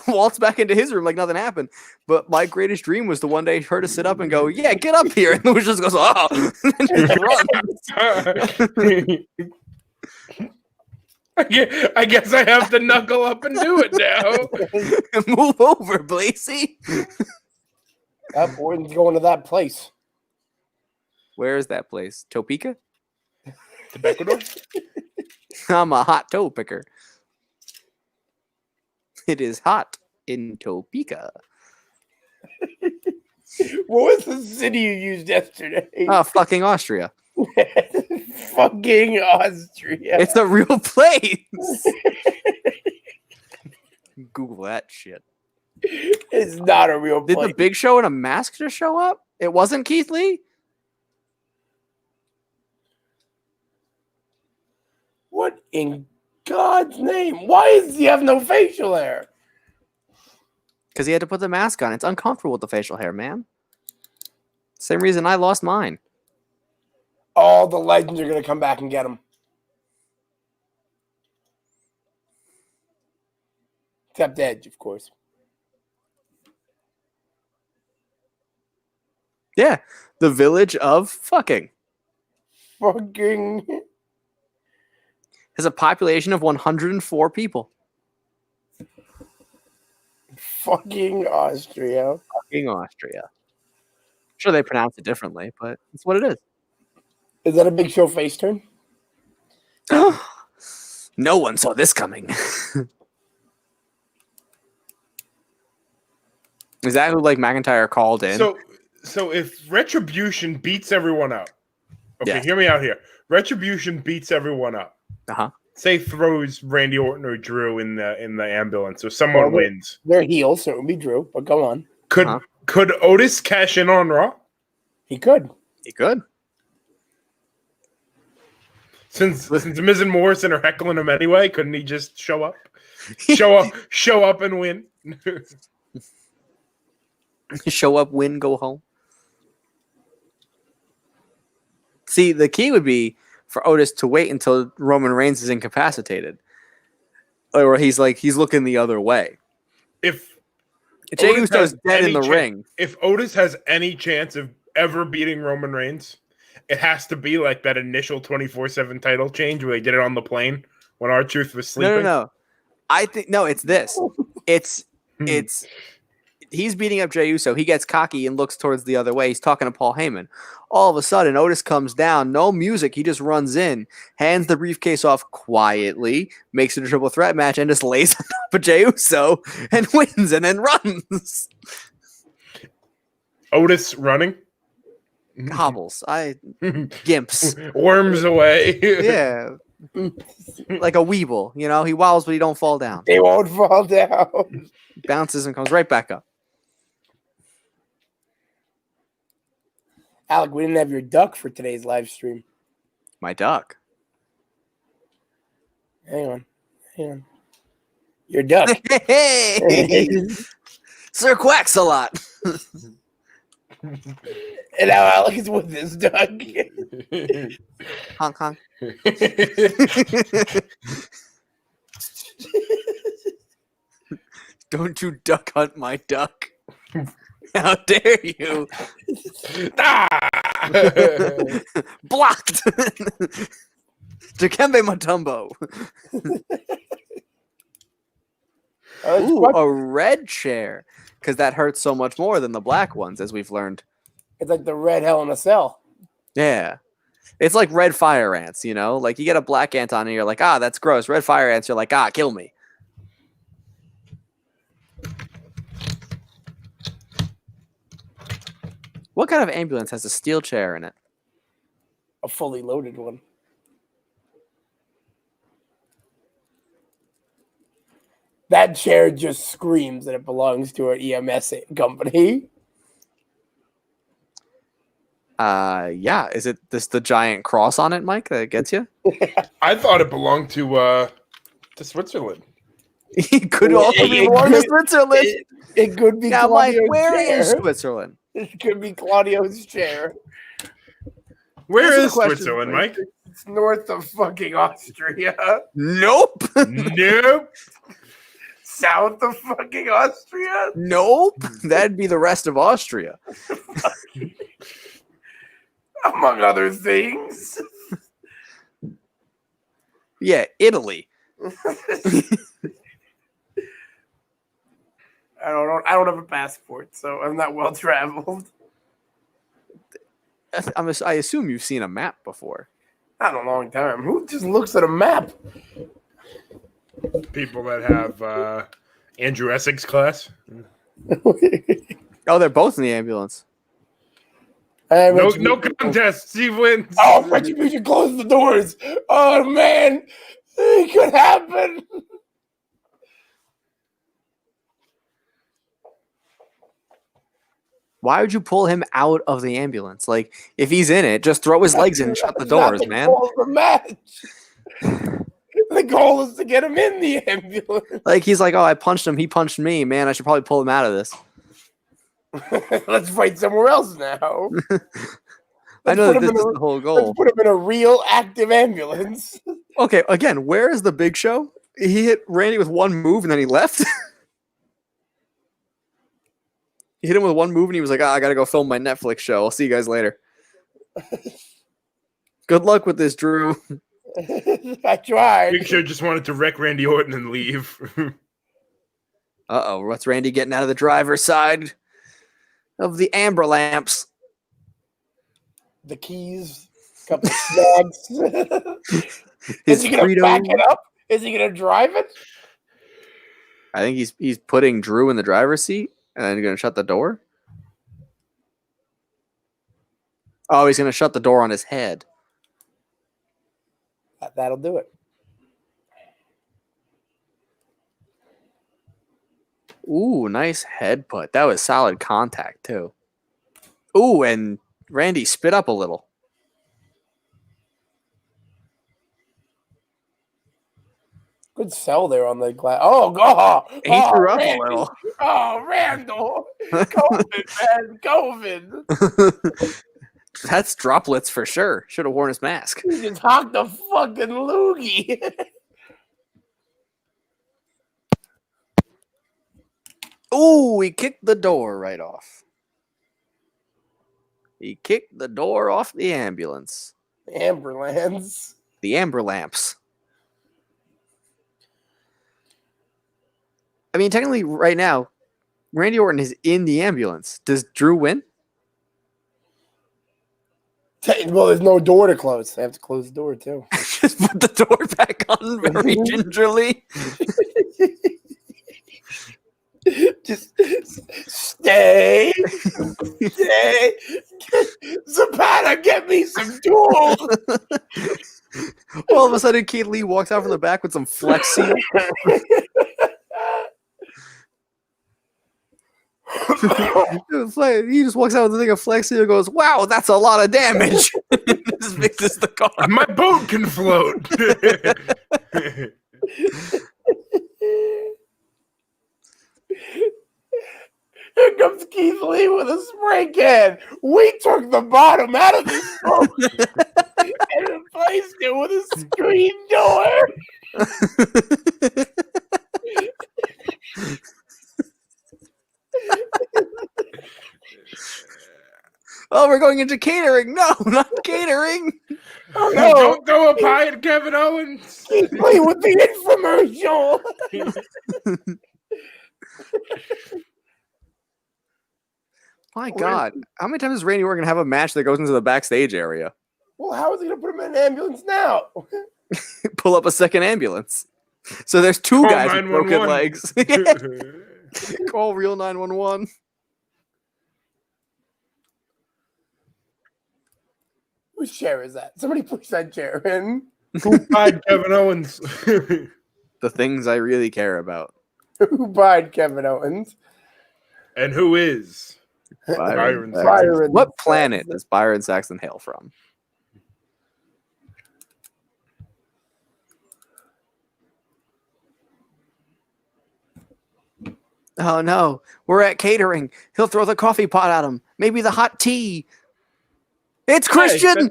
waltz back into his room like nothing happened. But my greatest dream was the one day her to sit up and go, "Yeah, get up here," and Lewis just goes, "Oh," and just runs. I guess I have to knuckle up and do it now. Move over, Blasey. That boy's going to that place. Where is that place? Topeka? Ecuador? I'm a hot toe picker. It is hot in Topeka. What was the city you used yesterday? Oh, fucking Austria. Fucking Austria. It's a real place. Google that shit. It's not a real Did place. the Big Show in a mask just show up? It wasn't Keith Lee? What in God's name? Why does he have no facial hair? Because he had to put the mask on. It's uncomfortable with the facial hair, man. Same reason I lost mine. All the legends are going to come back and get him. Except Edge, of course. Yeah, the village of fucking Fucking. has a population of 104 people. Fucking Austria. Fucking Austria. Sure, they pronounce it differently, but it's what it is. Is that a Big Show face turn? No one saw this coming. Is that who like McIntyre called in? So if Retribution beats everyone up, okay, Yeah. hear me out here. Retribution beats everyone up. Uh-huh. Say throws Randy Orton or Drew in the ambulance, or someone Well, wins. They're heels, so it would be Drew, but go on. Could Otis cash in on Raw? He could. He could. Since Miz and Morrison are heckling him anyway, couldn't he just show up? Show up and win. Show up, win, go home. See, the key would be for Otis to wait until Roman Reigns is incapacitated. Or he's looking the other way. If Jey Otis Uso's has dead in any the ring. If Otis has any chance of ever beating Roman Reigns, it has to be like that initial 24/7 title change where they did it on the plane when R-Truth was sleeping. No. I think no, it's this. It's he's beating up Jey Uso. He gets cocky and looks towards the other way. He's talking to Paul Heyman. All of a sudden, Otis comes down. No music. He just runs in, hands the briefcase off quietly, makes it a triple threat match, and just lays on top of Jey Uso and wins and then runs. Otis running. Hobbles. Gimps. Worms away. Yeah. Like a weeble. You know, he wobbles, but he don't fall down. They won't fall down. Bounces and comes right back up. Alec, we didn't have your duck for today's live stream. My duck. Hang on. Your duck. Hey! Sir Quacks-a-Lot. And now Alec is with his duck. Honk, honk. Don't you duck hunt my duck. How dare you? Ah! Blocked. Dikembe Mutombo. Ooh, a red chair. Because that hurts so much more than the black ones, as we've learned. It's like the red Hell in a Cell. Yeah. It's like red fire ants, you know? Like you get a black ant on and you're like, ah, that's gross. Red fire ants, you're like, ah, kill me. What kind of ambulance has a steel chair in it? A fully loaded one. That chair just screams that it belongs to an EMS company. Yeah. Is it the giant cross on it, Mike, that gets you? I thought it belonged to Switzerland. He could also be born in Switzerland. It could be Now, Mike, Claudio's where chair. is Switzerland? It could be Claudio's chair. Where Answer the is question, Switzerland, please. Mike? It's north of fucking Austria. Nope. Nope. South of fucking Austria. Nope. That'd be the rest of Austria. Among other things. Yeah, Italy. I don't have a passport, so I'm not well traveled. I assume you've seen a map before. Not in a long time. Who just looks at a map? People that have Andrew Essex class. Oh, they're both in the ambulance. No contest. Steve wins. Oh, but you should close the doors. Oh man, it could happen. Why would you pull him out of the ambulance? Like, if he's in it, just throw his legs in and shut the That's not doors, the man. goal of the match. The goal is to get him in the ambulance. Like, he's like, oh, I punched him. He punched me. Man, I should probably pull him out of this. Let's fight somewhere else now. I know that Let's this put him is in the whole Let's goal. put him in a real active ambulance. Okay, again, where is the Big Show? He hit Randy with one move and then he left. He hit him with one move and he was like, I gotta go film my Netflix show. I'll see you guys later. Good luck with this, Drew. I tried. Big Show just wanted to wreck Randy Orton and leave. Uh-oh, what's Randy getting out of the driver's side of the amber lamps? The keys, couple snacks. Is he gonna back it up? Is he gonna drive it? I think he's putting Drew in the driver's seat and then he's gonna shut the door. Oh, he's gonna shut the door on his head. That'll do it. Ooh, nice head put. That was solid contact too. Ooh, and Randy spit up a little. Good sell there on the glass. Oh, God. He threw up Randy. a little. Oh, Randall. COVID, man. COVID. That's droplets for sure. Should have worn his mask. He just hocked a fucking loogie. Ooh, he kicked the door right off. He kicked the door off the ambulance. Ambulance. The amber lamps. I mean, technically, right now, Randy Orton is in the ambulance. Does Drew win? Well, there's no door to close. They have to close the door too. Just put the door back on very gingerly. Just stay. Stay. Zapata, get me some tools. All of a sudden, Keith Lee walks out from the back with some Flex Seal. He just walks out with the thing of Flex Seal and goes, "Wow, that's a lot of damage." Just fixes the car. My boat can float. Here comes Keith Lee with a spray can. We took the bottom out of this boat and replaced it with a screen door. Oh, we're going into catering. No, not catering. Oh, no. Don't throw a pie at Kevin Owens. Keith Lee with the infomercial. My God. How many times is Randy Orton have a match that goes into the backstage area? Well, how is he going to put him in an ambulance now? Pull up a second ambulance. So there's two Call guys with broken 911. legs. Call real 911. Whose chair is that? Somebody push that chair in. Who pied Kevin Owens? The things I really care about. Who pied Kevin Owens? And who is? Byron Saxton. Byron What planet does Byron Saxton hail from? Oh no, we're at catering. He'll throw the coffee pot at him. Maybe the hot tea. It's Christian.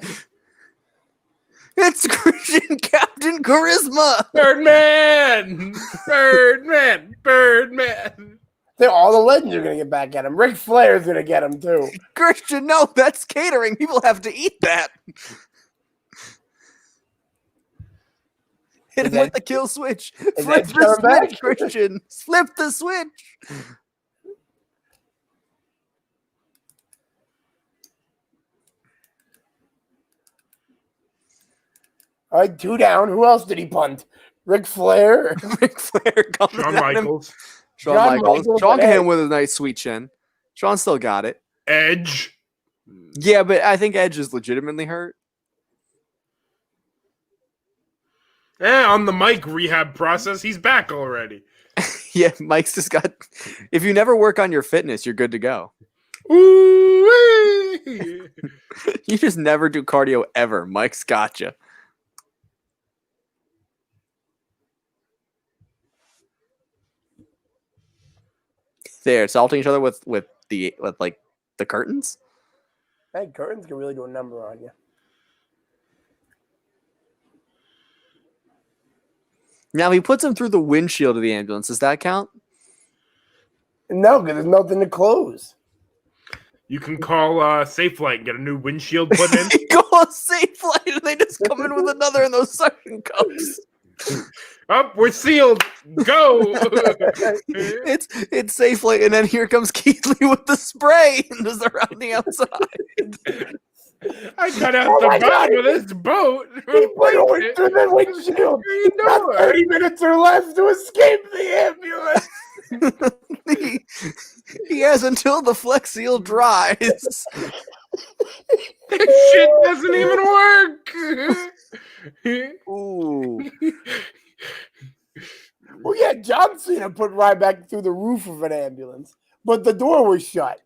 It's Christian Captain Charisma. Birdman! Birdman! Birdman! All the legends are going to get back at him. Ric Flair's going to get him, too. Christian, no, that's catering. People have to eat that. Hit him with the kill switch. Flip that the coming switch, back? Christian. Flip the switch. All right, 2 down. Who else did he punt? Ric Flair? Ric Flair comes Shawn at him. Michaels. Shawn Shawn Michales. Michaels Shawn and can hit him Edge. with a nice sweet chin. Shawn still got it. Edge. Yeah, but I think Edge is legitimately hurt. On the mic rehab process, he's back already. Yeah, Mike's just got. If you never work on your fitness, you're good to go. Ooh-wee. You just never do cardio ever. Mike's got you. They're assaulting each other with like the curtains. Hey, curtains can really do a number on you. Now he puts him through the windshield of the ambulance. Does that count? No, because there's nothing to close. You can call Safelight and get a new windshield put in. Go on safe light, and they just come in with another in those suction cups. Up, we're sealed. Go. It's safe light, and then here comes Keith Lee with the spray and just around the outside. I got out Oh the my bottom God. of this boat. He put it through the windshield. Got 30 minutes or less to escape the ambulance. He has until the Flex Seal dries. This shit doesn't even work. Ooh. Well, yeah, John Cena put Ryback through the roof of an ambulance, but the door was shut.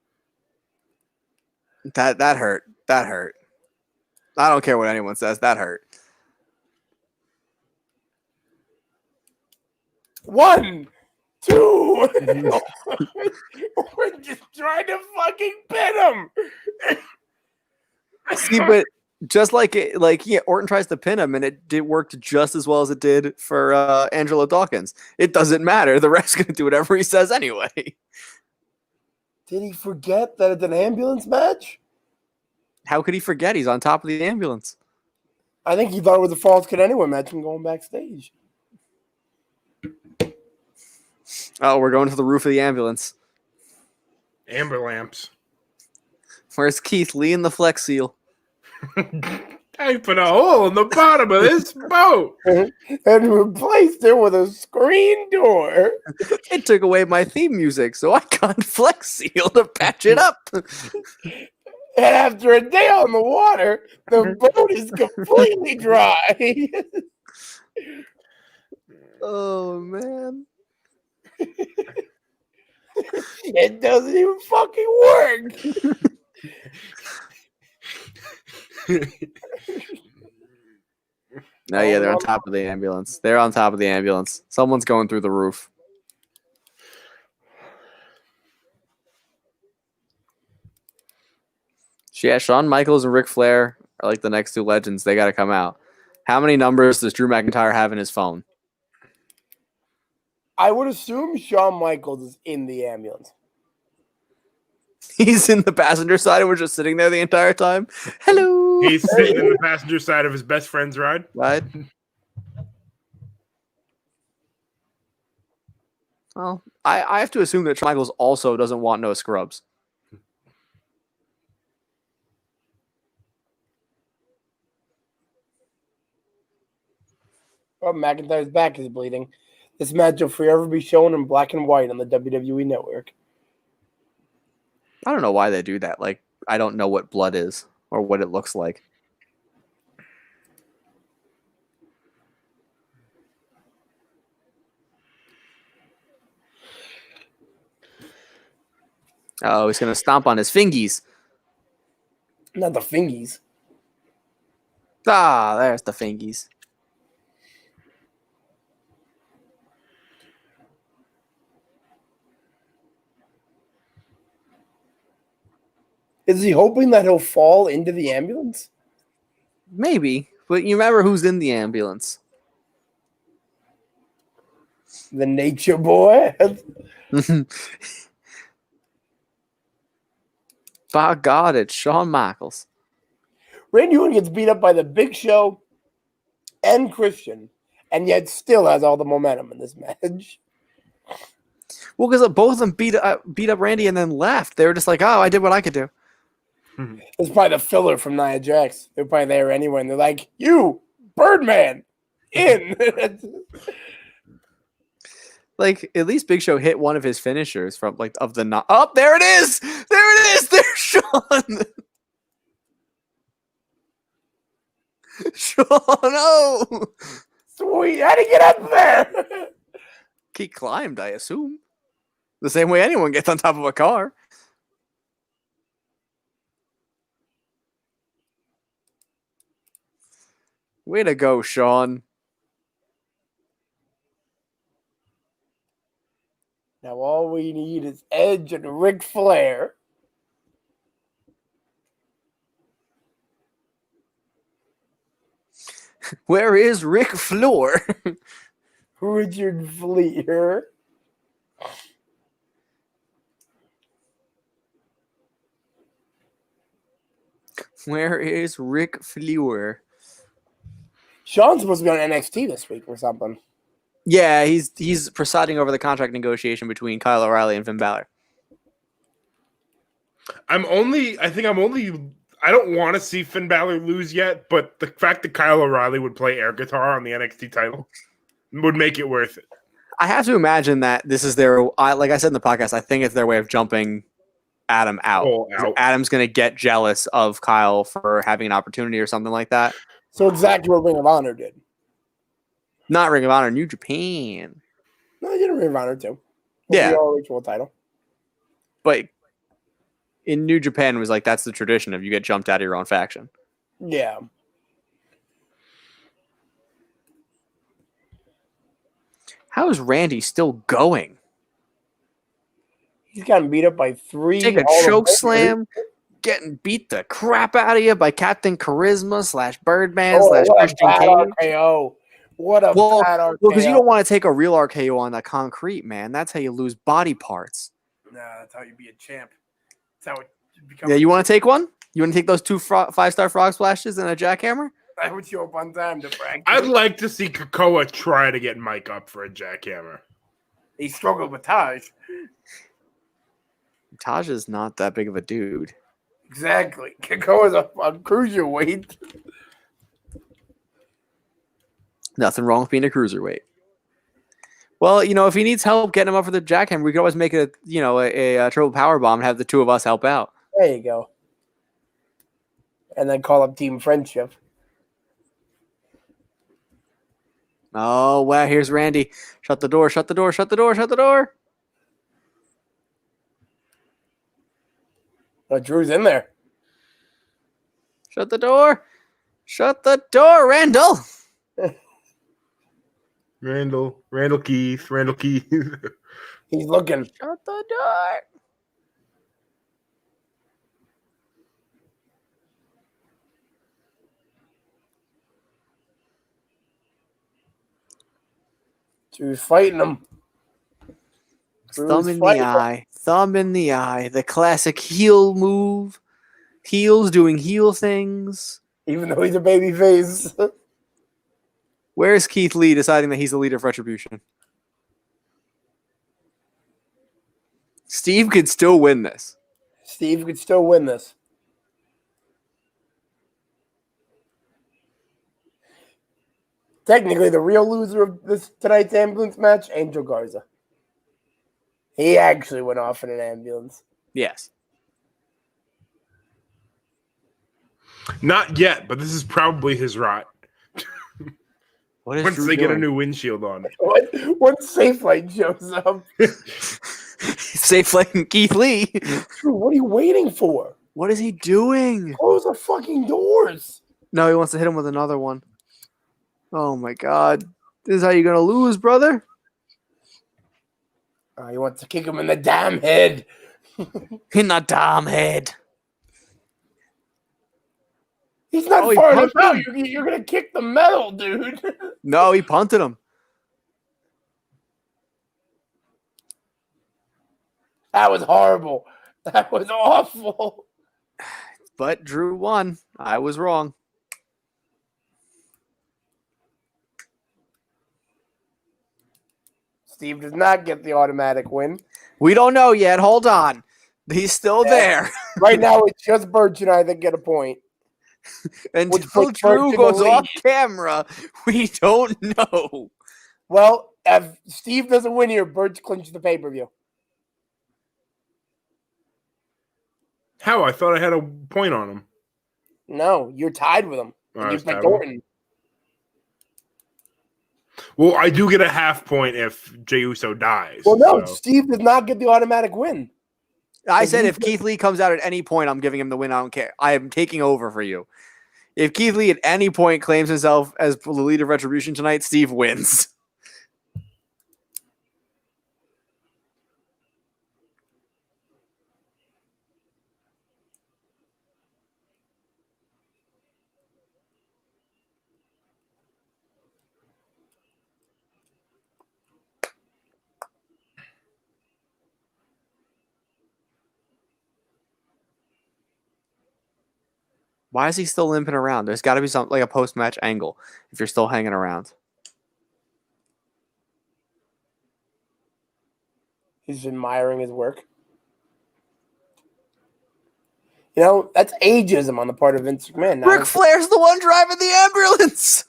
That hurt. That hurt. I don't care what anyone says. That hurt. 1, 2. We're just trying to fucking pin him. See, but just like Orton tries to pin him, and it did worked just as well as it did for Angelo Dawkins. It doesn't matter. The ref's gonna do whatever he says anyway. Did he forget that it's an ambulance match? How could he forget? He's on top of the ambulance. I think he thought it was a Falls Could Anyone match and going backstage. Oh, we're going to the roof of the ambulance. Amber lamps. Where's Keith Lee in the Flex Seal? I put a hole in the bottom of this boat. And replaced it with a screen door. It took away my theme music, so I got Flex Seal to patch it up. And after a day on the water, the boat is completely dry. Oh man. It doesn't even fucking work. No, yeah, they're on top of the ambulance. They're on top of the ambulance. Someone's going through the roof. Yeah, Shawn Michaels and Ric Flair are like the next two legends. They got to come out. How many numbers does Drew McIntyre have in his phone? I would assume Shawn Michaels is in the ambulance. He's in the passenger side and we're just sitting there the entire time. Hello. He's sitting in the passenger side of his best friend's ride. Right. Well, I have to assume that Shawn Michaels also doesn't want no scrubs. Oh, McIntyre's back is bleeding. This match will forever be shown in black and white on the WWE Network. I don't know why they do that. Like, I don't know what blood is or what it looks like. Oh, he's going to stomp on his fingies. Not the fingies. Ah, there's the fingies. Is he hoping that he'll fall into the ambulance? Maybe, but you remember who's in the ambulance. The Nature Boy? By God, it's Shawn Michaels. Randy Orton gets beat up by the Big Show and Christian, and yet still has all the momentum in this match. Well, because both of them beat up Randy and then left. They were just like, oh, I did what I could do. It's probably the filler from Nia Jax. They're probably there anyway, and they're like, you, Birdman, in. Like, at least Big Show hit one of his finishers from, like, of the... Oh, there it is! There it is! There's Shawn! Shawn, no! Sweet, how'd he get up there? He climbed, I assume. The same way anyone gets on top of a car. Way to go, Shawn. Now all we need is Edge and Ric Flair. Where is Ric Flair? Richard Fleer. Where is Ric Flair? Sean's supposed to be on NXT this week or something. Yeah, he's presiding over the contract negotiation between Kyle O'Reilly and Finn Balor. I don't want to see Finn Balor lose yet, but the fact that Kyle O'Reilly would play air guitar on the NXT title would make it worth it. I have to imagine that this is their, like I said in the podcast, I think it's their way of jumping Adam out. Adam's going to get jealous of Kyle for having an opportunity or something like that. So exactly what Ring of Honor did. Not Ring of Honor, New Japan. No, they did Ring of Honor too. Yeah. The ROH World title. But in New Japan, it was like, that's the tradition of you get jumped out of your own faction. Yeah. How is Randy still going? He's gotten beat up by three. Take a choke slam, getting beat the crap out of you by Captain Charisma / Birdman / Christian Cage. RKO. What a bad RKO. Well, because you don't want to take a real RKO on the concrete, man. That's how you lose body parts. Nah, that's how you be a champ. That's how it becomes. Yeah, you want to take one? You want to take those two 5-star frog splashes and a jackhammer? I would show up on time to Frank. I'd like to see Kakoa try to get Mike up for a jackhammer. He struggled with Taj. Taj is not that big of a dude. Exactly. Kikoa's a cruiserweight. Nothing wrong with being a cruiserweight. Well, if he needs help getting him up for the jackhammer, we could always make a triple power bomb and have the two of us help out. There you go. And then call up Team Friendship. Oh, wow, here's Randy. Shut the door, shut the door, shut the door, shut the door. Oh, Drew's in there. Shut the door. Shut the door, Randall. Randall Keith. He's looking. Shut the door. Drew's fighting him. Thumb in the eye. Thumb in the eye. The classic heel move. Heels doing heel things. Even though he's a baby face. Where's Keith Lee deciding that he's the leader of Retribution? Steve could still win this. Steve could still win this. Technically, the real loser of tonight's ambulance match, Angel Garza. He actually went off in an ambulance. Yes. Not yet, but this is probably his rot. What is Once Drew they get a doing? new windshield on. Once Safe Light shows up. Safe like Keith Lee. Drew, what are you waiting for? What is he doing? Close the fucking doors. No, he wants to hit him with another one. Oh my god. This is how you're going to lose, brother? He wants to kick him in the damn head. In the damn head. He's not he far enough punched out. You're going to kick the metal, dude. No, he punted him. That was horrible. That was awful. But Drew won. I was wrong. Steve does not get the automatic win. We don't know yet. Hold on. He's still there. Right now, it's just Birch and I that get a point. Until Which puts Drew Birch in goes the off lead. camera, we don't know. Well, if Steve doesn't win here, Birch clinches the pay-per-view. How? I thought I had a point on him. No, you're tied with him. Oh, And I you was picked tied with him. Orton. Well, I do get a half point if Jey Uso dies. Well, no, so. Steve does not get the automatic win. I So said you if Keith Lee comes out at any point, I'm giving him the win. I don't care. I am taking over for you. If Keith Lee at any point claims himself as the leader of Retribution tonight, Steve wins. Why is he still limping around? There's got to be something like a post-match angle if you're still hanging around. He's admiring his work. You know, that's ageism on the part of Vince McMahon. Ric Flair's the one driving the ambulance.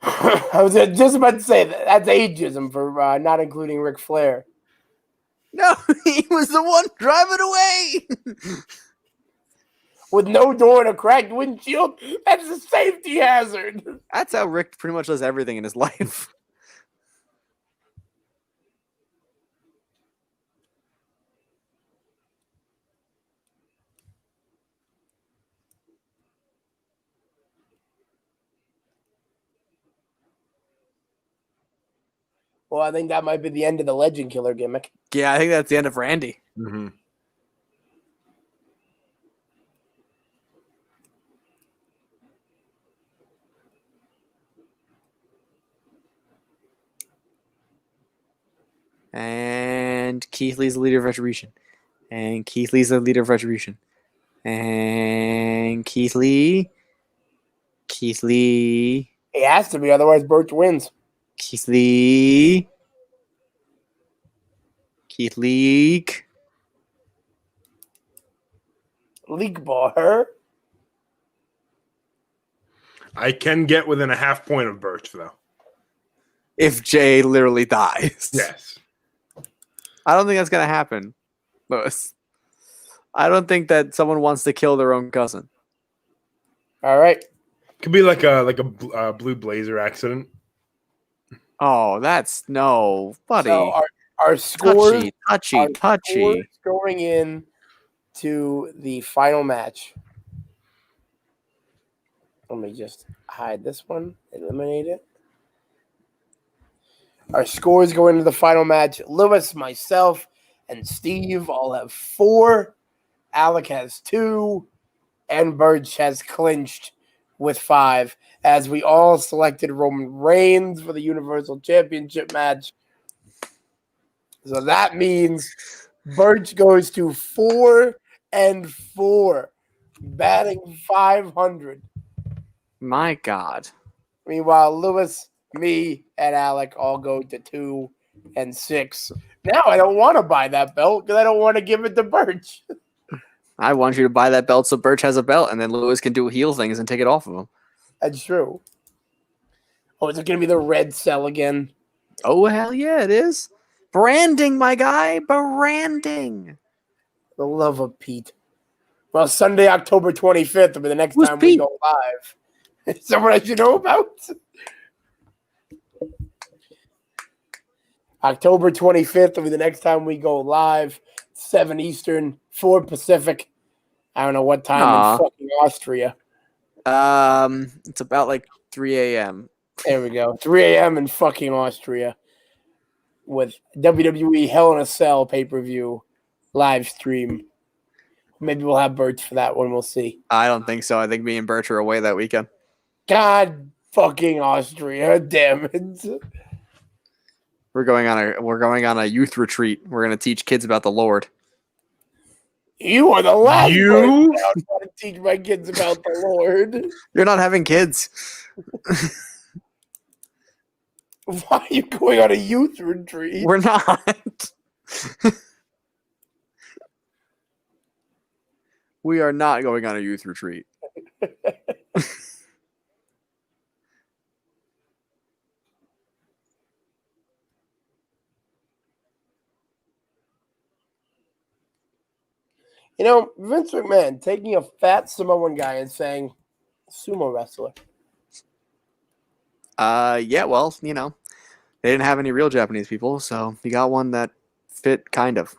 I was just about to say that's ageism for not including Ric Flair. No, he was the one driving away. With no door and a cracked windshield, that's a safety hazard. That's how Rick pretty much does everything in his life. Well, I think that might be the end of the Legend Killer gimmick. Yeah, I think that's the end of Randy. Mm-hmm. And Keith Lee's the leader of Retribution. And Keith Lee's the leader of Retribution. And Keith Lee. It has to be, otherwise Birch wins. Keith Lee. Keith Leak. Leak bar. I can get within a half point of Birch, though. If Jay literally dies. Yes. I don't think that's going to happen, Lewis. I don't think that someone wants to kill their own cousin. All right. Could be like a blue blazer accident. Oh, that's no, buddy. So our scores, touchy. scores going in to the final match. Let me just hide this one, eliminate it. Our scores going into the final match. Lewis, myself, and Steve all have 4. Alec has 2. And Birch has clinched with 5. As we all selected Roman Reigns for the Universal Championship match. So that means Birch goes to 4-4, batting 500. My God. Meanwhile, Lewis, me, and Alec all go to 2-6. Now I don't want to buy that belt because I don't want to give it to Birch. I want you to buy that belt so Birch has a belt, and then Lewis can do heel things and take it off of him. That's true. Oh, is it going to be the red cell again? Oh, hell yeah, it is. Branding, my guy. Branding. The love of Pete. Well, Sunday, October 25th will be the next Who's time Pete? we go live. Someone I should know about? October 25th will be the next time we go live. 7 Eastern, 4 Pacific. I don't know what time in fucking Austria. It's about like 3 a.m. There we go. 3 a.m. in fucking Austria with WWE Hell in a Cell pay-per-view live stream. Maybe we'll have Birch for that one. We'll see. I don't think so. I think me and Birch are away that weekend. God fucking Austria. Damn it. We're going on a youth retreat. We're going to teach kids about the Lord. You are the last You? person I want to teach my kids about the Lord. You're not having kids. Why are you going on a youth retreat? We're not. We are not going on a youth retreat. You know, Vince McMahon taking a fat Samoan guy and saying, sumo wrestler. Yeah, well, you know, they didn't have any real Japanese people, so you got one that fit kind of.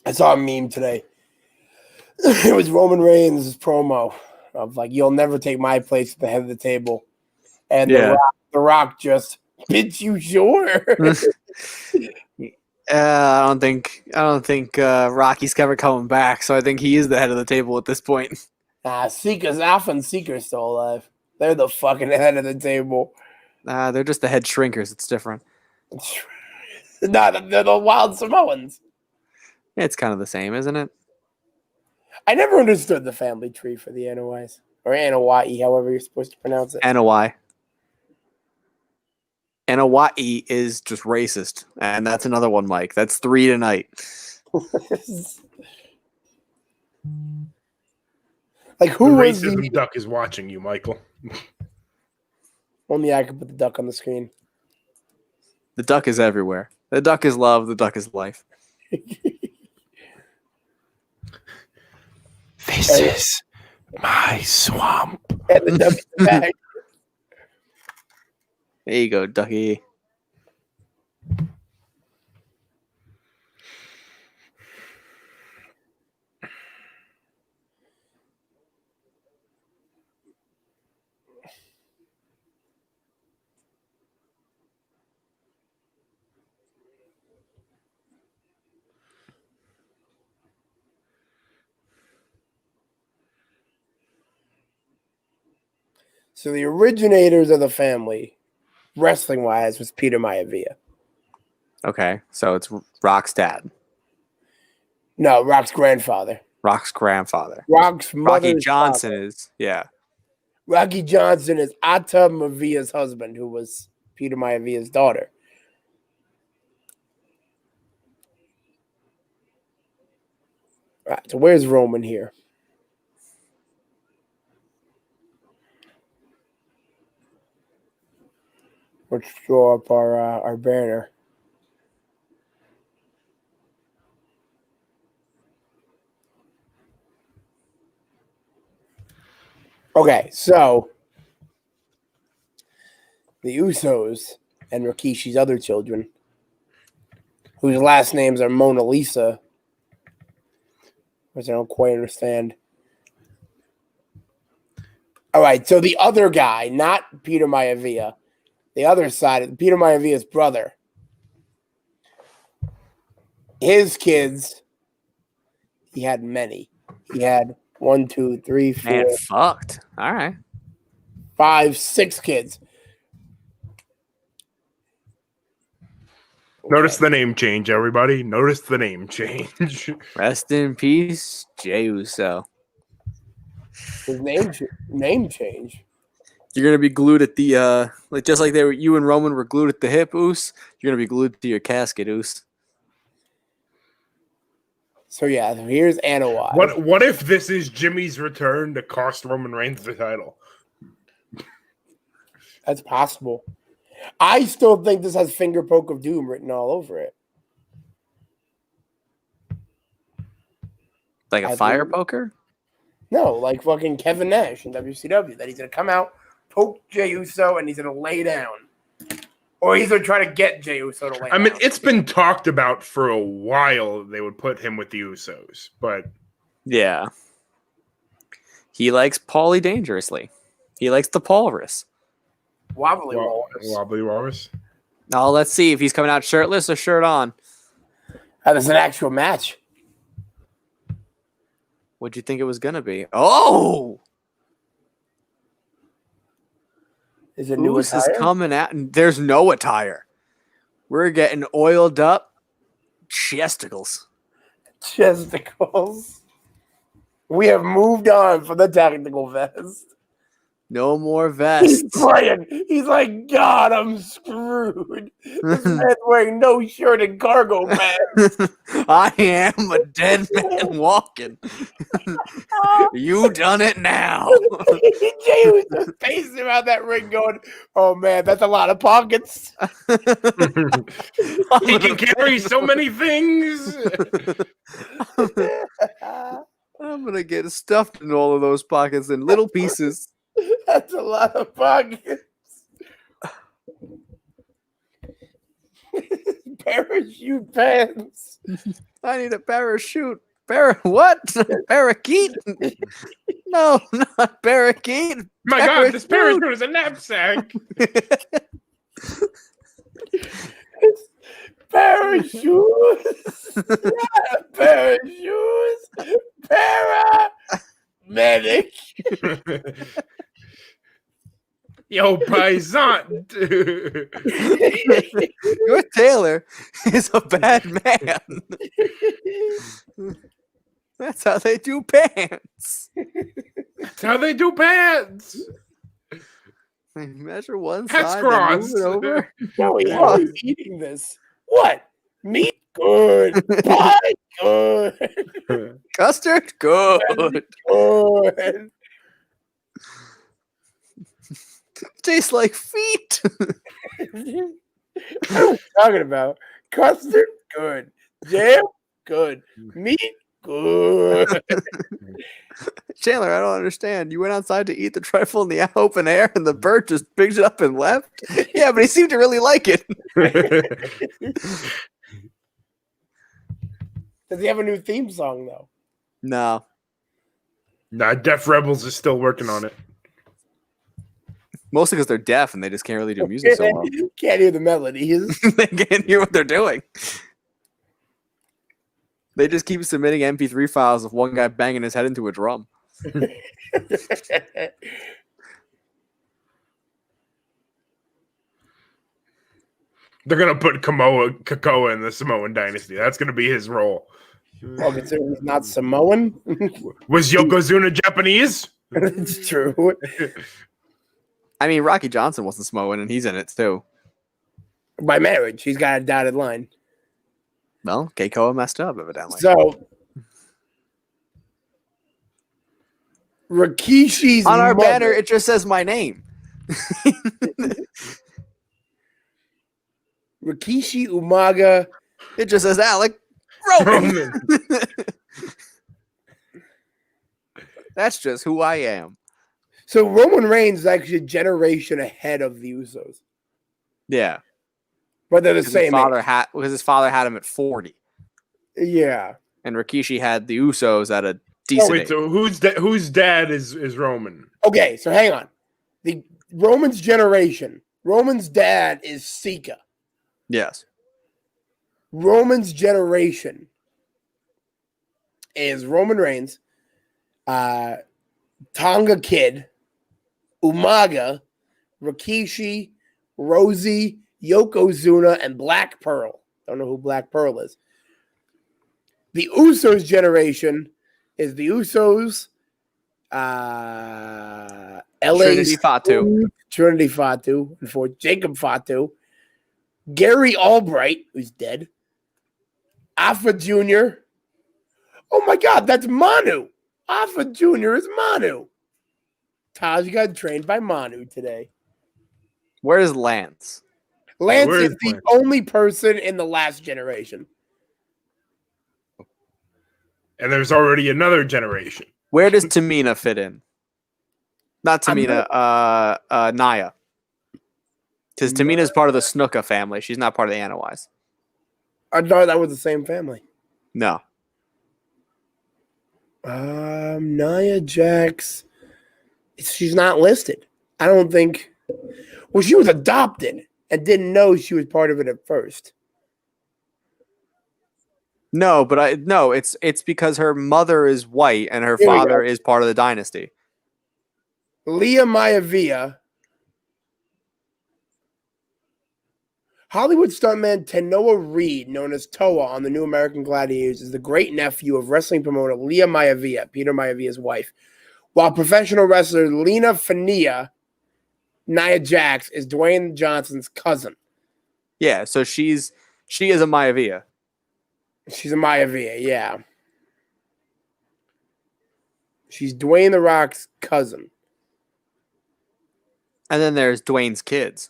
I saw a meme today. It was Roman Reigns' promo of like, you'll never take my place at the head of the table. And Yeah. the Rock just, bitch, you sure? I don't think Rocky's ever coming back, so I think he is the head of the table at this point. Seeker's Alpha and Seeker's still alive. They're the fucking head of the table. They're just the head shrinkers. It's different. No, they're the Wild Samoans. It's kind of the same, isn't it? I never understood the family tree for the Anois. Or Anawai, however you're supposed to pronounce it. Anawai. Anawai is just racist. And that's another one, Mike. That's 3 tonight. Like, The who was racism the... duck is watching you, Michael. Only I could put the duck on the screen. The duck is everywhere. The duck is love. The duck is life. This is my swamp. And the Ducky's back. There you go, Ducky. So the originators of the family, wrestling wise, was Peter Maivia. Okay, so it's Rock's dad, No, Rock's grandfather. Rock's grandfather. Rock's Rocky mother's Johnson father. is, yeah. Rocky Johnson is Atta Maivia's husband, who was Peter Maivia's daughter. All right, so where's Roman here? Let's draw up our banner. Okay, so the Usos and Rikishi's other children, whose last names are Mona Lisa, which I don't quite understand. All right, so the other guy, not Peter Maivia, the other side, Peter Maivia's brother, his kids, he had many. He had 1, 2, 3, 4, Man, fucked. All right. 5, 6 kids. Notice the name change, everybody. Notice the name change. Rest in peace, Jey Uso. His name change. You're gonna be glued at the like just like you and Roman were glued at the hip, Oos. You're gonna be glued to your casket, Oos. So yeah, here's Anoa'i. What if this is Jimmy's return to cost Roman Reigns the title? That's possible. I still think this has Finger Poke of Doom written all over it. Like a I fire think- poker? No, like fucking Kevin Nash in WCW, that he's gonna come out, poke Jey Uso, and he's gonna lay down. Or he's gonna try to get Jey Uso to lay I mean, down. it's been talked about for a while they would put him with the Usos, but Yeah. He likes Paulie dangerously. He likes the Paulrus. Wobbly Walrus. Wobbly Walrus. Now let's see if he's coming out shirtless or shirt on. There's an actual match. What'd you think it was gonna be? Oh, Is it new Oos is attire? coming out. There's no attire. We're getting oiled up chesticles. Chesticles. We have moved on from the tactical vest. No more He's vests. playing. He's like, God, I'm screwed. This man's wearing no shirt and cargo pants. I am a dead man walking. You done it now. Jey was just pacing around that ring going, oh man, that's a lot of pockets. He can carry so many things. I'm gonna get stuffed in all of those pockets in little pieces. That's a lot of pockets. Parachute pants. I need a parachute. What? Parakeet? No, not parakeet. My God, this Parachute. parachute is a knapsack. Parachutes. Not parachutes. Paramedic. Yo, paisan. Your tailor is a bad man. That's how they do pants. That's how they do pants. They measure one That's side, then move cross. it over. How is eating this? What? Meat? Good. Pie? Good. Custard? Good. Good. Tastes like feet. What are we talking about? Custard? Good. Jam? Good. Meat? Good. Chandler, I don't understand. You went outside to eat the trifle in the open air, and the bird just picked it up and left. Yeah, but he seemed to really like it. Does he have a new theme song though? No, Nah, Def Rebels is still working on it. mostly because they're deaf and they just can't really do music so well. Can't hear the melodies. They can't hear what they're doing. They just keep submitting MP3 files of one guy banging his head into a drum. They're gonna put Kakoa in the Samoan dynasty. That's gonna be his role. Oh, considering he's not Samoan. Was Yokozuna Japanese? It's true. I mean, Rocky Johnson wasn't Samoan, and he's in it too. By marriage, he's got a dotted line. Well, Keikoa messed up, evidently. So Rikishi's On our mother, banner, it just says my name. Rikishi Umaga. It just says Alec Roman. Roman. That's just who I am. So Roman Reigns is actually a generation ahead of the Usos, Yeah. but they're the Because same. his father had him at 40, Yeah. and Rikishi had the Usos at a decent Wait, age. so whose dad is Roman? Okay, so hang on. The Roman's generation. Roman's dad is Sika. Yes. Roman's generation is Roman Reigns, Tonga Kid, Umaga, Rikishi, Rosie, Yokozuna, and Black Pearl. Don't know who Black Pearl is. The Usos generation is the Usos, LA Trinity Fatu. Trinity Fatu, and for Jacob Fatu, Gary Albright, who's dead, Alpha Jr. Oh my God, that's Manu. Alpha Jr. is Manu. Taj got trained by Manu today. Where's Lance? Lance Where is is the Lance? only person in the last generation. And there's already another generation. Where does Tamina fit in? Not Tamina, Naya. Because Tamina's part of the Snuka family. She's not part of the Anawais. I thought that was the same family. No. Nia Jax. She's not listed. I don't think. Well, she was adopted and didn't know she was part of it at first. No, but it's because her mother is white and her Here we father is part of the dynasty. Leah Maivia. Hollywood stuntman Tanoa Reed, known as Toa on the New American Gladiators, is the great nephew of wrestling promoter Leah Maivia, Peter Maivia's wife. While professional wrestler Lena Fania, Nia Jax, is Dwayne Johnson's cousin. Yeah, so she is a Maivia. She's a Maivia, yeah. She's Dwayne The Rock's cousin. And then there's Dwayne's kids.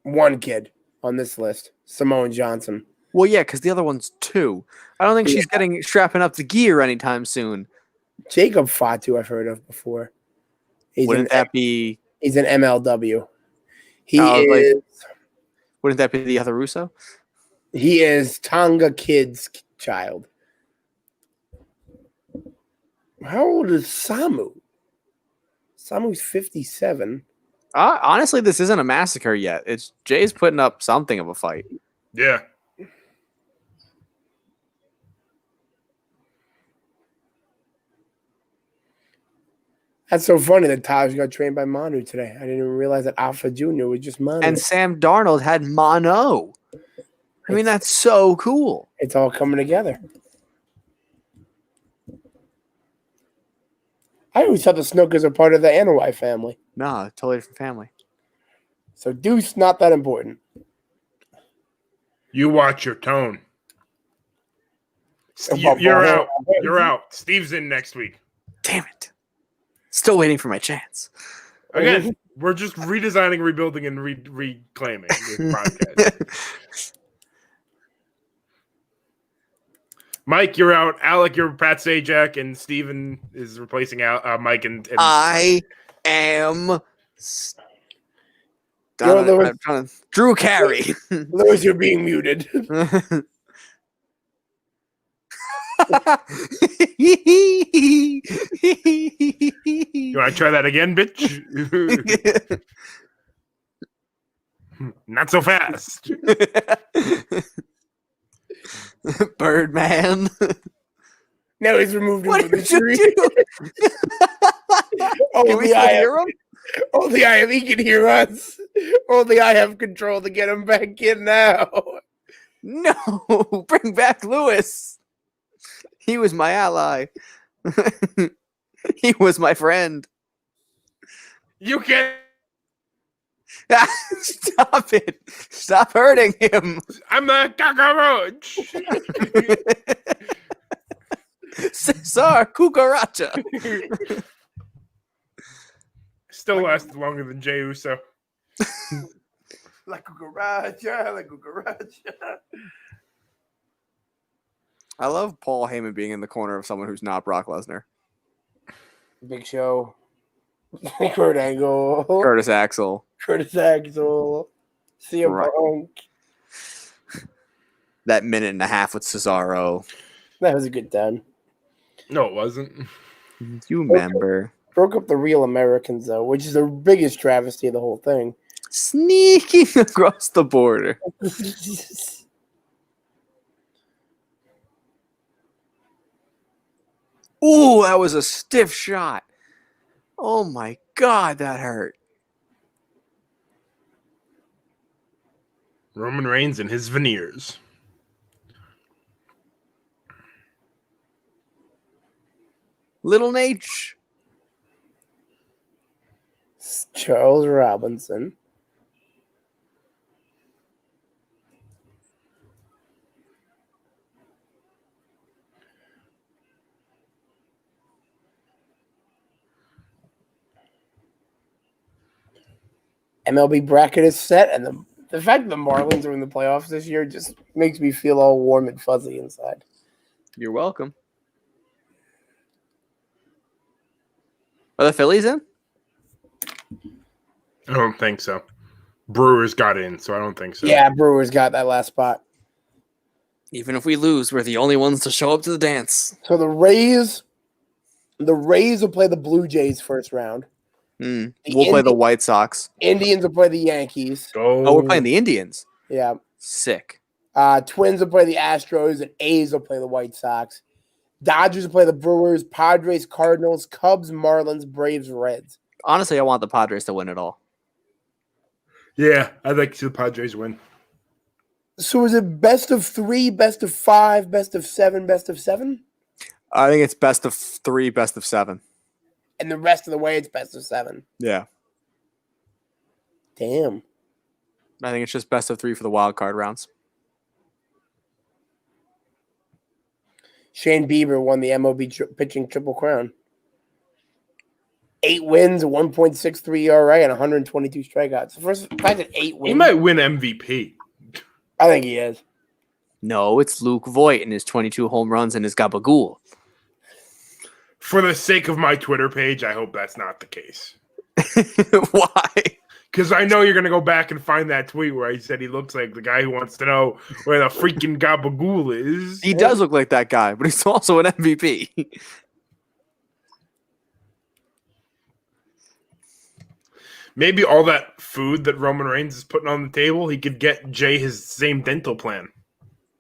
One kid on this list, Simone Johnson. Well, yeah, because the other one's 2. I don't think she's strapping up the gear anytime soon. Jacob Fatu, I've heard of before. Wouldn't that be He's an MLW. Wouldn't that be the other Russo? He is Tonga Kid's child. How old is Samu? Samu's 57. Honestly, this isn't a massacre yet. It's Jay's putting up something of a fight. Yeah. That's so funny that Taj got trained by Manu today. I didn't even realize that Alpha Jr. was just Manu. And Sam Darnold had Mono. I mean, that's so cool. It's all coming together. I always thought the Snookers are part of the Anawai family. Nah, totally different family. So Deuce, not that important. You watch your tone. About You're ball out. hair. You're out. Steve's in next week. Damn it. Still waiting for my chance. Again, we're just redesigning, rebuilding, and reclaiming this podcast. Mike, you're out. Alec, you're Pat Sajak, and Steven is replacing Mike and I am. Yo, Lewis. I'm trying to, Drew Carey. Lewis, you're being muted. You want to try that again, bitch? Not so fast. Birdman. Now he's removed him What from the did you tree. do? Can we Only still I have, hear him? only I have. He can hear us. Only I have control to get him back in now. No, bring back Lewis. He was my ally. He was my friend. You can't. Stop it. Stop hurting him. I'm the cockroach. Cesar Cucaracha. Still lasted longer than Jey Uso. Like a garage, like a garage. I love Paul Heyman being in the corner of someone who's not Brock Lesnar. Big Show. Kurt Angle. Curtis Axel. Curtis Axel. CM Right. Punk. That minute and a half with Cesaro. That was a good time. No, it wasn't. You remember. Broke up the Real Americans, though, which is the biggest travesty of the whole thing. Sneaking across the border. Ooh, that was a stiff shot. Oh my God, that hurt. Roman Reigns and his veneers. Little H. Charles Robinson. MLB bracket is set, and the fact that the Marlins are in the playoffs this year just makes me feel all warm and fuzzy inside. You're welcome. Are the Phillies in? I don't think so. Brewers got in, so I don't think so. Yeah, Brewers got that last spot. Even if we lose, we're the only ones to show up to the dance. So the Rays will play the Blue Jays first round. We'll play the White Sox. Indians will play the Yankees. Go. Oh, we're playing the Indians. Yeah. Sick. Twins will play the Astros, and A's will play the White Sox. Dodgers will play the Brewers, Padres, Cardinals, Cubs, Marlins, Braves, Reds. Honestly, I want the Padres to win it all. Yeah, I'd like to see the Padres win. So is it best of 3, best of 5, best of 7, best of 7? I think it's best of 3, best of 7. And the rest of the way, it's best of 7. Yeah. Damn. I think it's just best of 3 for the wild card rounds. Shane Bieber won the MLB pitching Triple Crown. 8 wins, 1.63 ERA, and 122 strikeouts. The first fact that 8 wins. He might win MVP. I think he is. No, it's Luke Voigt and his 22 home runs and his gabagool. For the sake of my Twitter page, I hope that's not the case. Why? Because I know you're going to go back and find that tweet where I said he looks like the guy who wants to know where the freaking gabagool is. He does look like that guy, but he's also an MVP. Maybe all that food that Roman Reigns is putting on the table, he could get Jay his same dental plan.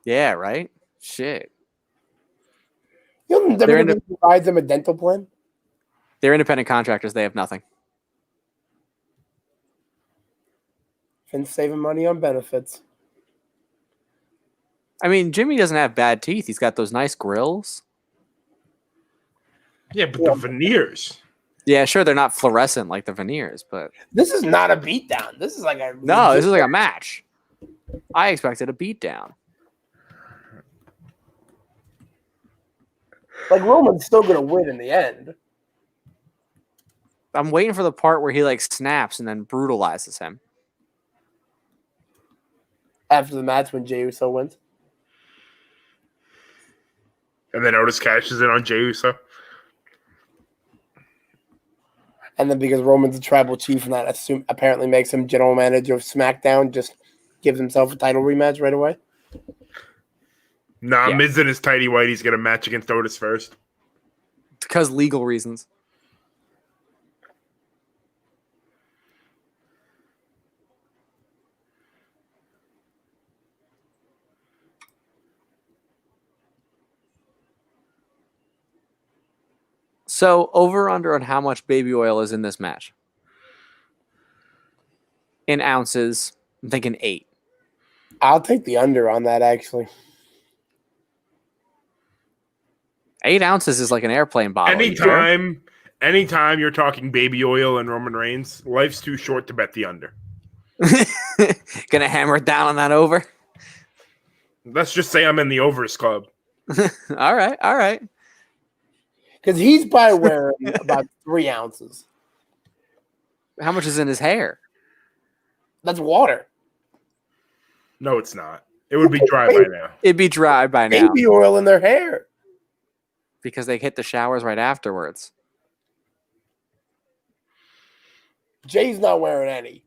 Yeah, right? Shit. You know, WWE provides them a dental plan. They're independent contractors. They have nothing. And saving money on benefits. I mean, Jimmy doesn't have bad teeth. He's got those nice grills. Yeah, but the veneers. Yeah, sure, they're not fluorescent like the veneers, but This is not a beatdown. This is like a no, this is like a match. I expected a beatdown. like Roman's still gonna win in the end. I'm waiting for the part where he like snaps and then brutalizes him. After the match when Jey Uso wins. And then Otis cashes in on Jey Uso. And then because Roman's a tribal chief and that apparently makes him general manager of SmackDown, just gives himself a title rematch right away. Nah, Yeah. Miz and his tighty whitey's get a match against Otis first. Because legal reasons. So, over under on how much baby oil is in this match? In ounces, I'm thinking 8. I'll take the under on that, actually. 8 ounces is like an airplane bottle. You care? Anytime you're talking baby oil and Roman Reigns, life's too short to bet the under. Gonna hammer it down on that over? Let's just say I'm in the overs club. All right. Because he's probably wearing about 3 ounces. How much is in his hair? That's water. No, it's not. It would be dry by now. It'd be dry by now Baby oil in their hair. because they hit the showers right afterwards. Jay's not wearing any.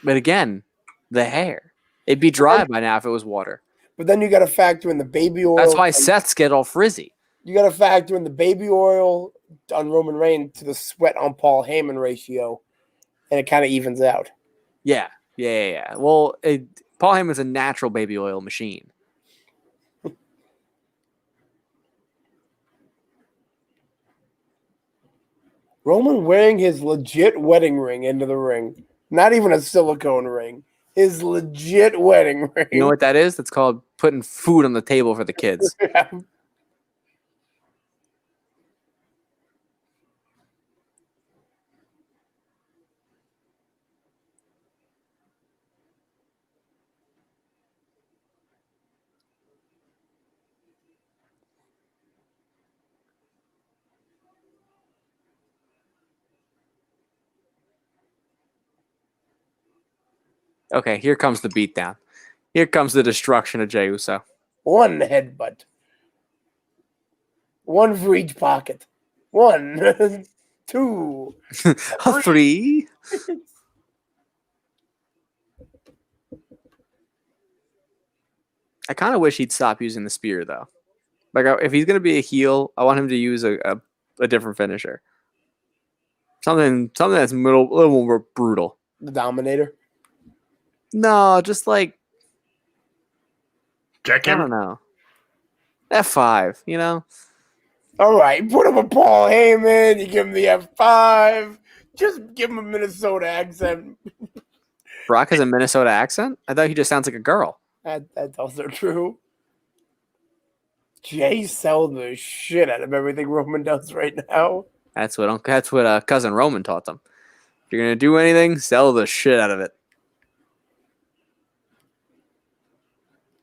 But again, the hair. It'd be dry by now if it was water. But then you got to factor in the baby oil. That's why Seth's get all frizzy. You got to factor in the baby oil on Roman Reigns to the sweat on Paul Heyman ratio, and it kind of evens out. Yeah. Well, Paul Heyman's a natural baby oil machine. Roman wearing his legit wedding ring into the ring. Not even a silicone ring. His legit wedding ring. You know what that is? That's called putting food on the table for the kids. Okay, here comes the beatdown. Here comes the destruction of Jey Uso. One headbutt. One for each pocket. 1, 2. 3. I kind of wish he'd stop using the spear, though. Like, if he's going to be a heel, I want him to use a different finisher. Something that's a little more brutal. The Dominator. No, just like, Jack I him. don't know. F5, you know? All right, put him a Paul Heyman. You give him the F5. Just give him a Minnesota accent. Brock has a Minnesota accent? I thought he just sounds like a girl. That's also true. Jay sells the shit out of everything Roman does right now. That's what cousin Roman taught them. If you're going to do anything, sell the shit out of it.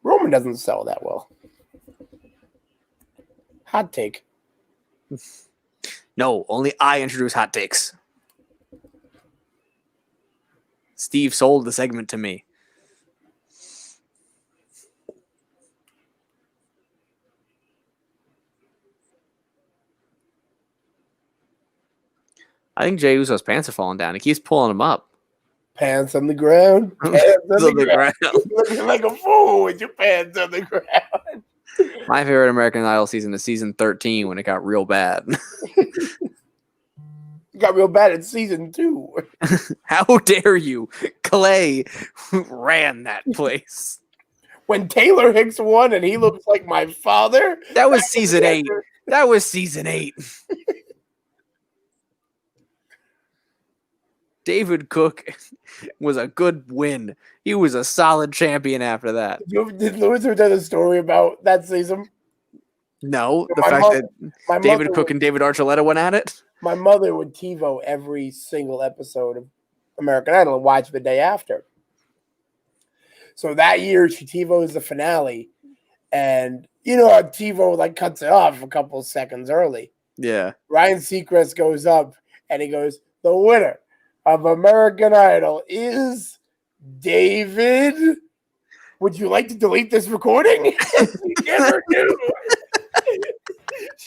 Roman doesn't sell that well. Hot take. No, only I introduce hot takes. Steve sold the segment to me. I think Jey Uso's pants are falling down. He keeps pulling them up. Pants on the ground. Pants on the ground. Looking like a fool with your pants on the ground. My favorite American Idol season is season 13 when it got real bad. It got real bad in season 2. How dare you? Clay ran that place. When Taylor Hicks won and he looks like my father. That was season 8. That was season 8. David Cook was a good win. He was a solid champion after that. Did Lewis ever tell the story about that season? No, the My fact mother- that David Cook and David Archuleta went at it. My mother would TiVo every single episode of American Idol and watch the day after. So that year, she TiVos the finale. And you know how TiVo like cuts it off a couple of seconds early. Yeah. Ryan Seacrest goes up and he goes, "The winner of American Idol is David. Would you like to delete this recording?" You never knew.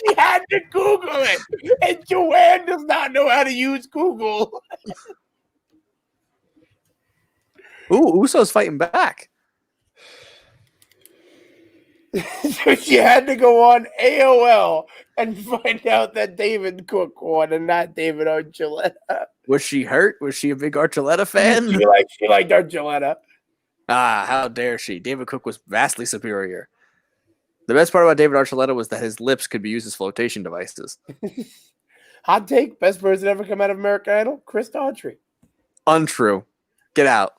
She had to Google it, and Joanne does not know how to use Google. Ooh, Uso's fighting back. So she had to go on AOL and find out that David Cook won and not David Archuleta. Was she hurt? Was she a big Archuleta fan? She liked Archuleta. Ah, how dare she? David Cook was vastly superior. The best part about David Archuleta was that his lips could be used as flotation devices. Hot take: best person ever come out of American Idol, Chris Daughtry. Untrue. Get out.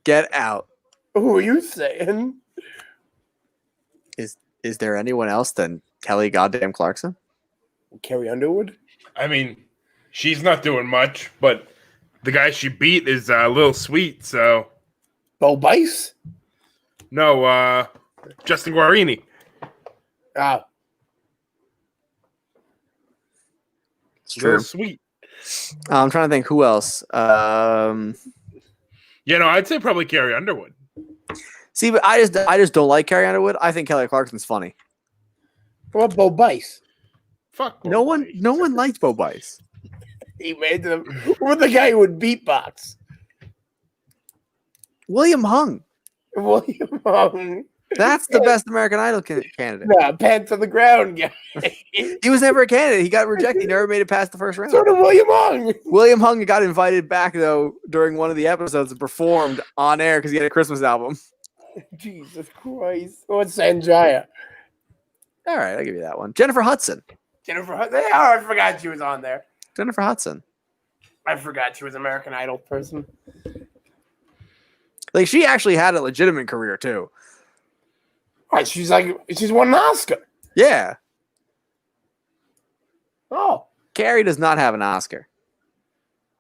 Get out. Who are you saying? Is there anyone else than Kelly Goddamn Clarkson? Carrie Underwood. I mean, she's not doing much, but the guy she beat is a little sweet. So Bo Bice. no, Justin Guarini. Ah, It's A little true. sweet. I'm trying to think who else. Yeah, no, I'd say probably Carrie Underwood. See, but I just don't like Carrie Underwood. I think Kelly Clarkson's funny. what about Bo Bice? Fuck. No one liked Bo Bice. He made them. With the guy who would beatbox. William Hung. William Hung. That's the best American Idol candidate. Nah, pants on the ground guy. He was never a candidate. He got rejected. He never made it past the first round. So did William Hung. William Hung got invited back though during one of the episodes and performed on air because he had a Christmas album. Jesus Christ. What's Sanjaya? All right, I'll give you that one. Jennifer Hudson. Jennifer Hudson. Oh, I forgot she was on there. Jennifer Hudson. I forgot she was an American Idol person. Like she actually had a legitimate career too. Right, she's won an Oscar. Yeah. Oh, Carrie does not have an Oscar.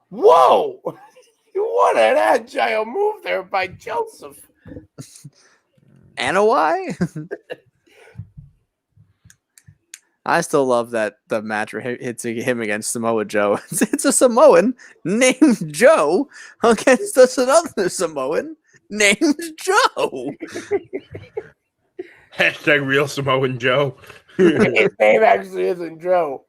whoa! What an agile move there by Joseph. Anna why? I still love that the match where hits him against Samoa Joe. It's a Samoan named Joe against another Samoan named Joe. Hashtag real Samoan Joe. His name actually isn't Joe.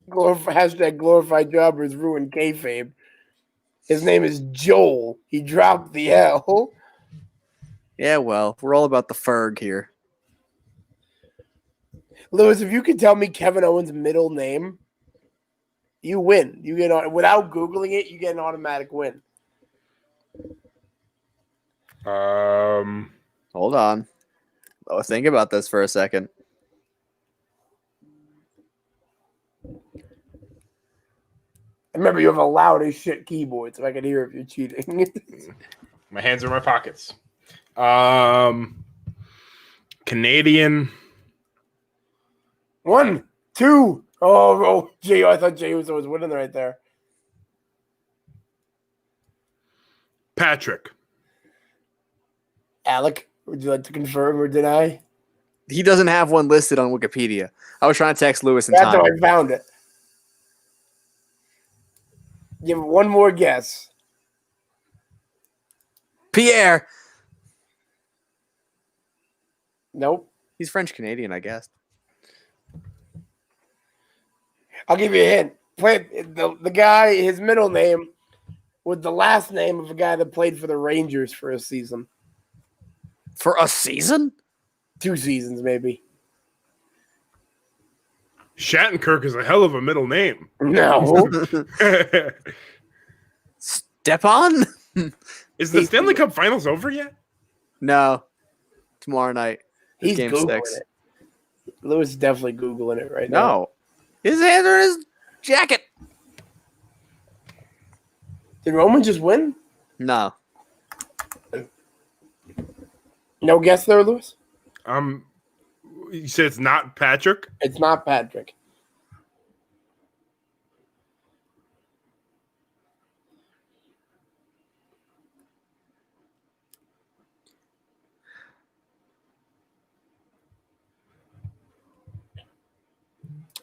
Hashtag glorified jobbers ruined kayfabe. His name is Joel. He dropped the L. Yeah, well, we're all about the Ferg here. Lewis, if you could tell me Kevin Owens' middle name, you win. You get on without Googling it, you get an automatic win. Hold on. Let's think about this for a second. Remember, you have a loud as shit keyboard, so I can hear if you're cheating. My hands are in my pockets. Canadian. 1, 2. Oh, Jay! I thought Jay Uso was winning right there. Patrick. Alec, would you like to confirm or deny? He doesn't have one listed on Wikipedia. I was trying to text Lewis in That's how time. I found it. Give one more guess. Pierre. Nope. He's French Canadian, I guess. I'll give you a hint. The guy, his middle name was the last name of a guy that played for the Rangers for a season. For a season? 2 seasons, maybe. Shattenkirk is a hell of a middle name. No. Stepan? Is the Stanley Cup Finals over yet? No. Tomorrow night. He's Game Googling 6. it. Lewis is definitely Googling it right now. No. His hands are in his jacket. Did Roman just win? No. No guess there, Lewis? You said it's not Patrick? It's not Patrick.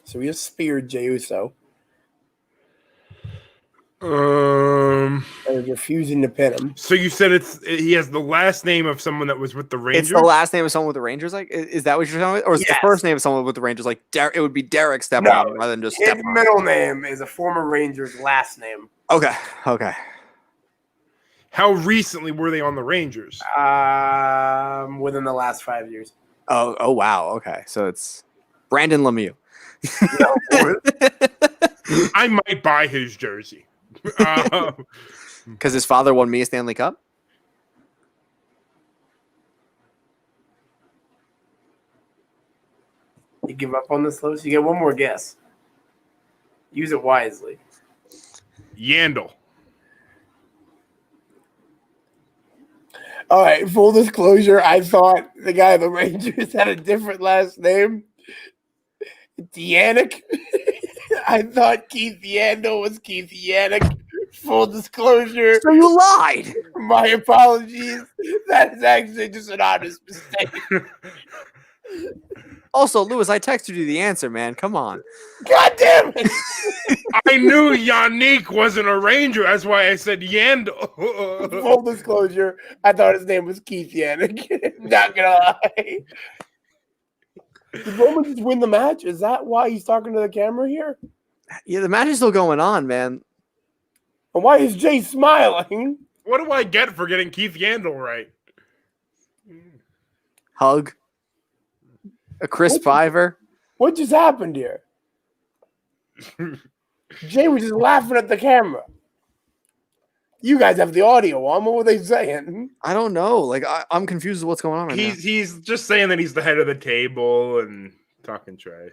So he just speared Jey Uso. That That They're refusing to pin him. So you said he has the last name of someone that was with the Rangers? It's the last name of someone with the Rangers. Like, is that what you're talking about? Or is it the Yes. first name of someone with the Rangers? Like, it would be Derek Stepan No, rather than just His Stepan. middle name is a former Ranger's last name. Okay. How recently were they on the Rangers? Within the last 5 years. Oh, wow. Okay. So it's Brandon Lemieux. I might buy his jersey. Because his father won me a Stanley Cup? You give up on this, Lois? You get one more guess. Use it wisely. Yandel. All right, full disclosure, I thought the guy of the Rangers had a different last name. Yannick. I thought Keith Yandel was Keith Yannick. Full disclosure. So you lied. My apologies. That is actually just an honest mistake. Also, Lewis, I texted you the answer, man. Come on. God damn it. I knew Yannick wasn't a Ranger. That's why I said Yandel. Full disclosure, I thought his name was Keith Yannick. Not gonna lie. Did Roman just win the match? Is that why he's talking to the camera here? Yeah, the match is still going on, man. And why is Jay smiling? What do I get for getting Keith Yandel right? Hug. A Chris Fiver. What just happened here? Jay was just laughing at the camera. You guys have the audio on. What were they saying? I don't know. Like, I'm confused with what's going on right now. He's just saying that he's the head of the table and talking trash.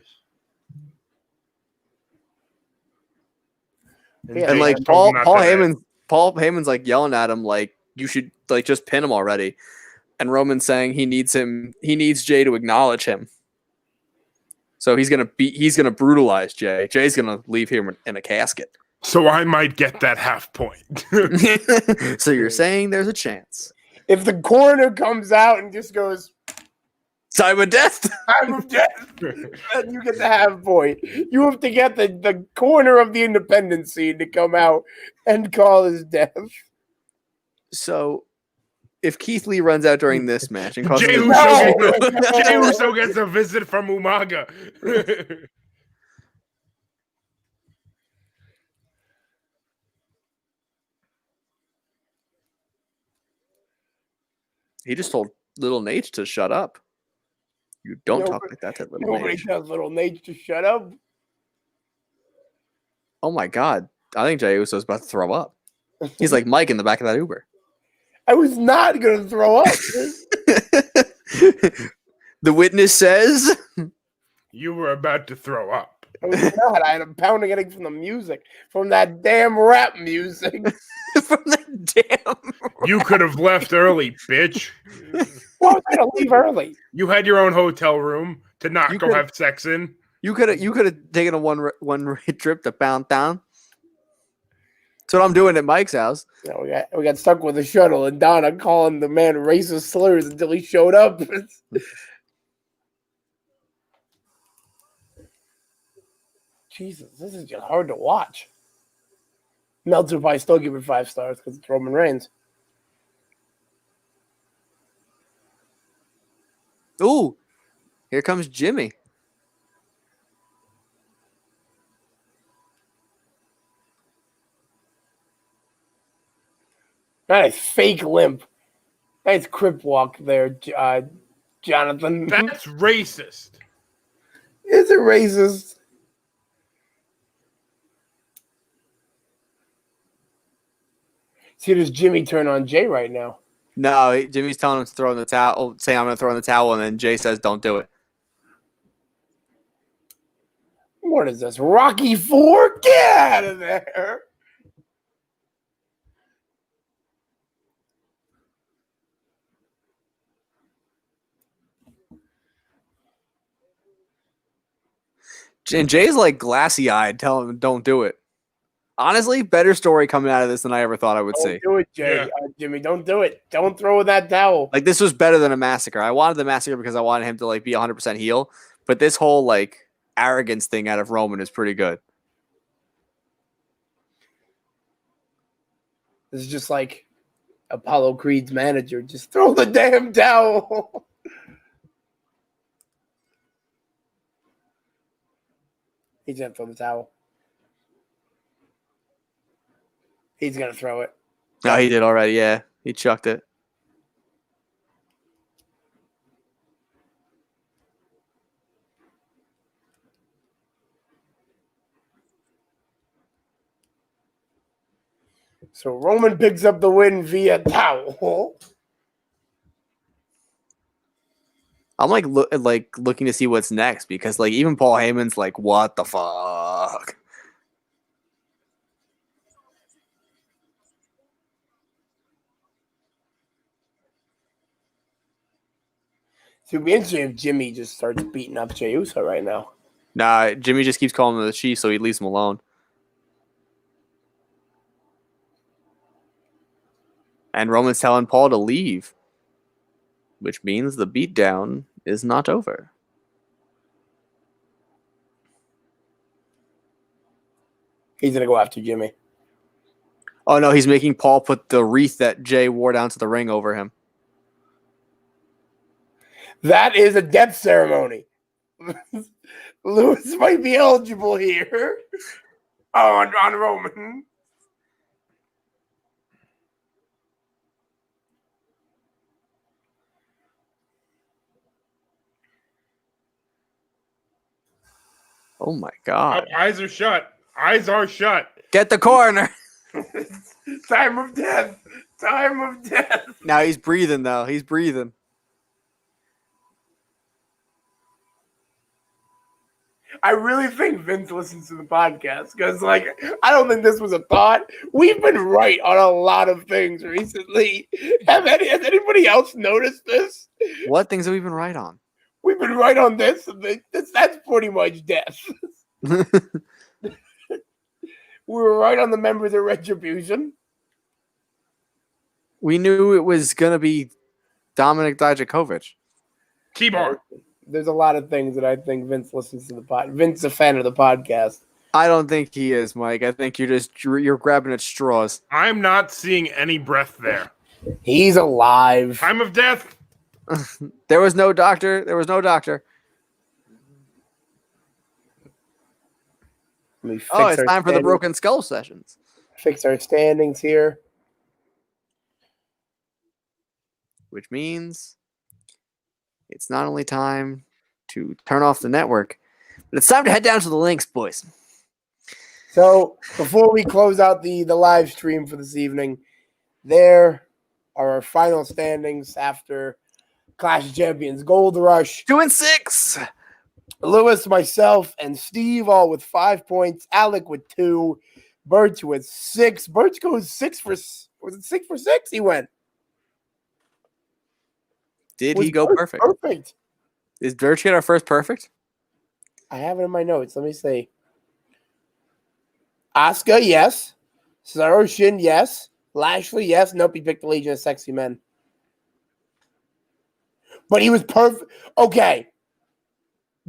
Yeah, And like Jay Paul told him not to- Heyman's like yelling at him like, you should like just pin him already. And Roman's saying he needs Jay to acknowledge him. So he's gonna brutalize Jay. Jay's gonna leave him in a casket. So I might get that half point. So you're saying there's a chance. If the coroner comes out and just goes, Time of death. time of death, then you get the half point. You have to get the corner of the independence scene to come out and call his death. So if Keith Lee runs out during this match and causes Jay Uso gets a visit from Umaga. he just told Little Nate to shut up. You don't talk Nobody- like that to Little Nobody Nate. tells little Nate to shut up. Oh my god. I think Jey Uso's about to throw up. He's like Mike in the back of that Uber. I was not going to throw up. The witness says You were about to throw up. I was not. I had a pounding headache from the music, from that damn rap music. from the damn. You could have left early, bitch. Why was I going to leave early? You had your own hotel room to not You go could- have sex in. You could have taken a one trip to Pound Town. That's what I'm doing at Mike's house. No, we got stuck with the shuttle, and Donna calling the man racist slurs until he showed up. Jesus, this is just hard to watch. Meltzer will probably still give it 5 stars because it's Roman Reigns. Ooh, here comes Jimmy. Nice fake limp. Nice crip walk there, Jonathan. That's racist. Is it racist? See, does Jimmy turn on Jay right now? No, Jimmy's telling him to throw in the towel, saying I'm going to throw in the towel, and then Jay says, don't do it. What is this? Rocky 4? Get out of there. And Jay's like glassy eyed, telling him don't do it. Honestly, better story coming out of this than I ever thought I would Don't see. do it, Jay. Yeah. Jimmy, don't do it. Don't throw in that towel. Like, this was better than a massacre. I wanted the massacre because I wanted him to like be 100% heel, but this whole like arrogance thing out of Roman is pretty good. This is just like Apollo Creed's manager. Just throw the damn towel. He's gonna throw the towel. He's gonna throw it. No, he did already. Yeah, he chucked it. So Roman picks up the win via towel. I'm like looking to see what's next because like even Paul Heyman's like, what the fuck? So it'd be interesting if Jimmy just starts beating up Jey Uso right now. Nah, Jimmy just keeps calling him the Chief, so he leaves him alone. And Roman's telling Paul to leave, which means the beatdown is not over. He's gonna go after Jimmy. Oh no, he's making Paul put the wreath that Jay wore down to the ring over him. That is a death ceremony. Lewis might be eligible here. On Roman. Oh my god. Eyes are shut. Eyes are shut. Get the corner. Time of death. Time of death. Now he's breathing though. He's breathing. I really think Vince listens to the podcast because, like, I don't think this was a thought. We've been right on a lot of things recently. Has anybody else noticed this? What things have we been right on? We've been right on this. That's pretty much death. We were right on the members of Retribution. We knew it was gonna be Dominic Dijakovic. T-bar. There's a lot of things that I think Vince listens to the pod. Vince is a fan of the podcast. I don't think he is, Mike. I think you're grabbing at straws. I'm not seeing any breath there. He's alive. Time of death. There was no doctor. There was no doctor. Let me fix Oh, it's our time for the standings. broken skull sessions. Fix our standings here. Which means it's not only time to turn off the network, but it's time to head down to the links, boys. So before we close out the live stream for this evening, there are our final standings after Clash of Champions Gold Rush. 2-6. Lewis, myself, and Steve all with 5 points. Alec with 2. Birch with 6. Birch goes 6 for, was it 6 for 6? He went. Did Was he go Birch perfect? Perfect. Is Birch get our first perfect? I have it in my notes. Let me see. Asuka, yes. Saroshin, yes. Lashley, yes. Nope, he picked the Legion of Sexy Men. But he was perfect. Okay.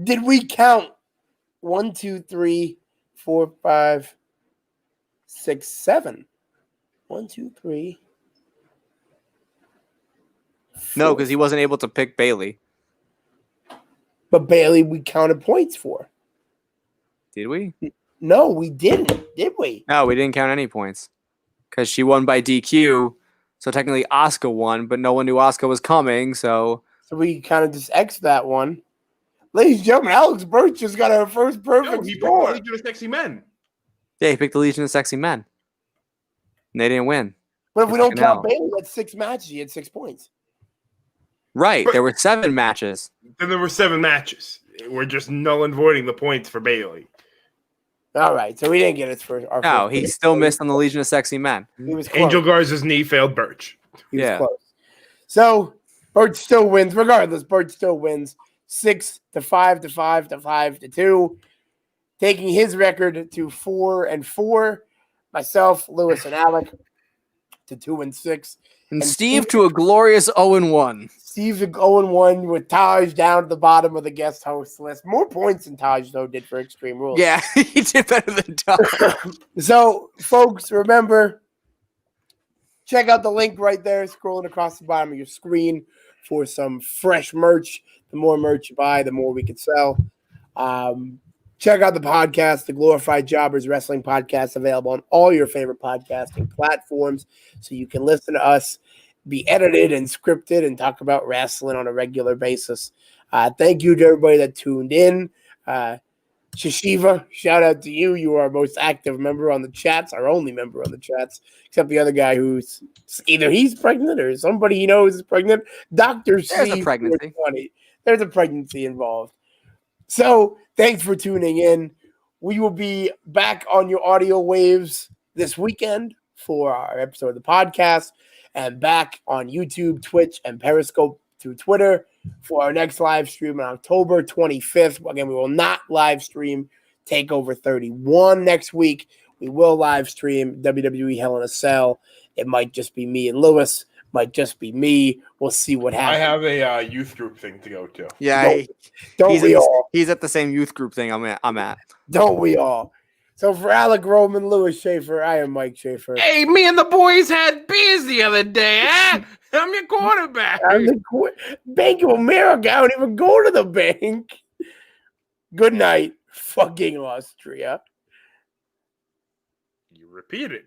Did we count 1, 2, 3, 4, 5, 6, 7? 1, 2, 3. No, because he wasn't able to pick Bailey. But Bailey, we counted points for. Did we? No, we didn't, did we? No, we didn't count any points. Because she won by DQ. So technically Asuka won, but no one knew Asuka was coming, so So we kind of just X that one. Ladies and gentlemen, Alex Birch just got our first perfect No, he picked score. the Legion of Sexy Men. yeah, he picked the Legion of Sexy Men. And they didn't win. But if we don't Fucking count hell. Bailey, that's 6 matches. He had 6 points. Right. But- There were 7 matches. Then there were 7 matches. We're just null and voiding the points for Bailey. All right, so we didn't get his first. Our No, first he pick. still missed on the Legion of Sexy Men. He was close. Angel Garza's knee failed Birch. He was Yeah. close. So Birch still wins. Regardless, Birch still wins 6-5 to 5 to 5 to 2, taking his record to 4-4. Myself, Lewis, and Alec to 2-6. And And Steve to a glorious 0-1. Steve's 0-1 with Taj down at the bottom of the guest host list. More points than Taj, though, did for Extreme Rules. Yeah, he did better than Doug. So, folks, remember, check out the link right there, scrolling across the bottom of your screen for some fresh merch. The more merch you buy, the more we can sell. Check out the podcast, the Glorified Jobbers Wrestling Podcast, available on all your favorite podcasting platforms, so you can listen to us be edited and scripted and talk about wrestling on a regular basis. Thank you to everybody that tuned in. Shishiva, shout out to you. You are our most active member on the chats, our only member on the chats, except the other guy who's either he's pregnant or somebody he knows is pregnant. Dr. There's a C. pregnancy. 420. There's a pregnancy involved. So thanks for tuning in. We will be back on your audio waves this weekend for our episode of the podcast, and back on YouTube, Twitch, and Periscope through Twitter for our next live stream on October 25th. Again, we will not live stream TakeOver 31 next week. We will live stream WWE Hell in a Cell. It might just be me and Lewis. Might just be me. We'll see what I happens. have a youth group thing to go to. Yeah, Don't we all? He's at the same youth group thing I'm at. Don't we all? So for Alec Roman, Lewis Schaefer, I am Mike Schaefer. Hey, me and the boys had beers the other day, huh? I'm your quarterback. I'm the Bank of America. I don't even go to the bank. Good night, fucking Austria. You repeat it.